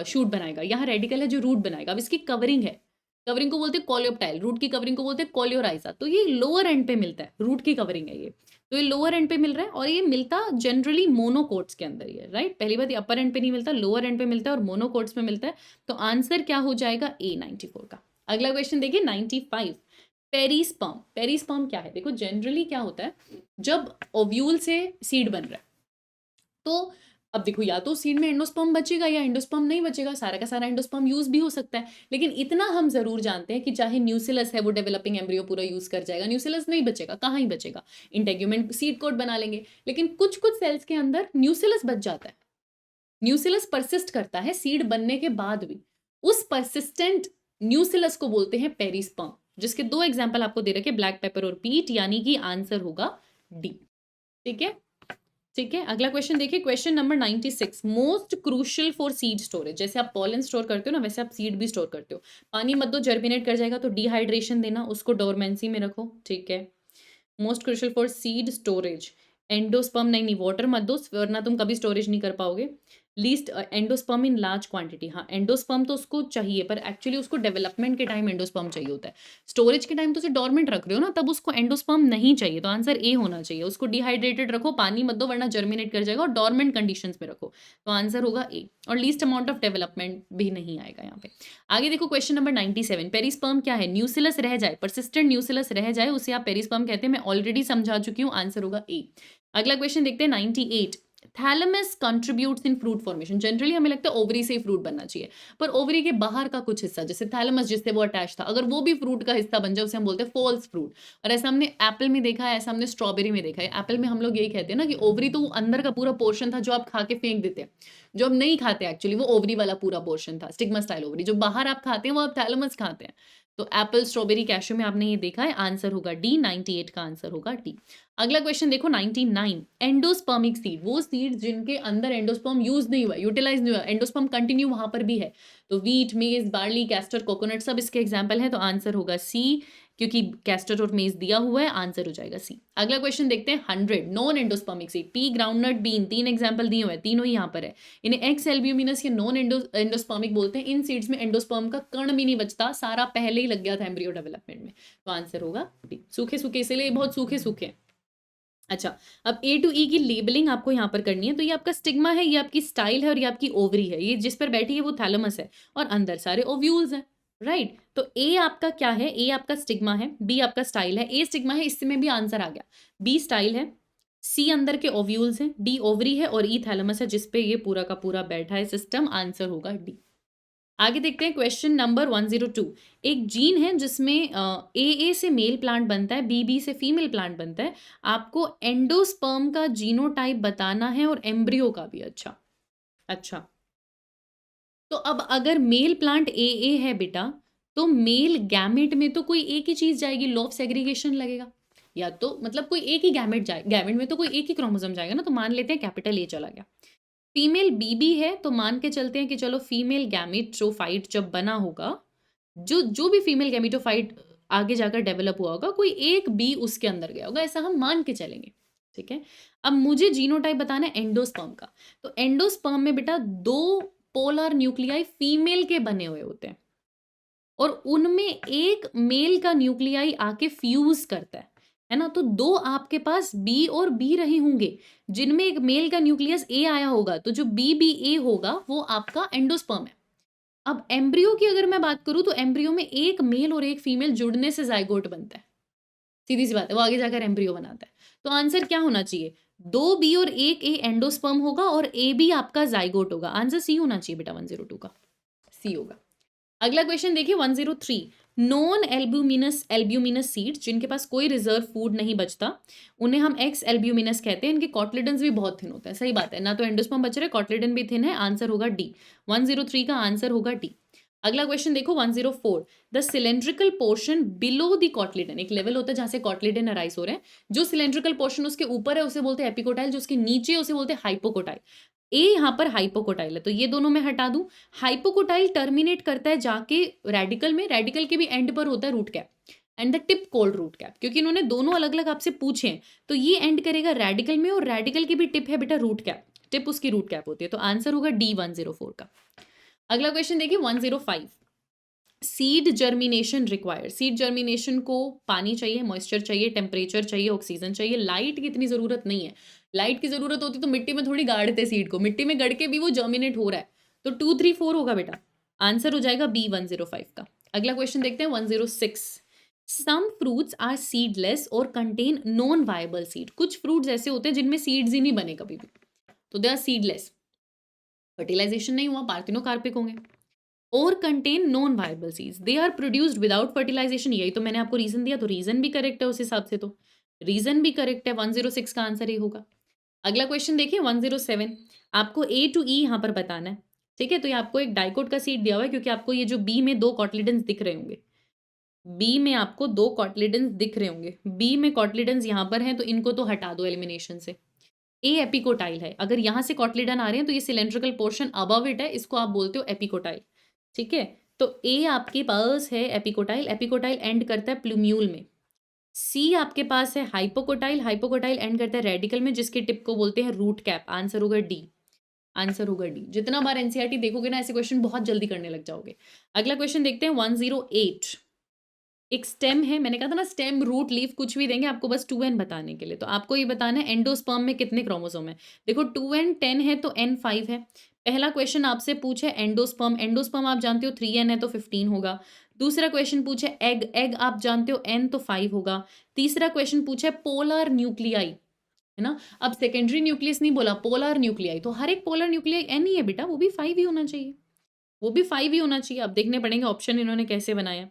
शूट बनाएगा। यहाँ रेडिकल है जो रूट बनाएगा। अब इसकी कवरिंग है, कवरिंग को बोलते हैं कोलियोप्टाइल, रूट की कवरिंग को बोलते हैं कोलियोराइजा। तो ये लोअर एंड पे मिलता है, रूट की कवरिंग है ये, तो ये लोअर एंड पे मिल रहा है, और ये मिलता जनरली मोनोकोट्स के अंदर ही है, राइट। पहली बात, ये अपर एंड पे नहीं मिलता, लोअर एंड पे मिलता है और मोनोकोट्स में मिलता है। तो आंसर क्या हो जाएगा, ए 94 का। अगला क्वेश्चन देखिए 95, पेरिस्पर्म। पेरिस्पर्म क्या है, देखो जनरली क्या होता है, जब ओव्यूल से सीड बन रहा है, तो अब देखो या तो सीड में एंडोस्पर्म बचेगा या एंडोस्पर्म नहीं बचेगा, सारा का सारा एंडोस्पर्म यूज भी हो सकता है। लेकिन इतना हम जरूर जानते हैं कि चाहे न्यूसिलस है वो डेवलपिंग एम्ब्रियो पूरा यूज कर जाएगा, न्यूसिलस नहीं बचेगा, कहाँ ही बचेगा, इंटेग्यूमेंट सीड कोट बना लेंगे। लेकिन कुछ कुछ सेल्स के अंदर न्यूसिलस बच जाता है, न्यूसिलस परसिस्ट करता है सीड बनने के बाद भी, उस परसिस्टेंट न्यूसिलस को बोलते हैं पेरिस्पर्म, जिसके दो एग्जाम्पल आपको दे रखे, ब्लैक पेपर और पीट, यानी कि आंसर होगा डी। ठीक है, ठीक है। अगला क्वेश्चन देखिए, question number 96, most crucial for seed storage. जैसे आप पॉलन स्टोर करते हो ना, वैसे आप सीड भी स्टोर करते हो। पानी मत दो, जर्मिनेट कर जाएगा, तो डिहाइड्रेशन देना, उसको डोरमेंसी में रखो, ठीक है। Most crucial for seed storage, endosperm नहीं, वाटर मत दो वरना तुम कभी स्टोरेज नहीं कर पाओगे। Least endosperm in large quantity, हाँ एंडोस्पर्म तो उसको चाहिए, पर एक्चुअली उसको डेवलपमेंट के टाइम एंडोस्पर्म चाहिए होता है, स्टोरेज के टाइम तो उसे डोरमेंट रख रहे हो ना, तब उसको एंडोस्पर्म नहीं चाहिए, तो आंसर ए होना चाहिए। उसको डिहाइड्रेटेड रखो, पानी मत दो वरना जर्मिनेट कर जाएगा, और डोरमेंट कंडीशंस में रखो, तो आंसर होगा ए। और लीस्ट अमाउंट ऑफ डेवलपमेंट भी नहीं आएगा यहाँ पे। आगे देखो क्वेश्चन नंबर 97, पेरिस्पर्म क्या है, न्यूसिलस रह जाए, परसिस्टेंट न्यूसिलस रह जाए, उसे आप पेरिस्पर्म कहते हैं, मैं ऑलरेडी समझा चुकी हूँ, आंसर होगा ए। अगला क्वेश्चन देखते हैं 98, thalamus contributes in fruit formation. Generally हमें लगता है ओवरी से ही फ्रूट बनना चाहिए, पर ओवरी के बाहर का कुछ हिस्सा, जैसे थैलेमस जिससे वो अटैच था, अगर वो भी फ्रूट का हिस्सा बन जाए, उसे हम बोलते हैं फॉल्स फ्रूट। और ऐसा हमने एप्पल में देखा है, ऐसा हमने स्ट्रॉबेरी में देखा है। एप्पल में हम लोग यही कहते हैं ना कि ओवरी तो वो अंदर का पूरा पोर्शन था जो आप खा के फेंक देते हैं, जो हम नहीं खाते एक्चुअली, वो ओवरी वाला पूरा पोर्शन था, स्टिग्मा स्टाइल ओवरी। जो बाहर आप खाते हैं वो आप थैलेमस खाते हैं। तो एप्पल, स्ट्रॉबेरी, कैशू में आपने ये देखा है, आंसर होगा डी, 98 का आंसर होगा डी। अगला क्वेश्चन देखो 99, एंडोस्पर्मिक सीड, वो सीड जिनके अंदर एंडोस्पर्म यूज नहीं हुआ, यूटिलाइज नहीं हुआ, एंडोस्पर्म कंटिन्यू वहां पर भी है, तो वीट, मेज, बार्ली, कैस्टर, कोकोनट सब इसके एग्जाम्पल है, तो आंसर होगा सी, क्योंकि कैस्टर और मेज दिया हुआ है, आंसर हो जाएगा सी। अगला क्वेश्चन देखते हैं 100, non endospermic seed, pea, groundnut, bean, तीन एग्जाम्पल दिए हुए हैं, तीनों ही यहाँ पर है। इन्हें एक्स एल्ब्यूमिनस या नॉन एंडोस्पर्मिक बोलते हैं। इन सीड्स में एंडोस्पर्म का कण भी नहीं बचता, सारा पहले ही लग गया था एम्ब्रियो डेवलपमेंट में, तो आंसर होगा डी। सूखे सूखे, इसलिए बहुत सूखे सूखे हैं। अच्छा, अब ए टू ई की लेबलिंग आपको यहाँ पर करनी है, तो ये आपका स्टिग्मा है, ये आपकी स्टाइल है, और ये आपकी ओवरी है, ये जिस पर बैठी है वो थैलेमस है, और अंदर सारे ओव्यूल्स हैं, राइट। तो ए आपका क्या है, ए आपका स्टिग्मा है, बी आपका स्टाइल है, ए स्टिग्मा है, इसमें भी आंसर आ गया, बी स्टाइल है, सी अंदर के ओव्यूल्स हैं, डी ओवरी है, और ई थैलेमस है जिसपे ये पूरा का पूरा बैठा है सिस्टम, आंसर होगा डी। आगे देखते हैं क्वेश्चन नंबर 102, एक जीन है जिसमें ए से मेल प्लांट बनता है, बी से फीमेल प्लांट बनता है, आपको एंडोस्पर्म का जीनोटाइप बताना है और एम्ब्रियो का भी। अच्छा अच्छा, तो अब अगर मेल प्लांट ए है बेटा, तो मेल गैमेट में तो कोई एक ही चीज जाएगी, लॉ ऑफ सेग्रीगेशन लगेगा, या तो मतलब कोई एक ही गैमेट जाए, गैमेट में तो कोई एक ही क्रोमोसोम जाएगा ना, तो मान लेते हैं कैपिटल ए चला गया। फीमेल बीबी है, तो मान के चलते हैं कि चलो फीमेल गैमेटोफाइट जब बना होगा, जो जो भी फीमेल गैमेटोफाइट आगे जाकर डेवलप हुआ होगा, कोई एक बी उसके अंदर गया होगा, ऐसा हम मान के चलेंगे, ठीक है। अब मुझे जीनोटाइप बताना है एंडोस्पर्म का, तो एंडोस्पर्म में बेटा दो पोलर न्यूक्लियाई फीमेल के बने हुए होते हैं, और उनमें एक मेल का न्यूक्लियाई आके फ्यूज करता है ना, तो दो आपके पास बी और बी रहे होंगे, जिनमें एक मेल का न्यूक्लियस ए आया होगा, तो जो बी बी ए होगा वो आपका एंडोस्पर्म है। अब एम्ब्रियो की अगर मैं बात करूँ तो एम्ब्रियो में एक मेल और एक फीमेल जुड़ने से ज़ाइगोट बनता है। सीधी सी बात है, वो आगे जाकर एम्ब्रियो बनाता है। तो आंसर क्या होना चाहिए? 2 बी और 1 ए एंडोस्पर्म होगा और ए बी आपका ज़ाइगोट होगा। आंसर सी होना चाहिए बेटा 102 का, सी होगा। अगला क्वेश्चन देखिए 103। नॉन एल्ब्यूमिनस एल्ब्यूमिनस सीड्स जिनके पास कोई रिजर्व फूड नहीं बचता, उन्हें हम एक्स एल्ब्यूमिनस कहते हैं। इनके कॉटलिडन्स भी बहुत थिन होते हैं। सही बात है, ना तो एंडोस्पर्म बच रहे, कॉटलिडन भी थिन है। आंसर होगा डी। 103 का आंसर होगा डी। अगला क्वेश्चन देखो 104। The cylindrical portion below the cotyledon, एक लेवल होता है जहां से कॉटलिडन अराइज हो रहे हैं। जो सिलेंड्रिकल पोर्शन उसके ऊपर है उसे बोलते हैं एपिकोटाइल, जो उसके नीचे है उसे बोलते हैं हाइपोकोटाइल। ए यहाँ पर हाइपोकोटाइल है, तो ये दोनों मैं हटा दूं। हाइपोकोटाइल टर्मिनेट करता है जाके रेडिकल में, रेडिकल के भी एंड पर होता है root cap and the tip called root cap. क्योंकि इन्होंने दोनों अलग अलग आपसे पूछे हैं, तो ये एंड करेगा रेडिकल में, और रेडिकल की भी टिप है बेटा रूट कैप, टिप उसकी रूट कैप होती है। तो आंसर होगा डी 104 का। अगला क्वेश्चन देखिए 105। Seed germination required, seed germination को पानी चाहिए, मॉइस्चर चाहिए, टेम्परेचर चाहिए, ऑक्सीजन चाहिए, लाइट की इतनी जरूरत नहीं है। लाइट की जरूरत होती तो मिट्टी में थोड़ी गाड़ते सीड को, मिट्टी में गड़ के भी वो जर्मिनेट हो रहा है। तो 2 3 4 होगा बेटा, आंसर हो जाएगा बी 105 का। अगला क्वेश्चन देखते हैं 106। सम फ्रूट्स आर सीडलेस और कंटेन नॉन वायबल सीड, कुछ फ्रूट्स ऐसे होते हैं जिनमें सीड्स ही नहीं बने कभी भी, तो दे आर सीडलेस, फर्टिलाइजेशन नहीं हुआ, पार्थिनोकार्पिक होंगे। और contain non viable seeds, they are produced without fertilization. यही तो मैंने आपको रीजन दिया, तो रीजन भी करेक्ट है उस हिसाब से, तो रीजन भी करेक्ट है। 106 का आंसर ये होगा। अगला क्वेश्चन देखिए 107। आपको ए टू ई यहाँ पर बताना है, ठीक है। तो ये आपको एक डाइकोट का सीड दिया हुआ है, क्योंकि आपको ये जो बी में 2 कॉटलिडन्स दिख रहे होंगे, बी में आपको 2 कॉटलिडन्स दिख रहे होंगे, बी में कॉटलिडन्स यहाँ पर हैं, तो इनको तो हटा दो एलिमिनेशन से। ए एपिकोटाइल है, अगर यहाँ से कॉटलिडन आ रहे हैं तो ये सिलेंड्रिकल पोर्शन अबव इट है, इसको आप बोलते हो एपिकोटाइल, ठीक है। तो ए आपके पास है एपिकोटाइल, एपिकोटाइल एंड करता है प्लूम्यूल में। सी आपके पास है हाइपोकोटाइल, हाइपोकोटाइल एंड करता है रेडिकल में, जिसके टिप को बोलते हैं रूट कैप। आंसर होगा डी, आंसर होगा डी। जितना बार एनसीईआरटी देखोगे ना, ऐसे क्वेश्चन बहुत जल्दी करने लग जाओगे। अगला क्वेश्चन देखते हैं 108। एक स्टेम है, मैंने कहा था ना स्टेम, रूट, लीफ कुछ भी देंगे आपको बस 2n बताने के लिए। तो आपको ये बताना है एंडोस्पर्म में कितने क्रोमोसोम है। देखो 2n 10 है तो n 5 है। पहला क्वेश्चन आपसे पूछे एंडोस्पर्म, एंडोस्पर्म आप जानते हो 3n है तो 15 होगा। दूसरा क्वेश्चन पूछे एग, एग आप जानते हो n तो 5 होगा। तीसरा क्वेश्चन पूछे पोलर न्यूक्लियाई, है ना। अब सेकेंडरी न्यूक्लियस नहीं बोला, पोलर न्यूक्लियाई, तो हर एक पोलर न्यूक्लियाई n ही है बेटा, वो भी 5 ही होना चाहिए, वो भी 5 ही होना चाहिए। अब देखने पड़ेंगे ऑप्शन इन्होंने कैसे बनाया।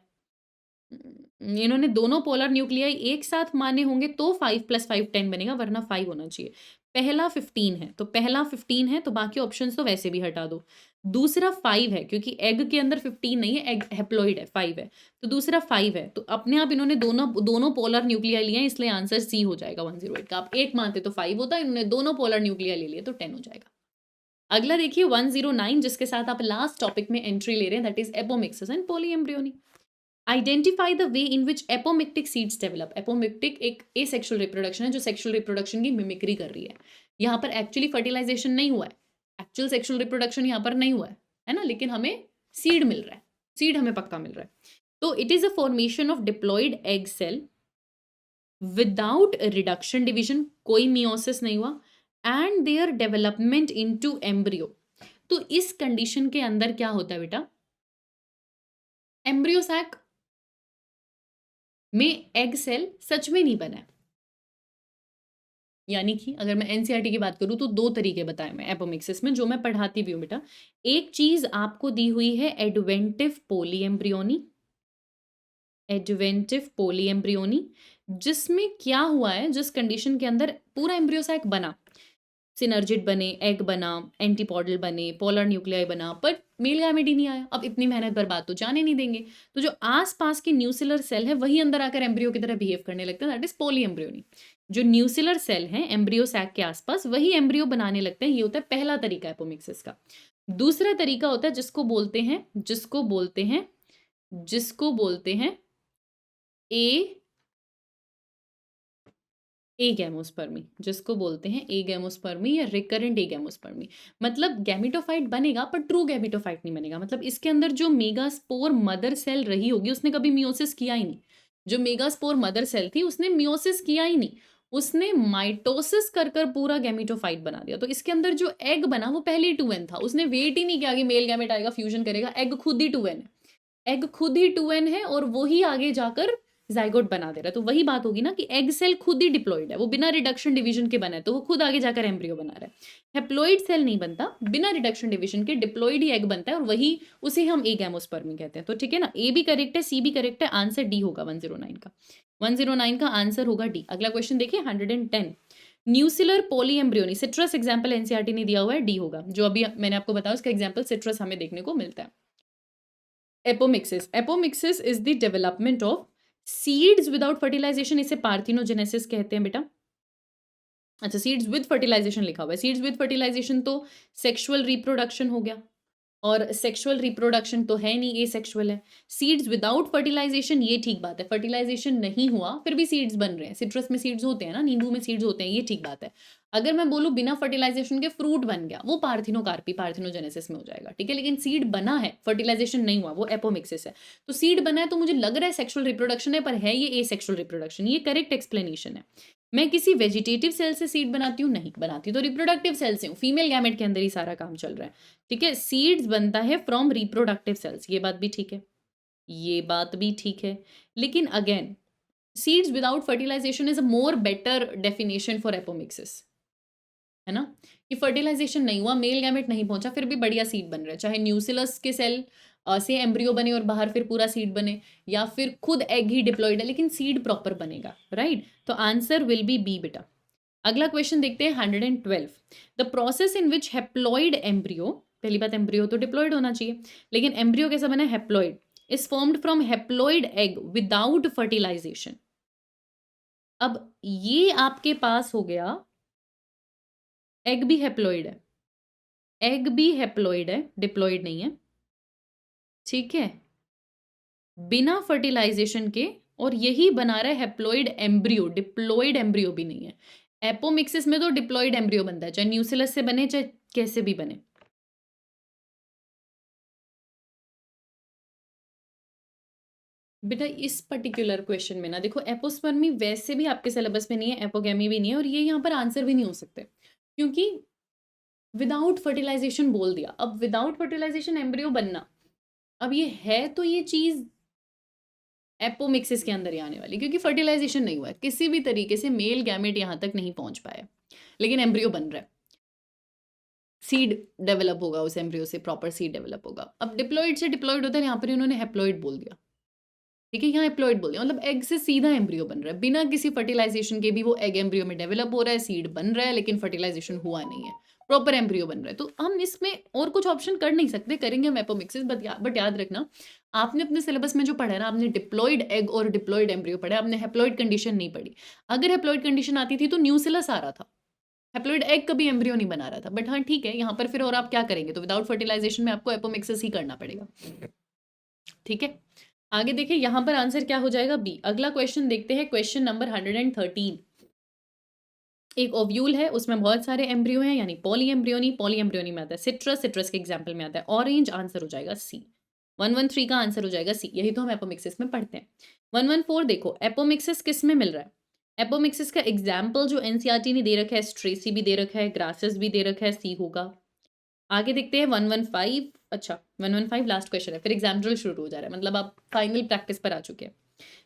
इन्होंने दोनों पोलर न्यूक्लियाई एक साथ माने होंगे तो 5 + 5 10 बनेगा, वरना 5 होना चाहिए। पहला 15 है, तो पहला 15 है, तो बाकी ऑप्शंस तो वैसे भी हटा दो। दूसरा 5 है, क्योंकि एग के अंदर 15 नहीं है, एग हैप्लॉइड है, 5 है, तो दूसरा 5 है। तो अपने आप इन्होंने दोनों पोलर न्यूक्लियाई लिए हैं, इसलिए आंसर सी हो जाएगा 108 का। आप एक मानते तो 5 होता, इन्होंने दोनों पोलर न्यूक्लियाई ले लिए तो 10 हो जाएगा। अगला देखिए 109, जिसके साथ आप लास्ट टॉपिक में एंट्री ले रहे हैं, that is apomixis and polyembryony. Identify the way in which apomictic seeds develop. Apomictic एक एसेक्सुअल रिप्रोडक्शन है जो सेक्सुअल रिप्रोडक्शन की मिमिक्री कर रही है। यहाँ पर एक्चुअली फर्टिलाइजेशन नहीं हुआ है, एक्चुअल सेक्सुअल रिप्रोडक्शन यहाँ पर नहीं हुआ है ना, लेकिन हमें सीड मिल रहा है, सीड हमें पक्का मिल रहा है। तो it is a formation of diploid egg cell without reduction division, कोई मियोसिस नहीं हुआ, and their development into embryo. तो इस कंडीशन के अंदर क्या होता है बेटा, एम्ब्रियो सैक में एग सेल सच में नहीं बना है। यानी कि अगर मैं एनसीईआरटी की बात करूं तो 2 तरीके बताए मैं एपोमिक्सिस में, जो मैं पढ़ाती भी हूं बेटा। एक चीज आपको दी हुई है एडवेंटिव पोलीएम्ब्रियोनी, एडवेंटिव पोलीएम्ब्रियोनी, जिसमें क्या हुआ है, जिस कंडीशन के अंदर पूरा एम्ब्रियो सैक बना, सिनर्जिड बने, एग बना, एंटीपॉडल बने, पोलर न्यूक्लियाई बना, पर मेल गैमेट ही नहीं आया। अब इतनी मेहनत बर्बाद तो जाने नहीं देंगे, तो जो आसपास की न्यूसिलर सेल है वही अंदर आकर एम्ब्रियो की तरह बिहेव करने लगते हैं, दैट इज पॉलीएम्ब्रियोनी। जो न्यूसिलर सेल है एम्ब्रियो सैक के आसपास, वही एम्ब्रियो बनाने लगते हैं। ये होता है पहला तरीका एपोमिक्सिस का। दूसरा तरीका होता है जिसको बोलते हैं ए एगैमोस्पर्मी, जिसको बोलते हैं एगैमोस्पर्मी या रिकरेंट एगैमोस्पर्मी। मतलब गैमेटोफाइट बनेगा पर ट्रू गैमेटोफाइट नहीं बनेगा। मतलब इसके अंदर जो मेगास्पोर मदर सेल रही होगी उसने कभी मियोसिस किया ही नहीं। जो मेगास्पोर मदर सेल थी उसने मियोसिस किया ही नहीं, उसने माइटोसिस कर कर पूरा गैमेटोफाइट बना दिया। तो इसके अंदर जो एग बना वो पहले ही 2n था, उसने वेट ही नहीं किया कि मेल गैमेट आएगा फ्यूजन करेगा, एग खुद ही 2n है, एग खुद ही 2n है और वो ही आगे जाकर ज़ाइगोट बना दे रहा है। तो वही बात होगी ना कि एग सेल खुद ही डिप्लॉइड है, वो बिना रिडक्शन डिवीजन के बना है, तो वो खुद आगे जाकर एम्ब्रियो बना रहा है। हैप्लॉइड सेल नहीं बनता, बिना रिडक्शन डिवीजन के डिप्लॉइड ही एग बनता है और वही उसे हम एगैमोस्पर्मी कहते हैं। तो ठीक है ना, ए भी करेक्ट है, सी भी करेक्ट है, आंसर डी होगा 109 का। 109 का आंसर होगा डी। अगला क्वेश्चन देखिए 110, न्यूसिलर पॉलीएम्ब्रियोनी, सिट्रस एग्जाम्पल एनसीईआरटी ने दिया हुआ है, डी होगा। जो अभी मैंने आपको बताया उसका एग्जाम्पल सिट्रस हमें देखने को मिलता है। Apomixis, apomixis is the development of seeds without fertilization, इसे पार्थिनोजेनेसिस कहते हैं बेटा। अच्छा, सीड्स विद फर्टिलाइजेशन लिखा हुआ है, सीड्स विद फर्टिलाइजेशन तो सेक्सुअल रिप्रोडक्शन हो गया, और सेक्सुअल रिप्रोडक्शन तो है नहीं, एसेक्सुअल है। सीड्स विदाउट फर्टिलाइजेशन, ये ठीक बात है, फर्टिलाइजेशन नहीं हुआ फिर भी सीड्स बन रहे हैं, सिट्रस में सीड्स होते हैं ना, नींबू में सीड्स होते हैं, ये ठीक बात है। अगर मैं बोलूँ बिना फर्टिलाइजेशन के फ्रूट बन गया, वो पार्थिनोकार्पी, पार्थिनोजेनेसिस में हो जाएगा, ठीक है। लेकिन सीड बना है, फर्टिलाइजेशन नहीं हुआ, वो एपोमिक्सिस है। तो सीड बना है तो मुझे लग रहा है सेक्सुअल रिप्रोडक्शन है, पर है ये एसेक्सुअल रिप्रोडक्शन, ये करेक्ट एक्सप्लेनेशन है। मैं किसी वेजिटेटिव सेल से सीड बनाती हूँ, नहीं बनाती, तो रिप्रोडक्टिव सेल से हूँ, फीमेल गैमेट के अंदर ही सारा काम चल रहा है, ठीक है। सीड्स बनता है फ्रॉम रिप्रोडक्टिव सेल्स, ये बात भी ठीक है, ये बात भी ठीक है। लेकिन again seeds without fertilization is a more better definition for apomixis, है ना, कि फर्टिलाइजेशन नहीं हुआ, मेल गैमेट नहीं पहुंचा, फिर भी बढ़िया सीड बन रहा है, चाहे न्यूसिलस के सेल से एम्ब्रियो बने और बाहर फिर पूरा सीड बने, या फिर खुद एग ही डिप्लॉइड है लेकिन सीड प्रॉपर बनेगा, राइट। तो आंसर विल बी बी बेटा। अगला क्वेश्चन देखते हैं 112, the process in which haploid embryo, पहली बात एम्ब्रियो तो डिप्लॉइड होना चाहिए, लेकिन एम्ब्रियो कैसा बना, haploid, is formed from haploid egg without fertilization. अब ये आपके पास हो गया, एग भी हैप्लॉइड है, एग भी हैप्लॉइड है, डिप्लॉइड नहीं है, ठीक है, बिना फर्टिलाइजेशन के, और यही बना रहा है हैप्लॉइड एम्ब्रियो, डिप्लॉइड एम्ब्रियो भी नहीं है। एपोमिक्सिस में तो डिप्लॉइड एम्ब्रियो बनता है, चाहे न्यूसिलस से बने चाहे कैसे भी बने। बेटा इस पर्टिकुलर क्वेश्चन में ना देखो, एपोस्पर्मी वैसे भी आपके सिलेबस में नहीं है, एपोगैमी भी नहीं है, और ये यहाँ पर आंसर भी नहीं हो सकते, क्योंकि विदाउट फर्टिलाइजेशन बोल दिया। अब विदाउट फर्टिलाइजेशन एम्ब्रियो बनना, अब ये है तो ये चीज एपोमिक्सिस के अंदर ही आने वाली, क्योंकि फर्टिलाइजेशन नहीं हुआ है, किसी भी तरीके से मेल गैमेट यहाँ तक नहीं पहुंच पाए, लेकिन एम्ब्रियो बन रहा है, सीड डेवलप होगा उस एम्ब्रियो से, प्रॉपर सीड डेवलप होगा। अब डिप्लॉइड से डिप्लॉइड होता है, यहाँ पर इन्होंने हैप्लॉइड बोल दिया, ठीक है, यहाँ एप्लॉइड बोल दिया, मतलब एग से सीधा एम्ब्रियो बन रहा है, बिना किसी फर्टिलाइजेशन के भी वो एग एम्ब्रियो में डेवलप हो रहा है, सीड बन रहा है, लेकिन फर्टिलाइजेशन हुआ नहीं है, प्रॉपर एम्ब्रियो बन रहा है। तो हम इसमें और कुछ ऑप्शन कर नहीं सकते, करेंगे हम एपोमिक्सिस, बट याद रखना, आपने अपने सिलेबस में जो पढ़ा है ना, आपने डिप्लॉइड एग और डिप्लॉइड एम्ब्रियो पढ़ा, आपने हैप्लॉइड कंडीशन नहीं पढ़ी। अगर हैप्लॉइड कंडीशन आती थी तो न्यूसिलस आ रहा था, हैप्लॉइड एग कभी एम्ब्रियो नहीं बना रहा था। बट हाँ ठीक है, यहाँ पर फिर और आप क्या करेंगे, तो विदाउट फर्टिलाइजेशन में आपको एपोमिक्सिस ही करना पड़ेगा, ठीक है। आगे देखिए यहाँ पर आंसर क्या हो जाएगा, बी। अगला क्वेश्चन देखते हैं, क्वेश्चन नंबर 113, एक ओव्यूल है, उसमें बहुत सारे एम्ब्रियो हैं, यानी पॉली एम्ब्रियोनी, पॉली एम्ब्रियोनी में आता है सिट्रस, सिट्रस के एग्जाम्पल में आता है ऑरेंज, आंसर हो जाएगा सी। 113 का आंसर हो जाएगा सी, यही तो हम एपोमिक्सिस में पढ़ते हैं। 114 देखो, एपोमिक्सिस किस में मिल रहा है, एपोमिक्सिस का एग्जाम्पल जो एनसीईआरटी ने दे रखा है, स्ट्रेसी भी दे रखा है, ग्रासेस भी दे रखा है, सी होगा। आगे देखते हैं 115, अच्छा 115 लास्ट क्वेश्चन है, फिर एग्जाम्पल शुरू हो जा रहा है, मतलब आप फाइनल प्रैक्टिस पर आ चुके हैं।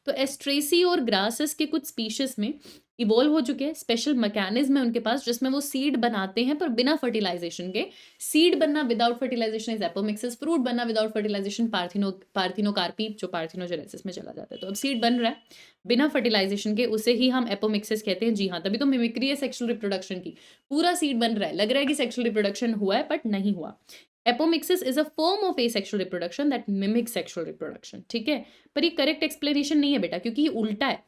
तो एस्ट्रेसी और ग्रासेस के कुछ स्पीशीज में इवॉल्व हो चुके हैं, स्पेशल मैकेनिज्म है उनके पास जिसमें वो सीड बनाते हैं पर बिना फर्टिलाइजेशन के। सीड बनना without fertilization is apomixis, fruit बनना विदाउट फर्टिलाइजेशन पार्थिनोकार्पी, जो पार्थिनोजेनेसिस में चला जाता है। तो अब सीड बन रहा है बिना फर्टिलाइजेशन के, उसे ही हम एपोमिक्सिस कहते हैं। जी हाँ, तभी तो मिमिक्री है सेक्सुअल रिप्रोडक्शन की, पूरा सीड बन रहा है, लग रहा है कि सेक्सुअल रिप्रोडक्शन हुआ है बट नहीं हुआ। Apomixis is a form of asexual reproduction that mimics sexual reproduction, ठीक है। पर ये करेक्ट एक्सप्लेनेशन नहीं है बेटा, क्योंकि ये उल्टा है,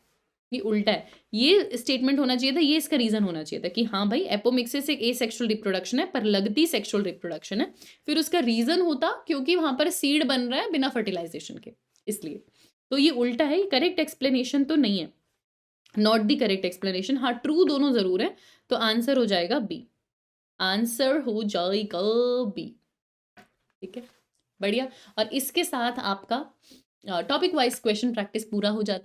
ये उल्टा है। ये स्टेटमेंट होना चाहिए था, ये इसका रीजन होना चाहिए था कि हाँ भाई एपोमिक्सिस एक एसेक्सुअल रिप्रोडक्शन है पर लगती सेक्सुअल रिप्रोडक्शन है, फिर उसका रीजन होता क्योंकि वहां पर सीड बन रहा है बिना फर्टिलाइजेशन के, इसलिए। तो ये उल्टा है, करेक्ट एक्सप्लेनेशन तो नहीं है, नॉट द करेक्ट एक्सप्लेनेशन। हाँ ट्रू दोनों जरूर है, तो आंसर हो जाएगा बी, आंसर हो जाएगा बी, ठीक है, बढ़िया। और इसके साथ आपका टॉपिक वाइज क्वेश्चन प्रैक्टिस पूरा हो जाता है।